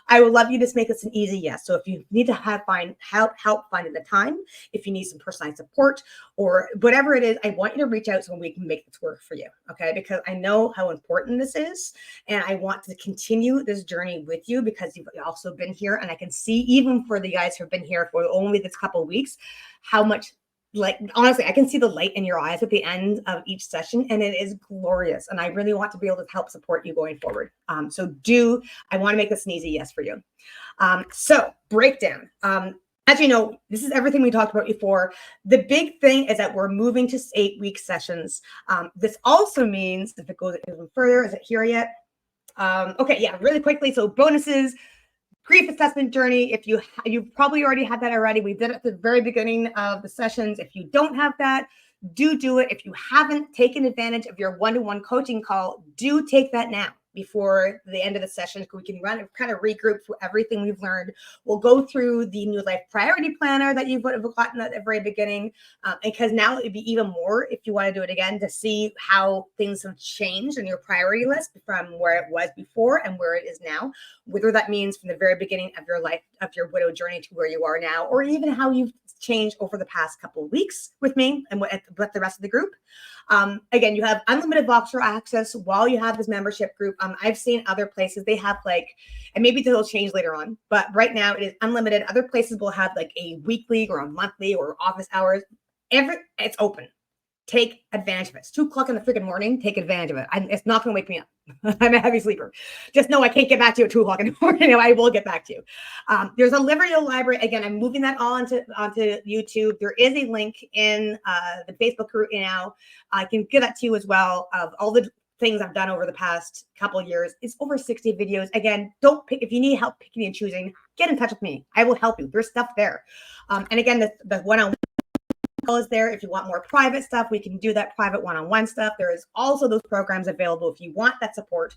I would love you to make this an easy yes. So if you need to help finding the time, if you need some personalized support or whatever it is, I want you to reach out so we can make this work for you. Okay, because I know how important this is, and I want to continue this journey with you because you've also been here, and I can see even for the guys who've been here for only this couple of weeks, how much, honestly, I can see the light in your eyes at the end of each session, and it is glorious. And I really want to be able to help support you going forward. I want to make this an easy yes for you. So breakdown. As you know, this is everything we talked about before. The big thing is that we're moving to 8-week sessions. This also means, if it goes even further, is it here yet? Okay, yeah, really quickly. So bonuses, grief assessment journey. If you probably already had that already. We did it at the very beginning of the sessions. If you don't have that, do it. If you haven't taken advantage of your one-to-one coaching call, do take that now before the end of the session, so we can run and kind of regroup through everything we've learned. We'll go through the new life priority planner that you would have gotten at the very beginning, because now it'd be even more if you want to do it again to see how things have changed in your priority list from where it was before and where it is now, whether that means from the very beginning of your life, of your widow journey to where you are now, or even how you've changed over the past couple of weeks with me and with the rest of the group. Again, you have unlimited Voxer access while you have this membership group. I've seen other places, they have like, and maybe they'll change later on, but right now it is unlimited. Other places will have like a weekly or a monthly or office hours. It's open. Take advantage of it. It's 2:00 in the freaking morning. Take advantage of it. It's not going to wake me up. I'm a heavy sleeper. Just know I can't get back to you at 2:00 in the morning. I will get back to you. There's a Liberty Library. Again, I'm moving that all onto YouTube. There is a link in the Facebook group now. I can give that to you as well of all the things I've done over the past couple of years. It's over 60 videos. Again, don't pick, if you need help picking and choosing, get in touch with me. I will help you. There's stuff there. And again, the one-on-one is there. If you want more private stuff, we can do that private one-on-one stuff. There is also those programs available if you want that support.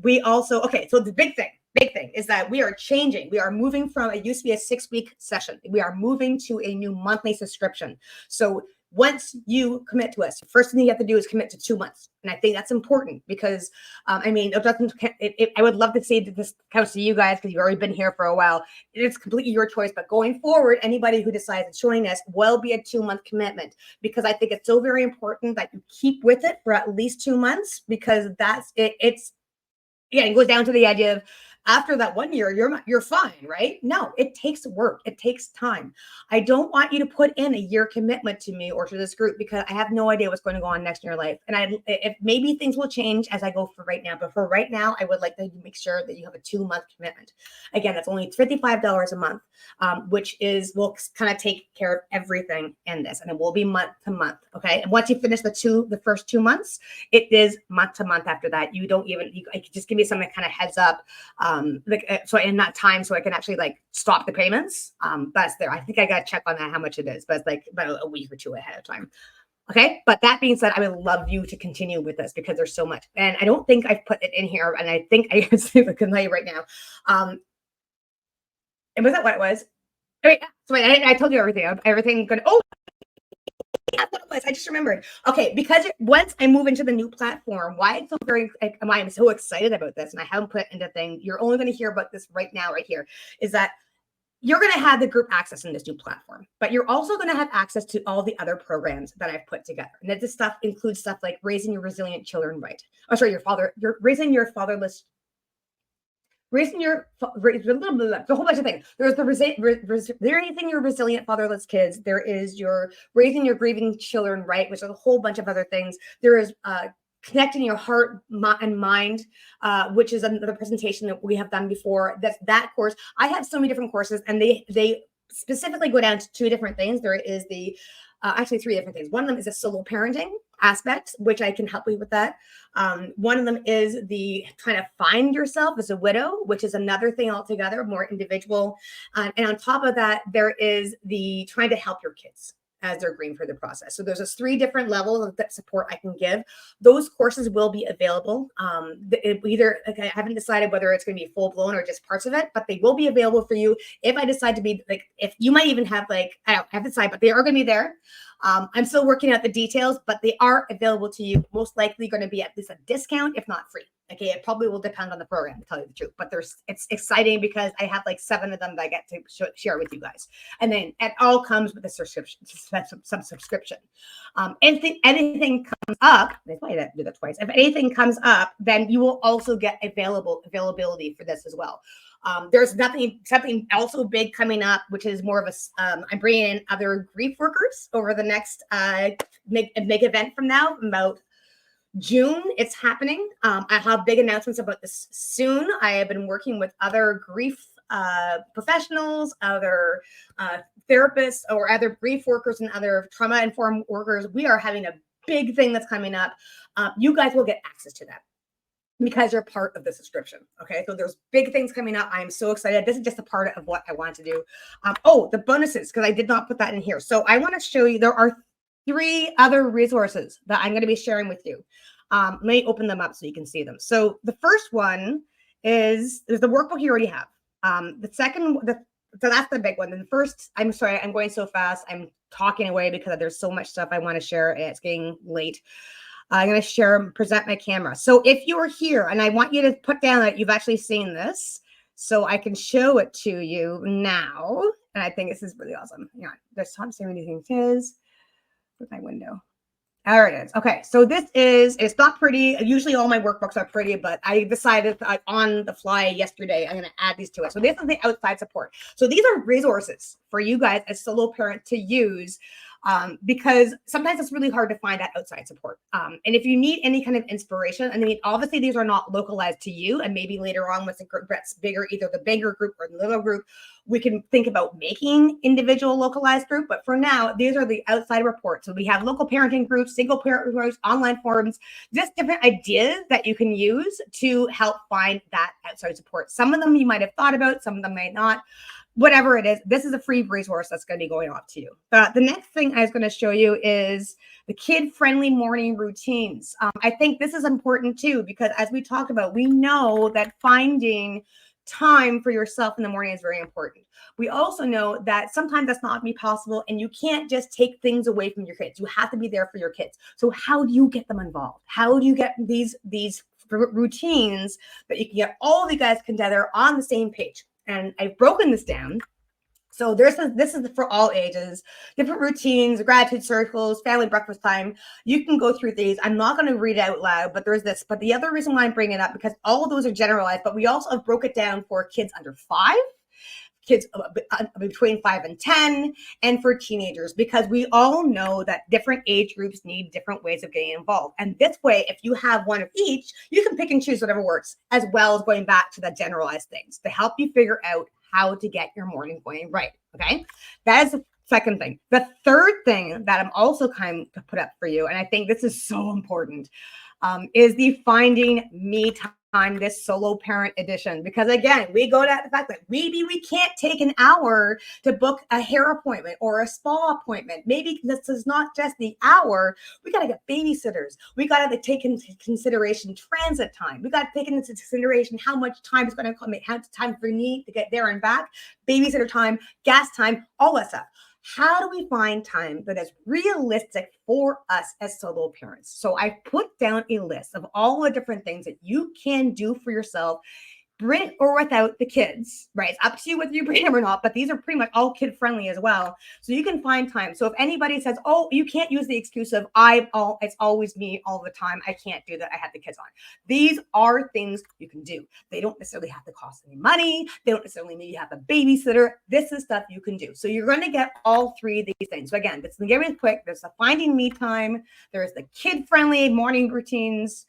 We also, okay, so the big thing is that we are changing. We are moving from, it used to be a 6-week session. We are moving to a new monthly subscription. So once you commit to us, the first thing you have to do is commit to 2 months. And I think that's important because, I mean, I would love to say that this counts to you guys because you've already been here for a while. It's completely your choice. But going forward, anybody who decides to join us will be a 2-month commitment, because I think it's so very important that you keep with it for at least 2 months, because that's it. It goes down to the idea of after that 1 year, you're fine, right? No, it takes work. It takes time. I don't want you to put in a year commitment to me or to this group, because I have no idea what's going to go on next in your life. And if maybe things will change as I go for right now, but for right now, I would like to make sure that you have a 2-month commitment. Again, that's only $55 a month, which will kind of take care of everything in this, and it will be month to month. Okay. And once you finish the first 2 months, it is month to month after that. You just give me some kind of heads up. So in that time, so I can actually like stop the payments. That's there. I think I got to check on that, how much it is, but it's like about a week or two ahead of time. Okay. But that being said, I would love you to continue with this because there's so much, and I don't think I've put it in here, and I think I can tell you right now. And was that what it was? Okay, so I told you everything good. Oh, that's what it was. I just remembered. Okay, because once I move into the new platform, why I'm so excited about this, and I haven't put it into thing. You're only going to hear about this right now, right here, is that you're going to have the group access in this new platform, but you're also going to have access to all the other programs that I've put together. And this stuff includes stuff like raising your resilient children right. Oh, sorry, you're raising your fatherless. Raising your a whole bunch of things. There's the raising your resilient fatherless kids. There is your raising your grieving children right, which is a whole bunch of other things. There is connecting your heart and mind, which is another presentation that we have done before. That course. I have so many different courses, and they specifically go down to 2 different things. There is actually 3 different things. One of them is a solo parenting aspect, which I can help you with that. One of them is the trying to find yourself as a widow, which is another thing altogether, more individual. And on top of that, there is the trying to help your kids as they're grieving through the process. So there's 3 different levels of that support I can give. Those courses will be available. I haven't decided whether it's going to be full blown or just parts of it, but they will be available for you if I decide to be like, if you might even have I don't have to decide, but they are going to be there. I'm still working out the details, but they are available to you. Most likely going to be at least a discount, if not free. Okay, it probably will depend on the program, to tell you the truth. But it's exciting because I have like 7 of them that I get to share with you guys, and then it all comes with a subscription. Anything comes up, that's why I do that twice. If anything comes up, then you will also get availability for this as well. There's something also big coming up, which is more of I'm bringing in other grief workers over the next big event from now, about June. It's happening. I have big announcements about this soon. I have been working with other grief professionals, other therapists, or other grief workers and other trauma-informed workers. We are having a big thing that's coming up. You guys will get access to that. because you're part of the subscription. Okay, so there's big things coming up. I'm so excited. This is just a part of what I want to do. Oh, the bonuses, because I did not put that in here. So I want to show you, there are 3 other resources that I'm going to be sharing with you. Let me open them up so you can see them. So the first one is the workbook you already have. The second, so that's the big one. And the first, I'm sorry, I'm going so fast. I'm talking away because there's so much stuff I want to share and it's getting late. I'm going to share and present my camera. So if you are here, and I want you to put down that you've actually seen this, so I can show it to you now. And I think this is really awesome. Yeah, there's some Sanity things is with my window. There it is. Okay, so this is, it's not pretty. Usually all my workbooks are pretty, but I decided on the fly yesterday, I'm going to add these to it. So this is the outside support. So these are resources for you guys as solo parent to use, because sometimes it's really hard to find that outside support. And if you need any kind of inspiration, I mean, obviously these are not localized to you, and maybe later on once it gets bigger, either the bigger group or the little group, we can think about making individual localized group. But for now, these are the outside reports. So we have local parenting groups, single parent groups, online forums, just different ideas that you can use to help find that outside support. Some of them you might have thought about, some of them might not. Whatever it is, this is a free resource that's going to be going off to you. The next thing I was going to show you is the kid-friendly morning routines. I think this is important too, because as we talked about, we know that finding time for yourself in the morning is very important. We also know that sometimes that's not be possible, and you can't just take things away from your kids. You have to be there for your kids. So how do you get them involved? How do you get these routines that you can get all of you guys together on the same page? And I've broken this down. So this is for all ages, different routines, gratitude circles, family breakfast time. You can go through these. I'm not going to read it out loud, but there's this. But the other reason why I'm bringing it up, because all of those are generalized, but we also have broke it down for kids under 5, kids between 5 and 10, and for teenagers, because we all know that different age groups need different ways of getting involved. And this way, if you have one of each, you can pick and choose whatever works, as well as going back to the generalized things to help you figure out how to get your morning going right. Okay, that is the second thing. The third thing that I'm also kind of put up for you, and I think this is so important, is the Finding Me Time, this solo parent edition. Because again, we go to the fact that maybe we can't take an hour to book a hair appointment or a spa appointment. Maybe this is not just the hour. We got to get babysitters. We got to take into consideration transit time. We got to take into consideration how much time is going to come, how much time we need to get there and back, babysitter time, gas time, all that stuff. How do we find time that is realistic for us as solo parents? So I put down a list of all the different things that you can do for yourself, bring or without the kids, right? It's up to you whether you bring them or not, but these are pretty much all kid friendly as well. So you can find time. So if anybody says, oh, you can't use the excuse of it's always me all the time, I can't do that, I have the kids on. These are things you can do. They don't necessarily have to cost any money. They don't necessarily need you have a babysitter. This is stuff you can do. So you're going to get all 3 of these things. So again, this is get really quick. There's the Finding Me Time. There's the kid friendly morning routines.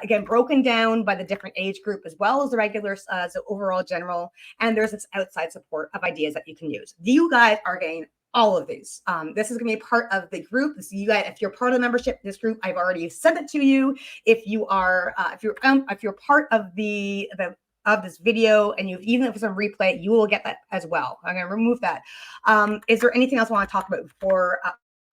Again, broken down by the different age group as well as the regular, so overall general. And there's this outside support of ideas that you can use. You guys are getting all of these. This is going to be part of the group. So you guys, if you're part of the membership, this group, I've already sent it to you. If you are, if you're part of of this video, and even if it's on replay, you will get that as well. I'm going to remove that. Is there anything else I want to talk about before?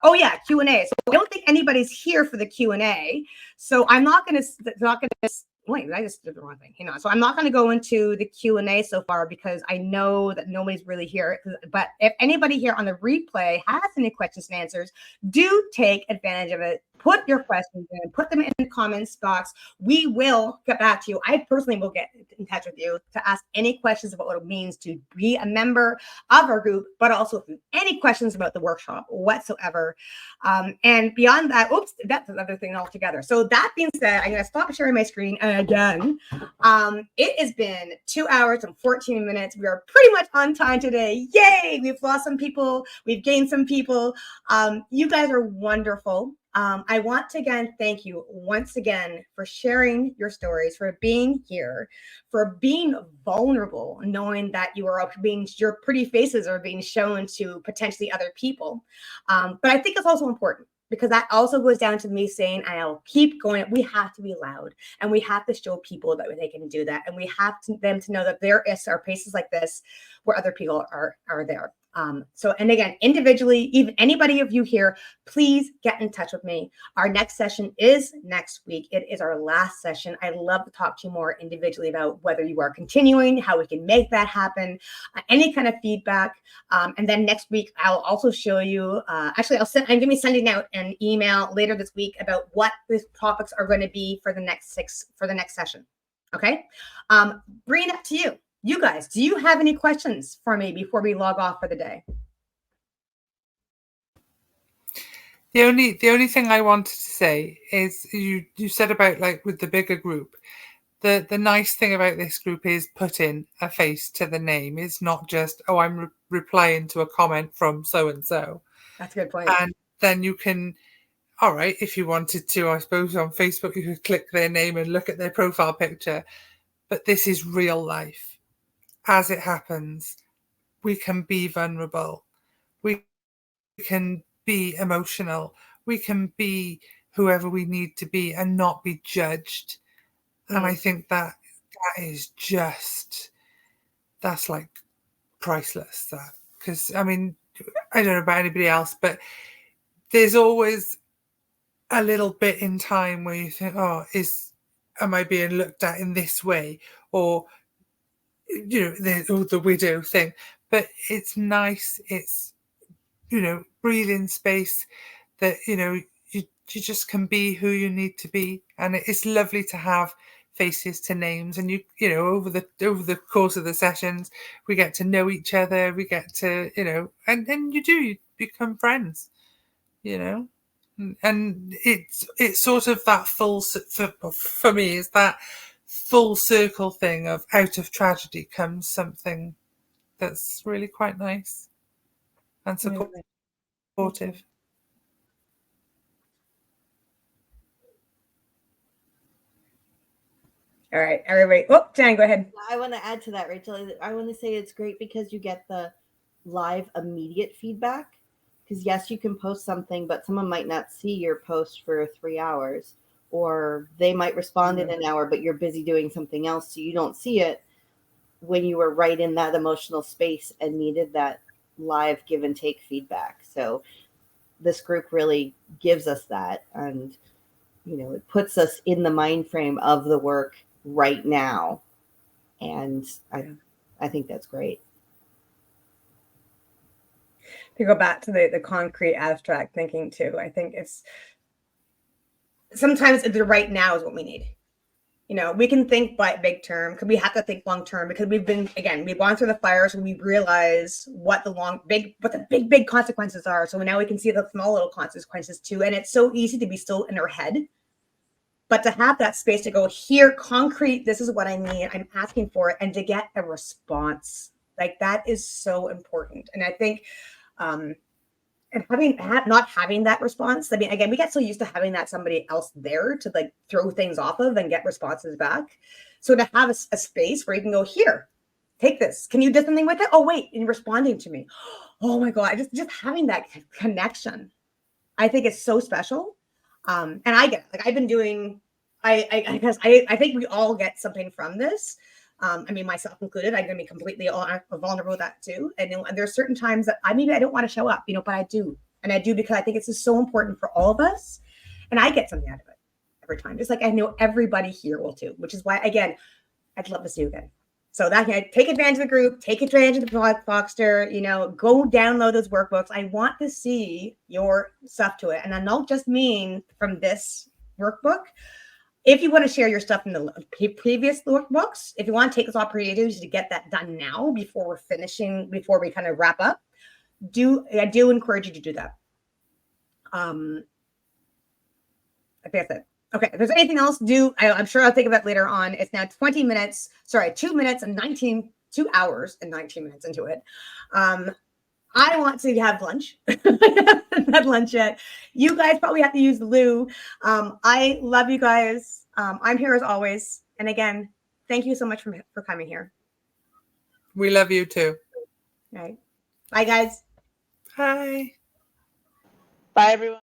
Oh yeah, Q&A. So I don't think anybody's here for the Q&A. So I'm not going to, wait, I just did the wrong thing. So I'm not going to go into the Q&A so far because I know that nobody's really here. But if anybody here on the replay has any questions and answers, do take advantage of it. Put your questions in, put them in the comments box. We will get back to you. I personally will get in touch with you to ask any questions about what it means to be a member of our group, but also if you have any questions about the workshop whatsoever. And beyond that, oops, that's another thing altogether. So that being said, I'm going to stop sharing my screen again. It has been 2 hours and 14 minutes. We are pretty much on time today. Yay! We've lost some people. We've gained some people. You guys are wonderful. I want to again thank you once again for sharing your stories, for being here, for being vulnerable, knowing that your pretty faces are being shown to potentially other people. But I think it's also important because that also goes down to me saying, I'll keep going, we have to be loud and we have to show people that they can do that. And we have them to know that there are places like this where other people are there. So, and again, individually, even anybody of you here, please get in touch with me. Our next session is next week. It is our last session. I'd love to talk to you more individually about whether you are continuing, how we can make that happen, any kind of feedback. And then next week, I'll also show you, I'm going to be sending out an email later this week about what the topics are going to be for the next session. Okay. Bring it up to you. You guys, do you have any questions for me before we log off for the day? The only thing I wanted to say is you said about like with the bigger group, the nice thing about this group is putting a face to the name. It's not just, oh, I'm replying to a comment from so-and-so. That's a good point. And then you can, all right, if you wanted to, I suppose on Facebook, you could click their name and look at their profile picture. But this is real life. As it happens, we can be vulnerable. We can be emotional. We can be whoever we need to be and not be judged. And I think that is just, that's like priceless. That, because I mean, I don't know about anybody else, but there's always a little bit in time where you think, oh, am I being looked at in this way? Or, you know, the widow thing. But it's nice. It's, you know, breathing space that, you know, you just can be who you need to be. And it's lovely to have faces to names. And you know, over the course of the sessions, we get to know each other. We get to, you know, and then you become friends, you know. And it's sort of that for me is that full circle thing of out of tragedy comes something that's really quite nice and supportive. All right, everybody. Oh, Jan, go ahead. I want to add to that, Rachel. I want to say it's great because you get the live immediate feedback. Because yes, you can post something, but someone might not see your post for 3 hours, or they might respond in an hour, but you're busy doing something else, so you don't see it when you were right in that emotional space and needed that live give and take feedback. So this group really gives us that, and you know, it puts us in the mind frame of the work right now, and I think that's great. To go back to the concrete abstract thinking too, I think it's sometimes the right now is what we need. You know, we can think by big term because we have to think long term, because we've gone through the fires and we realize what the big consequences are. So now we can see the small little consequences too. And it's so easy to be still in our head. But to have that space to go here, concrete, this is what I need, I'm asking for it, and to get a response, like that is so important. And I think, and not having that response, I mean, again, we get so used to having that somebody else there to like throw things off of and get responses back. So to have a space where you can go, here, take this. Can you do something with it? Oh, wait, and responding to me. Oh my God, just having that connection, I think it's so special. And I get it. Like I've been doing, I think we all get something from this. I mean, myself included, I'm going to be completely vulnerable with that too. And there's certain times that maybe I don't want to show up, you know, but I do. And I do because I think it's just so important for all of us. And I get something out of it every time. Just like I know everybody here will too, which is why, again, I'd love to see you again. So that take advantage of the group, take advantage of the Foxter, you know, go download those workbooks. I want to see your stuff to it. And I don't just mean from this workbook. If you want to share your stuff in the previous workbooks, if you want to take this opportunity to get that done now before we kind of wrap up, I do encourage you to do that. I think that's it. Okay, if there's anything else, I'm sure I'll think of it later on. It's now 2 hours and 19 minutes into it. I want to have lunch. I haven't had lunch yet. You guys probably have to use the loo. I love you guys. I'm here as always. And again, thank you so much for coming here. We love you too. All right. Bye, guys. Bye. Bye, everyone.